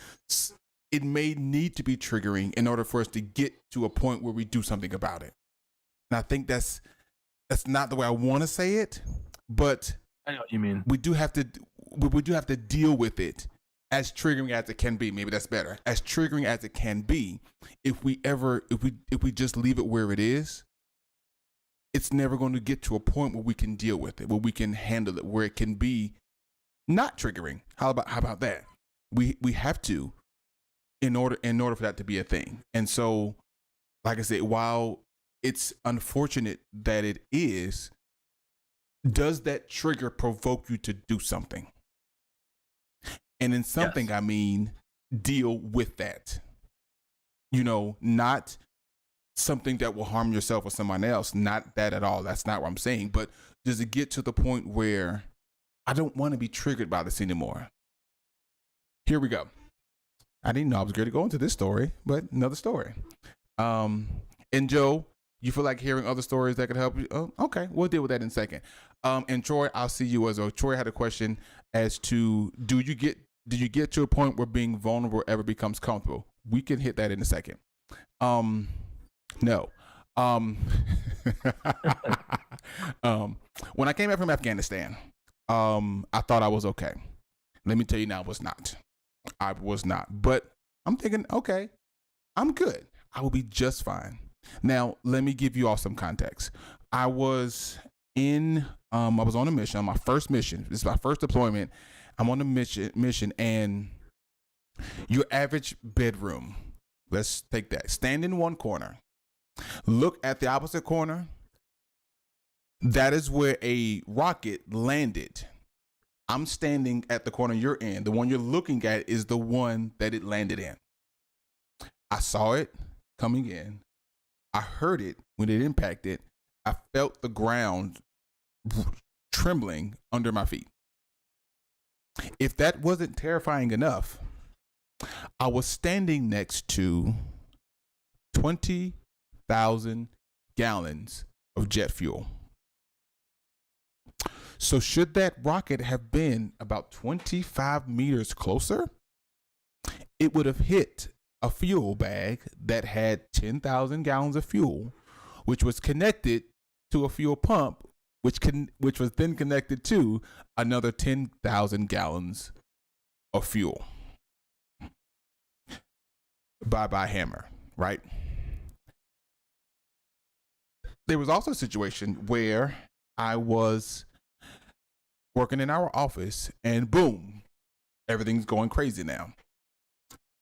It may need to be triggering in order for us to get to a point where we do something about it. And I think that's not the way I want to say it, but I know what you mean. We do have to deal with it as triggering as it can be. Maybe that's better. As triggering as it can be, if we just leave it where it is, it's never going to get to a point where we can deal with it, where we can handle it, where it can be not triggering. How about that? We have to in order for that to be a thing. And so, like I said, while it's unfortunate that it is, does that trigger provoke you to do something? And in something, yes. I mean, deal with that. Not something that will harm yourself or someone else. Not that at all. That's not what I'm saying. But does it get to the point where I don't want to be triggered by this anymore? Here we go. I didn't know I was going to go into this story, but another story. And Joe, you feel like hearing other stories that could help you? Oh, okay, we'll deal with that in a second. And Troy, I'll see you as well. Troy had a question as to did you get to a point where being vulnerable ever becomes comfortable? We can hit that in a second. No. When I came back from Afghanistan, I thought I was okay. Let me tell you now, I was not. But I'm thinking, okay, I'm good. I will be just fine. Now, let me give you all some context. I was on a mission, my first mission. This is my first deployment. I'm on a mission, and your average bedroom, let's take that. Stand in one corner. Look at the opposite corner. That is where a rocket landed. I'm standing at the corner you're in. The one you're looking at is the one that it landed in. I saw it coming in. I heard it when it impacted. I felt the ground trembling under my feet. If that wasn't terrifying enough, I was standing next to 20,000 gallons of jet fuel. So should that rocket have been about 25 meters closer, it would have hit a fuel bag that had 10,000 gallons of fuel, which was connected to a fuel pump, which was then connected to another 10,000 gallons of fuel. Bye-bye hammer, right? There was also a situation where I was working in our office and boom, everything's going crazy now.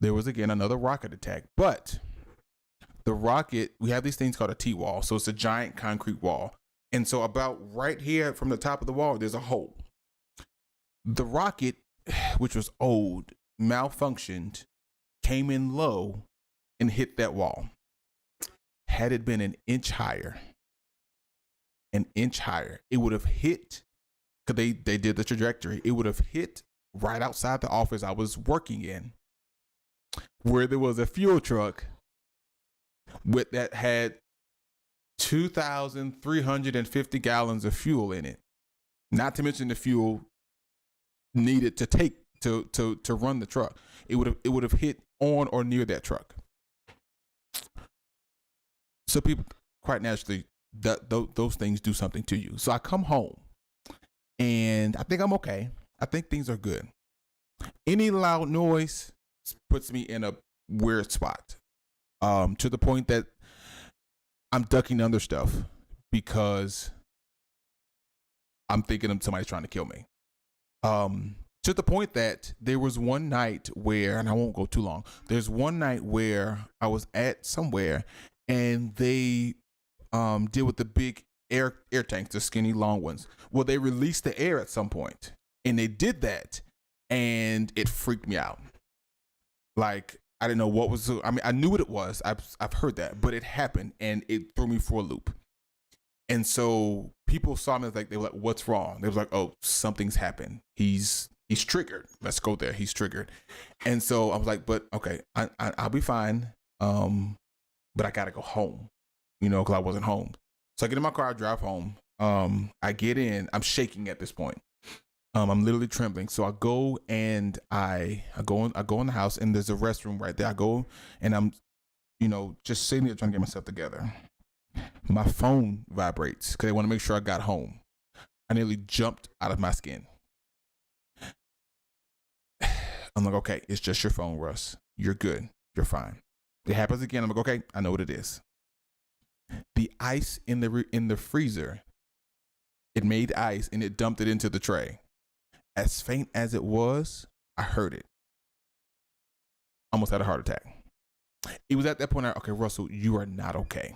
There was again another rocket attack, but the rocket, we have these things called a T-wall. So it's a giant concrete wall. And so about right here from the top of the wall, there's a hole. The rocket, which was old, malfunctioned, came in low and hit that wall. Had it been an inch higher, it would have hit, because they did the trajectory, it would have hit right outside the office I was working in, where there was a fuel truck that had 2,350 gallons of fuel in it. Not to mention the fuel needed to take to run the truck. It would have hit on or near that truck. So people, quite naturally, those things do something to you. So I come home and I think I'm okay. I think things are good. Any loud noise puts me in a weird spot, to the point that I'm ducking under stuff because I'm thinking of somebody's trying to kill me. To the point that there was one night where, and I won't go too long, there's one night where I was at somewhere and they deal with the big air tanks, the skinny long ones. Well, they released the air at some point, and they did that, and it freaked me out. Like, I didn't know what was. I mean, I knew what it was. I've heard that, but it happened, and it threw me for a loop. And so people saw me, like, they were like, "What's wrong?" They was like, "Oh, something's happened. He's triggered. Let's go there. He's triggered." And so I was like, "But okay, I'll be fine. But I gotta go home, because I wasn't home." So I get in my car, I drive home. I get in. I'm shaking at this point. I'm literally trembling. So I go and I go in the house, and there's a restroom right there. I go and I'm, just sitting there trying to get myself together. My phone vibrates because they want to make sure I got home. I nearly jumped out of my skin. I'm like, okay, it's just your phone, Russ. You're good. You're fine. It happens again. I'm like, okay, I know what it is. The ice in the freezer, it made ice and it dumped it into the tray. As faint as it was, I heard it. Almost had a heart attack. It was at that point, okay, Russell, you are not okay.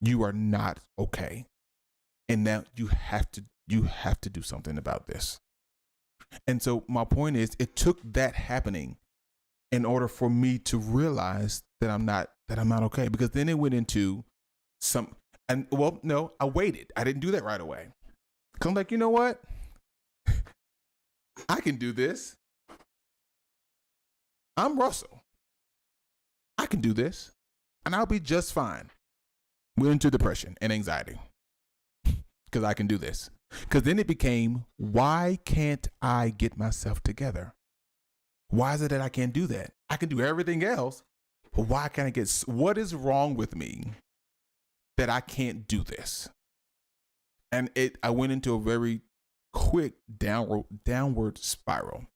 You are not okay. And now you have to do something about this. And so my point is, it took that happening in order for me to realize that I'm not okay. Because then it went into I waited. I didn't do that right away. Cause I'm like, you know what? I can do this. I'm Russell. I can do this. And I'll be just fine. Went into depression and anxiety. Because I can do this. Because then it became, why can't I get myself together? Why is it that I can't do that? I can do everything else, but why can't I what is wrong with me that I can't do this? And I went into a very quick downward spiral.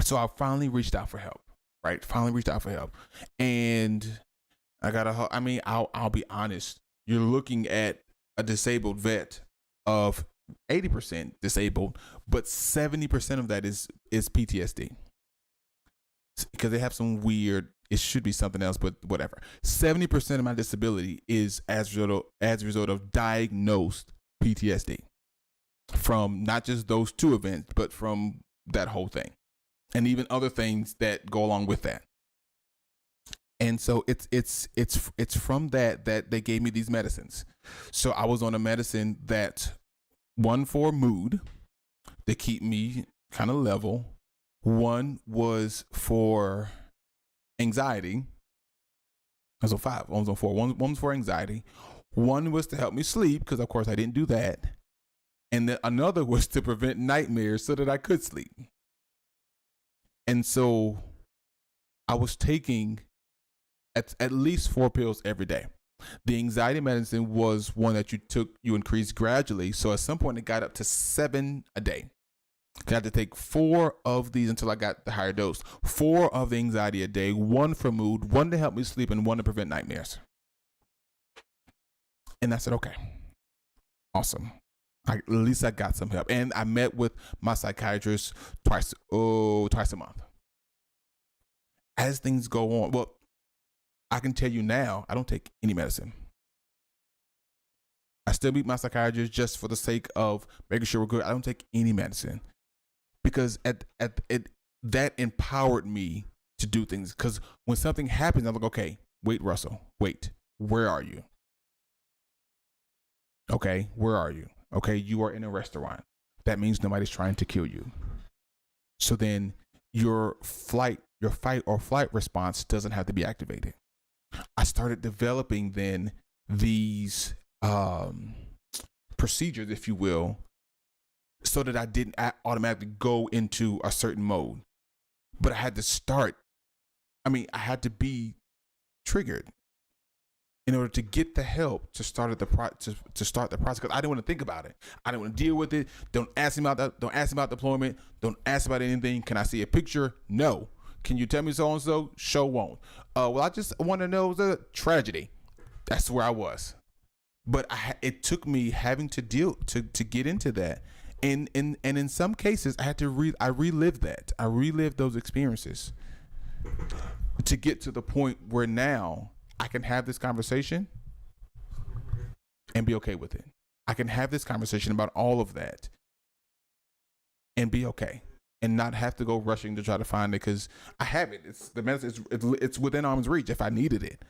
So I finally reached out for help, right? And I'll be honest. You're looking at a disabled vet of 80% disabled, but 70% of that is PTSD. Because they have some weird, it should be something else, but whatever. 70% of my disability is as a result of diagnosed PTSD from not just those two events, but from that whole thing, and even other things that go along with that. And so it's from that they gave me these medicines. So I was on a medicine that, one for mood, to keep me kind of level, One was for anxiety. So 5. One was on 4. One was for anxiety. One was to help me sleep because, of course, I didn't do that. And then another was to prevent nightmares so that I could sleep. And so I was taking at least 4 pills every day. The anxiety medicine was one that you increased gradually. So at some point it got up to 7 a day. I had to take 4 of these until I got the higher dose. 4 of the anxiety a day, 1 for mood, 1 to help me sleep, and 1 to prevent nightmares. And I said, okay, awesome. At least I got some help. And I met with my psychiatrist twice a month. As things go on, well, I can tell you now, I don't take any medicine. I still meet my psychiatrist just for the sake of making sure we're good. I don't take any medicine because that empowered me to do things. Because when something happens, I'm like, okay, wait, Russell, wait, where are you? Okay, where are you? Okay, you are in a restaurant. That means nobody's trying to kill you. So then your fight or flight response doesn't have to be activated. I started developing then these procedures, if you will, so that I didn't automatically go into a certain mode. But I had to be triggered in order to get the help to start the process. Because I didn't want to think about it. I didn't want to deal with it. Don't ask me about that. Don't ask me about deployment. Don't ask about anything. Can I see a picture? No. Can you tell me so and so? Show won't. Well, I just want to know the tragedy. That's where I was. But it took me having to get into that, and in some cases I had to I relived that. I relived those experiences to get to the point where now I can have this conversation and be okay with it. I can have this conversation about all of that and be okay, and not have to go rushing to try to find it because I have it. It's the medicine. It's within arm's reach if I needed it.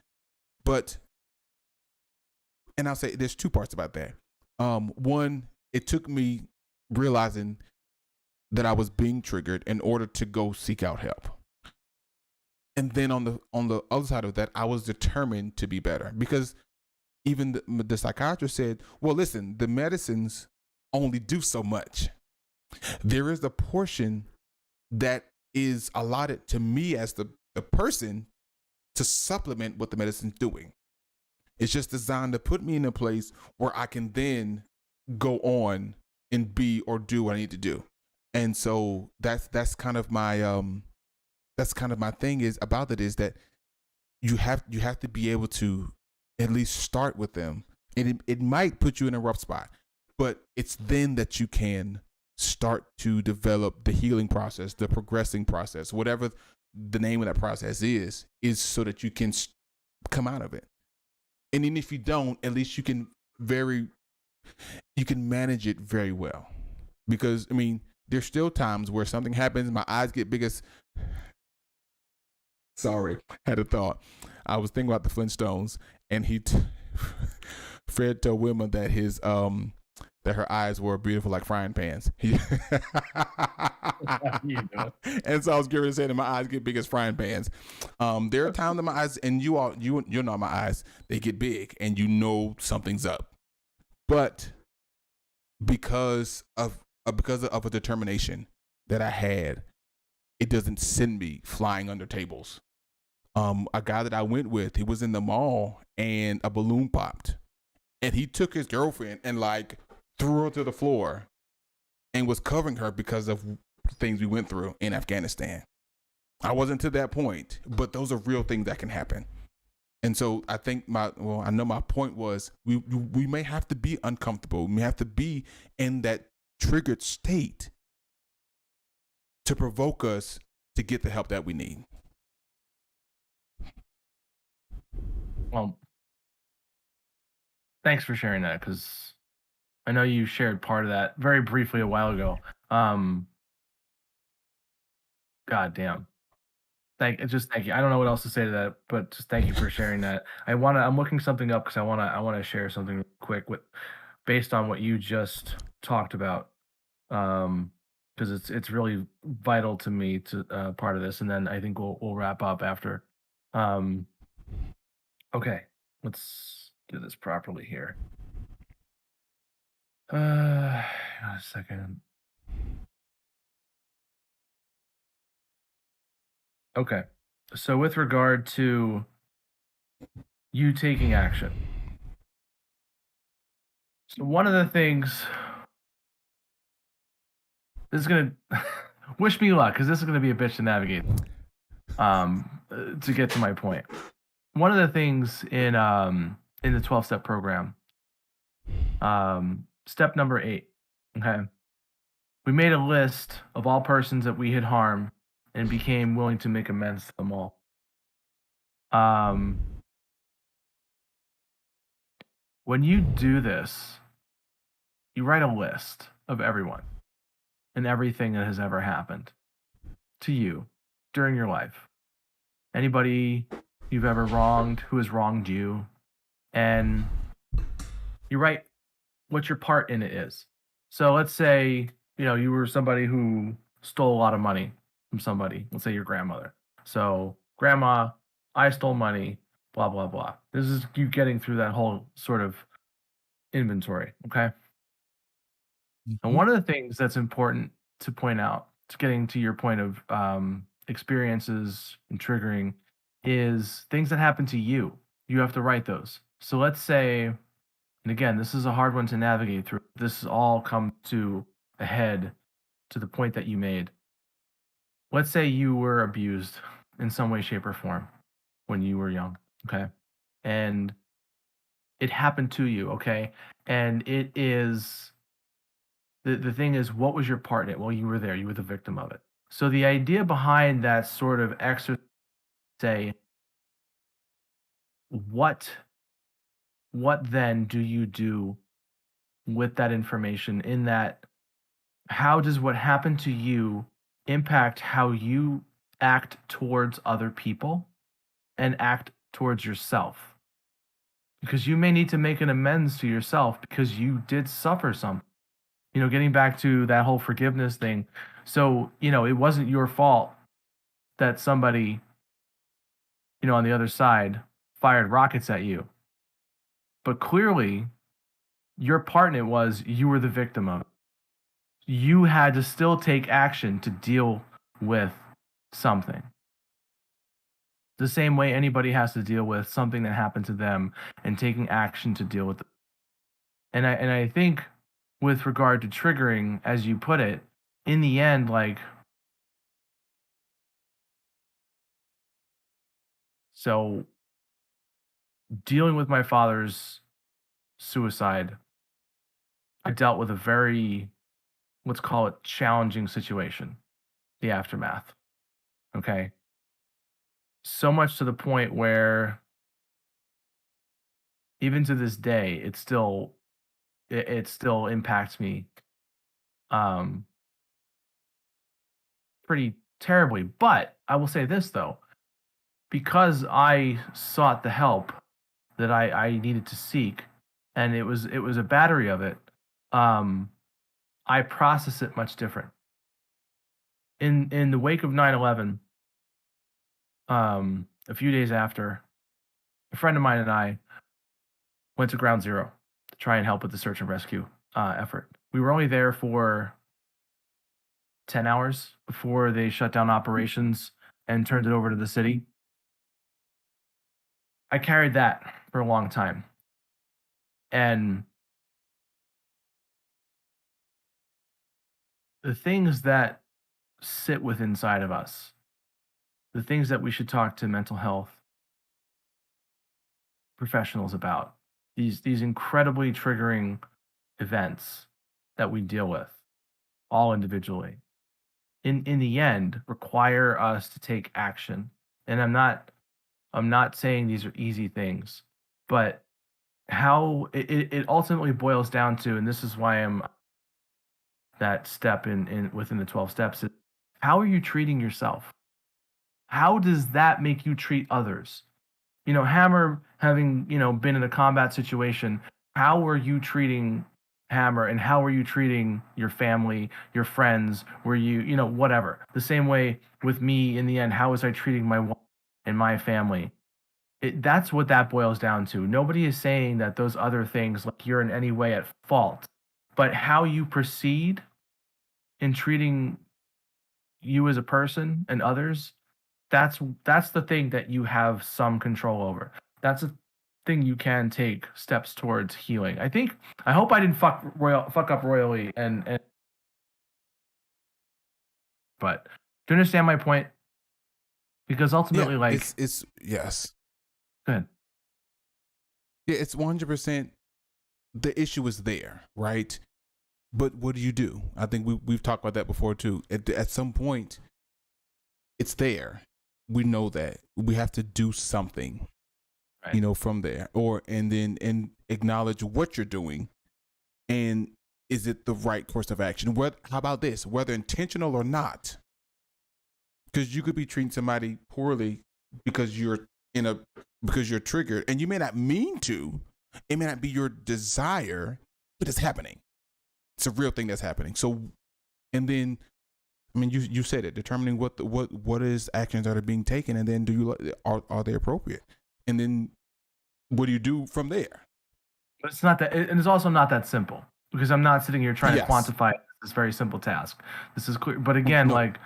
But, and I'll say there's 2 parts about that. One, it took me realizing that I was being triggered in order to go seek out help. And then on the other side of that, I was determined to be better because even the psychiatrist said, well, listen, the medicines only do so much. There is a portion that is allotted to me as the person to supplement what the medicine's doing. It's just designed to put me in a place where I can then go on and be or do what I need to do. And so that's kind of my thing is about it, is that you have to be able to at least start with them. And it might put you in a rough spot, but it's then that you can start to develop the healing process, the progressing process, whatever the name of that process is so that you can come out of it. And then if you don't, at least you can manage it very well. Because, I mean, there's still times where something happens, my eyes get big as... Sorry, had a thought. I was thinking about the Flintstones, and Fred told Wilma that his that her eyes were beautiful like frying pans. And so I was curious to say that my eyes get big as frying pans. There are times that my eyes, and you know my eyes, they get big, and you know something's up. But because of a determination that I had, it doesn't send me flying under tables. A guy that I went with, he was in the mall and a balloon popped, and he took his girlfriend and like threw her to the floor and was covering her because of things we went through in Afghanistan. I wasn't to that point, but those are real things that can happen. And so I think I know my point was we may have to be uncomfortable. We may have to be in that triggered state to provoke us to get the help that we need. Well, thanks for sharing that, because I know you shared part of that very briefly a while ago. God damn. Thank you. I don't know what else to say to that, but just thank you for sharing that. I'm looking something up because I wanna share something quick based on what you just talked about. because it's really vital to me to part of this, and then I think we'll wrap up after. Um, okay, let's do this properly here. Hang on a second. Okay, so with regard to you taking action, so one of the things this is gonna wish me luck because this is gonna be a bitch to navigate. To get to my point, one of the things in the 12-step program, step number 8, okay, we made a list of all persons that we had harmed and became willing to make amends to them all. Um, when you do this, you write a list of everyone and everything that has ever happened to you during your life. Anybody you've ever wronged, who has wronged you, and you write what your part in it is. So let's say, you were somebody who stole a lot of money from somebody. Let's say your grandmother. So, grandma, I stole money, blah, blah, blah. This is you getting through that whole sort of inventory. Okay. And Mhm. one of the things that's important to point out, to getting to your point of experiences and triggering, is things that happen to you. You have to write those. So let's say, and again, this is a hard one to navigate through. This all come to a head to the point that you made. Let's say you were abused in some way, shape, or form when you were young. Okay. And it happened to you. Okay. And it is the thing is, what was your part in it? Well, you were there, you were the victim of it. So the idea behind that sort of exercise, say, what what then do you do with that information in that how does what happened to you impact how you act towards other people and act towards yourself? Because you may need to make an amends to yourself because you did suffer some. Getting back to that whole forgiveness thing. So, it wasn't your fault that somebody, on the other side fired rockets at you. But clearly, your part in it was you were the victim of it. You had to still take action to deal with something. The same way anybody has to deal with something that happened to them and taking action to deal with it. And I think with regard to triggering, as you put it, in the end, like, so dealing with my father's suicide, I dealt with a very, let's call it, challenging situation, the aftermath. Okay. So much to the point where even to this day, it still impacts me um pretty terribly. But I will say this though, because I sought the help that I needed to seek, and it was a battery of it, um, I process it much different. In the wake of 9/11, a few days after, a friend of mine and I went to Ground Zero to try and help with the search and rescue effort. We were only there for 10 hours before they shut down operations and turned it over to the city. I carried that for a long time. And the things that sit with inside of us, the things that we should talk to mental health professionals about, these incredibly triggering events that we deal with all individually, in the end require us to take action. And I'm not saying these are easy things, but how it ultimately boils down to, and this is why I'm that step in within the 12 steps, is how are you treating yourself? How does that make you treat others? Hammer having, been in a combat situation, how are you treating Hammer, and how are you treating your family, your friends? Were you, whatever. The same way with me in the end, how was I treating my wife and my family? That's what that boils down to. Nobody is saying that those other things, like you're in any way at fault, but how you proceed in treating you as a person and others, that's the thing that you have some control over. That's a thing you can take steps towards healing. I hope I didn't fuck up royally, and but do you understand my point? Because Yeah, ultimately, like, it's yes. good. Yeah, it's 100%. The issue is there, right? But what do you do? I think we've talked about that before too. At some point, it's there. We know that we have to do something, Right. from there, and acknowledge what you're doing, and is it the right course of action? How about this? Whether intentional or not, because you could be treating somebody poorly because because you're triggered, and you may not mean to. It may not be your desire, but it's happening. It's a real thing that's happening. So, and then, I mean, you said it. Determining what is actions that are being taken, and then are they appropriate? And then, what do you do from there? But it's not that, and it's also not that simple because I'm not sitting here trying to Yes. quantify this very simple task. This is clear, but again, No. like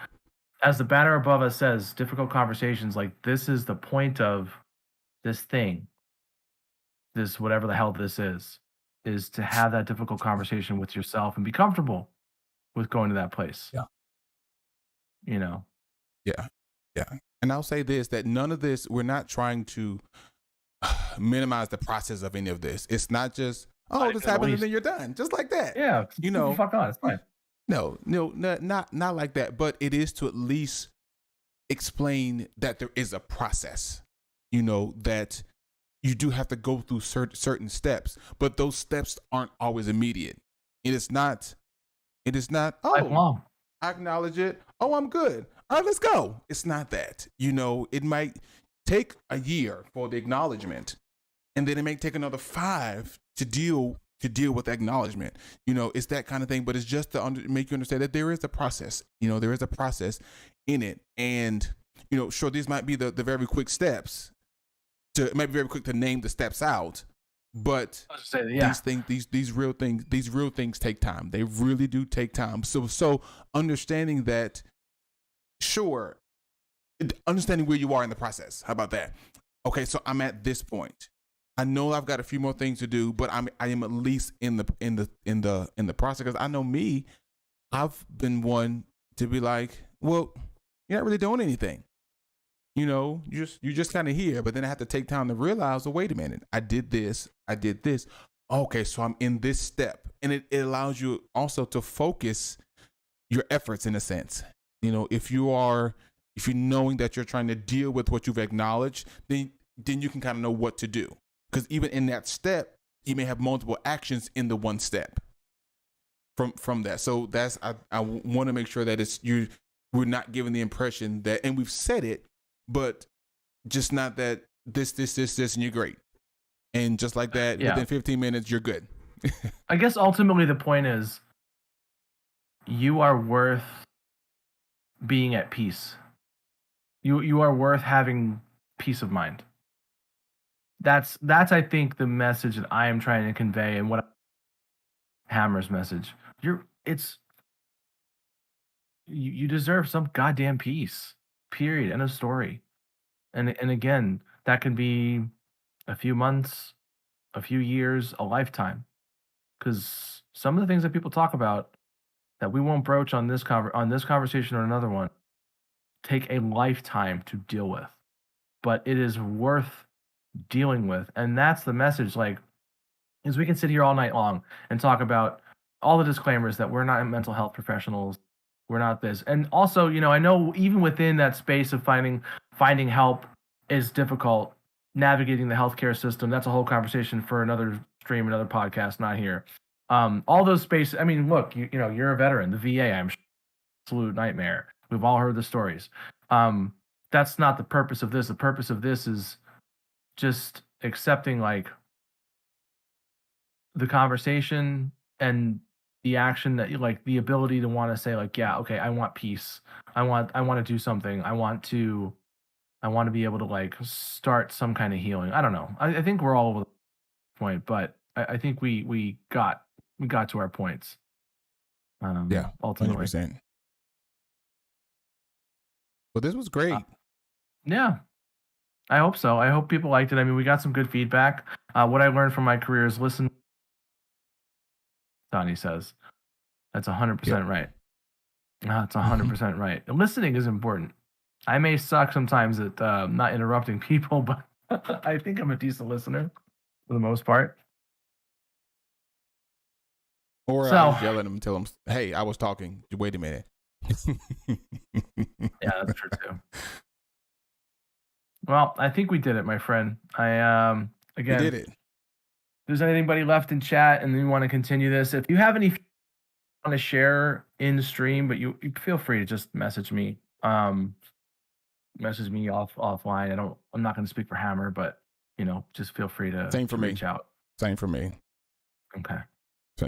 as the banner above us says, difficult conversations. Like this is the point of this thing, this whatever the hell this is to have that difficult conversation with yourself and be comfortable with going to that place. Yeah. You know, Yeah. Yeah. And I'll say this: that none of this. We're not trying to minimize the process of any of this. It's not just, oh, but this at happened and least, then you're done, just like that. yeah, You move the know, fuck on. It's fine. no, not like that. But it is to at least explain that there is a process. That you do have to go through certain steps, but those steps aren't always immediate. It is not. It is not. Oh, Lifelong. I acknowledge it. Oh, I'm good. All right, let's go. It's not that. It might take a year for the acknowledgement, and then it may take another 5 to deal with acknowledgement. It's that kind of thing. But it's just to make you understand that there is a process. There is a process in it, and sure, these might be the very quick steps. It might be very quick to name the steps out, but I was just saying, yeah. these real things take time. They really do take time. So understanding that, sure, understanding where you are in the process. How about that? Okay, so I'm at this point. I know I've got a few more things to do, but I am at least in the process. Because I know me, I've been one to be like, well, you're not really doing anything. You just kind of here, but then I have to take time to realize, oh, wait a minute, I did this. Okay, so I'm in this step, and it allows you also to focus your efforts in a sense. If you're knowing that you're trying to deal with what you've acknowledged, then you can kind of know what to do. Because even in that step, you may have multiple actions in the one step from that. So I want to make sure that we're not giving the impression that, and we've said it, but just not that this, and you're great. And just like that, Yeah. within 15 minutes, you're good. I guess ultimately the point is you are worth being at peace. You are worth having peace of mind. That's I think the message that I am trying to convey, and what Hammer's message. You deserve some goddamn peace. Period. End of story. And again, that can be a few months, a few years, a lifetime. Because some of the things that people talk about that we won't broach on this conversation or another one take a lifetime to deal with. But it is worth dealing with. And that's the message. Like, is we can sit here all night long and talk about all the disclaimers that we're not mental health professionals. We're not this. And also, I know even within that space of finding help is difficult. Navigating the healthcare system, that's a whole conversation for another stream, another podcast, not here. All those spaces. I mean, look, you're a veteran. The VA, I'm sure, absolute nightmare. We've all heard the stories. That's not the purpose of this. The purpose of this is just accepting, like, the conversation and the action that like the ability to want to say like, yeah, okay, I want peace. I want to do something. I want to be able to like start some kind of healing. I don't know. I think we're all over the point, but I think we got to our points. Yeah, hundred Ultimately. percent. But this was Uh, great. yeah, I hope so. I hope people liked it. I mean, we got some good feedback. What I learned from my career is listen. Donnie says that's Yep. 100% right. That's Hmm. 100% right. Listening is important. I may suck sometimes at not interrupting people, but I think I'm a decent listener for the most part. Or I So, just yell at them and tell them, "Hey, I was talking. Wait a minute." yeah, that's true too. Well, I think we did it, my friend. I We again, did if it. there's anybody left in chat and you want to continue this, if you have any want to share in stream, but you feel free to just message me offline. I'm not going to speak for Hammer, but just feel free to Same for me. reach out. Same for me. Okay.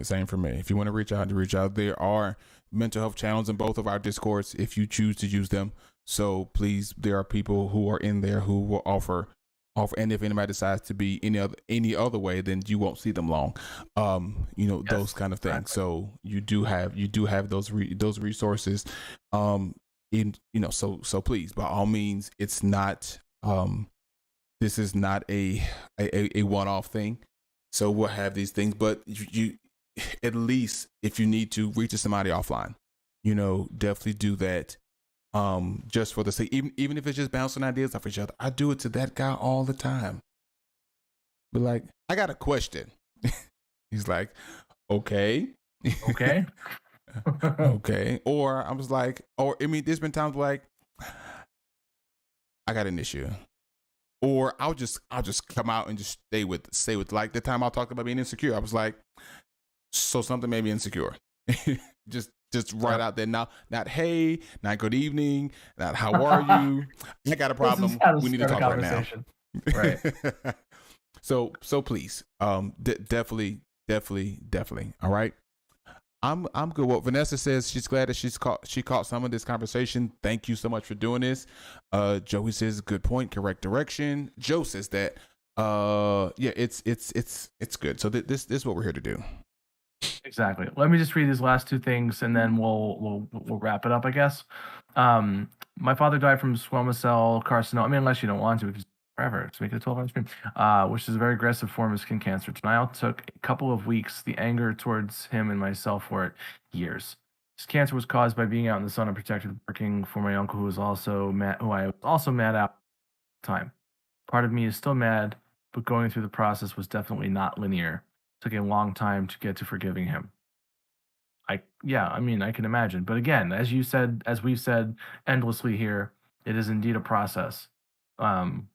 Same for me. If you want to reach out. There are mental health channels in both of our discords if you choose to use them. So please, there are people who are in there who will offer. And if anybody decides to be any other way, then you won't see them long. Those Yes, kind of things. exactly. So you do have those resources. So please, by all means, it's not this is not a one off thing. So we'll have these things, but you at least if you need to reach to somebody offline, definitely do that. Just for the sake, even if it's just bouncing ideas off each other. I do it to that guy all the time. Be like, I got a question. He's like, okay. Okay. Okay. Or I was like, or I mean, there's been times like I got an issue. Or I'll just come out and just stay with like the time I talked about being insecure. I was like, so something made me insecure. just right Yep. out there now. Not hey, not good evening, not how are you. I got a This is problem. how to We need to start a talk right now. conversation. Right. So please, definitely. All right. I'm good. What Vanessa says, she's glad that she caught some of this conversation. Thank you so much for doing this. Joey says, good point, correct direction. Joe says that yeah, it's good. So this is what we're here to do. Exactly. Let me just read these last two things, and then we'll wrap it up, I guess. My father died from squamous cell carcinoma. I mean, unless you don't want to, we can forever. Just make it a 12-hour stream. Which is a very aggressive form of skin cancer. Denial took a couple of weeks. The anger towards him and myself for it, years. This cancer was caused by being out in the sun unprotected, working for my uncle, who was also mad, who I was also mad at the time. Part of me is still mad, but going through the process was definitely not linear. Took a long time to get to forgiving him. Yeah, I mean, I can imagine. But again, as we've said endlessly here, it is indeed a process. Um,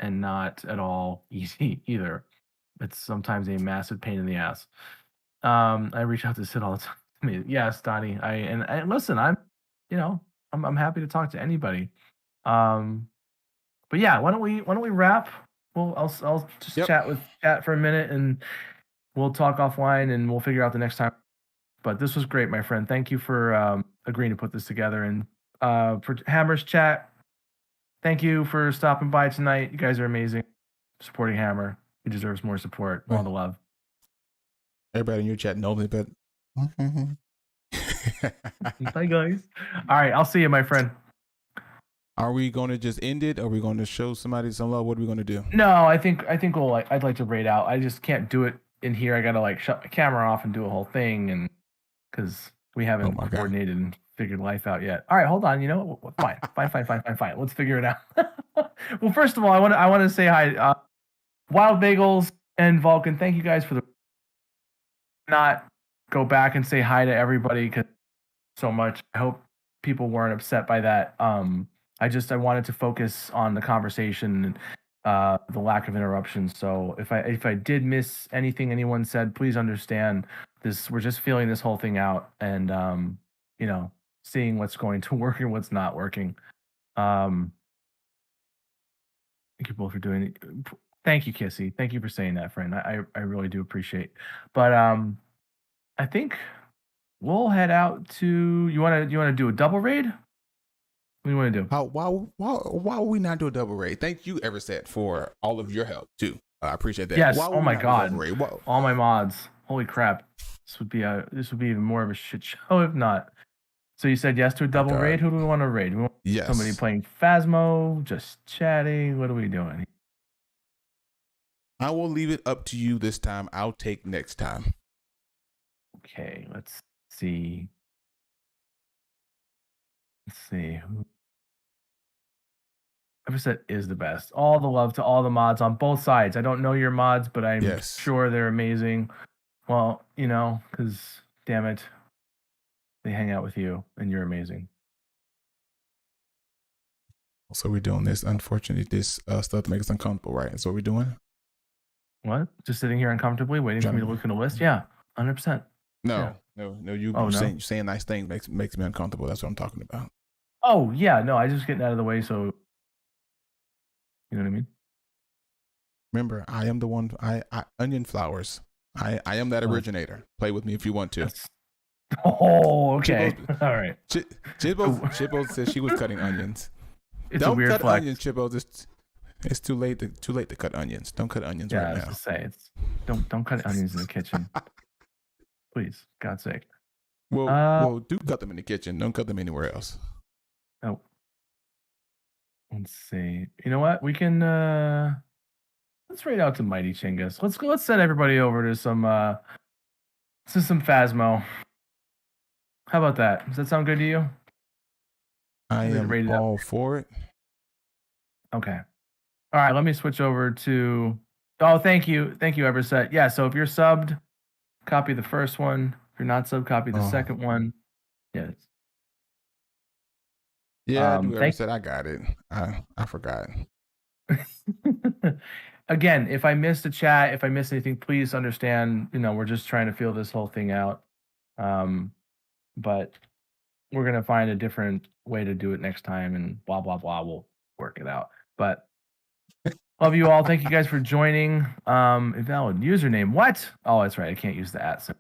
and not at all easy either. It's sometimes a massive pain in the ass. I reach out to Sid all the time. I mean, yes, Donnie. And listen, you know, I'm happy to talk to anybody. Um, but yeah, why don't we wrap? I'll just Yep. chat for a minute and we'll talk offline and we'll figure out the next time. But this was great, my friend. Thank you for agreeing to put this together. And for Hammer's chat, thank you for stopping by tonight. You guys are amazing. Supporting Hammer. He deserves more support. All Well, the love. everybody in your chat knows me, but Bye, guys. All right, I'll see you, my friend. are we going to just end it? Are we going to show somebody some love? What are we going to do? No, I think I'd like to raid out. I just can't do it in here. I gotta like shut my camera off and do a whole thing, and because we Oh haven't my god. coordinated and figured life out yet. All right, hold on. You know, fine. Let's figure it out. Well, first of all, I want to say hi, Wild Bagels and Vulcan. Thank you guys for the not go back and say hi to everybody because so much. I hope people weren't upset by that. I wanted to focus on the conversation and the lack of interruption. So if I did miss anything anyone said, please understand this. We're just feeling this whole thing out and you know, seeing what's going to work and what's not working. Um, thank you both for doing it. Thank you, Kissy. Thank you for saying that, friend. I really do appreciate. But I think we'll head out to. You wanna do a double raid? What do you want to do? Why would we not do a double raid? Thank you, Everset, for all of your help too. I appreciate that. Yes. Why would Oh we my not do a double god. raid? Whoa. All my mods. Holy crap. This would be even more of a shit show if not. So you said yes to a double God. raid. Who do we want to raid? We want Yes. somebody playing Phasmo, just chatting. What are we doing? I will leave it up to you this time. I'll take next time. Okay, let's see. Let's see. Everset is the best. All the love to all the mods on both sides. I don't know your mods, but I'm Yes. sure they're amazing. Well, because damn it, they hang out with you and you're amazing. So we're doing this. Unfortunately, this stuff makes us uncomfortable, right? That's what we're doing. What? Just sitting here uncomfortably waiting for me to look in the list? Yeah, 100%. No. Oh, no? Saying nice things makes me uncomfortable. That's what I'm talking about. Oh, yeah, no, I just getting out of the way, so you know what I mean? Remember, I am the one. I onion flowers. I am that originator. Play with me if you want to. Oh, okay. All right. Chibbo said she was cutting onions. It's Don't a weird cut flex. onions, Chibbo. It's too late to cut onions. Don't cut onions Yeah, right I was now. gonna say don't cut onions in the kitchen, please, God's sake. Well, do cut them in the kitchen. Don't cut them anywhere else. Oh, let's see. You know what? We can let's raid out to Mighty Chingus. Let's send everybody over to some Phasmo. How about that? Does that sound good to you? I am all for it. Okay. All right, let me switch over to. Oh, thank you, Everset. Yeah, so if you're subbed, copy the first one. If you're not subbed, copy the second one. Yes. Yeah, I do. Everset, I got it. I forgot. Again, if I missed a chat, if I missed anything, please understand. We're just trying to feel this whole thing out. But we're gonna find a different way to do it next time, and blah blah blah. We'll work it out. But love you all. Thank you guys for joining. Invalid username. What? Oh, that's right. I can't use the @ so it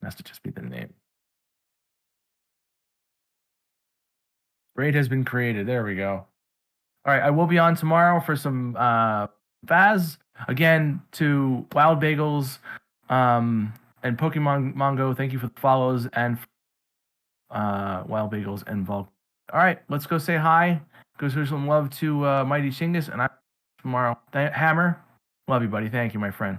has to just be the name. Raid has been created. There we go. All right, I will be on tomorrow for some Vaz. Again, to Wild Bagels and Pokemon Mongo, thank you for the follows, and Wild Bagels and Volk. All right, let's go say hi. Go show some love to Mighty Chingus, and tomorrow. Hammer, love you, buddy. Thank you, my friend.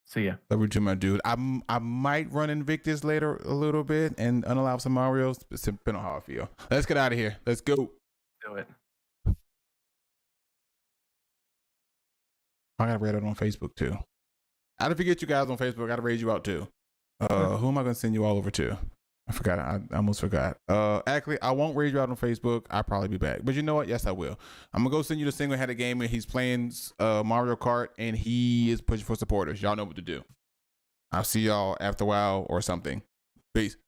See ya. Love you too, my dude. I might run Invictus later a little bit and unallow some Marios, depending on how I feel. Let's get out of here. Let's go. Do it. I gotta raid out on Facebook too. I didn't forget you guys on Facebook. I gotta raid you out too. Who am I gonna send you all over to? I forgot. I almost forgot. Actually, I won't raid you out on Facebook. I'll probably be back. But you know what? Yes, I will. I'm gonna go send you the single-handed game and he's playing Mario Kart and he is pushing for supporters. Y'all know what to do. I'll see y'all after a while or something. Peace.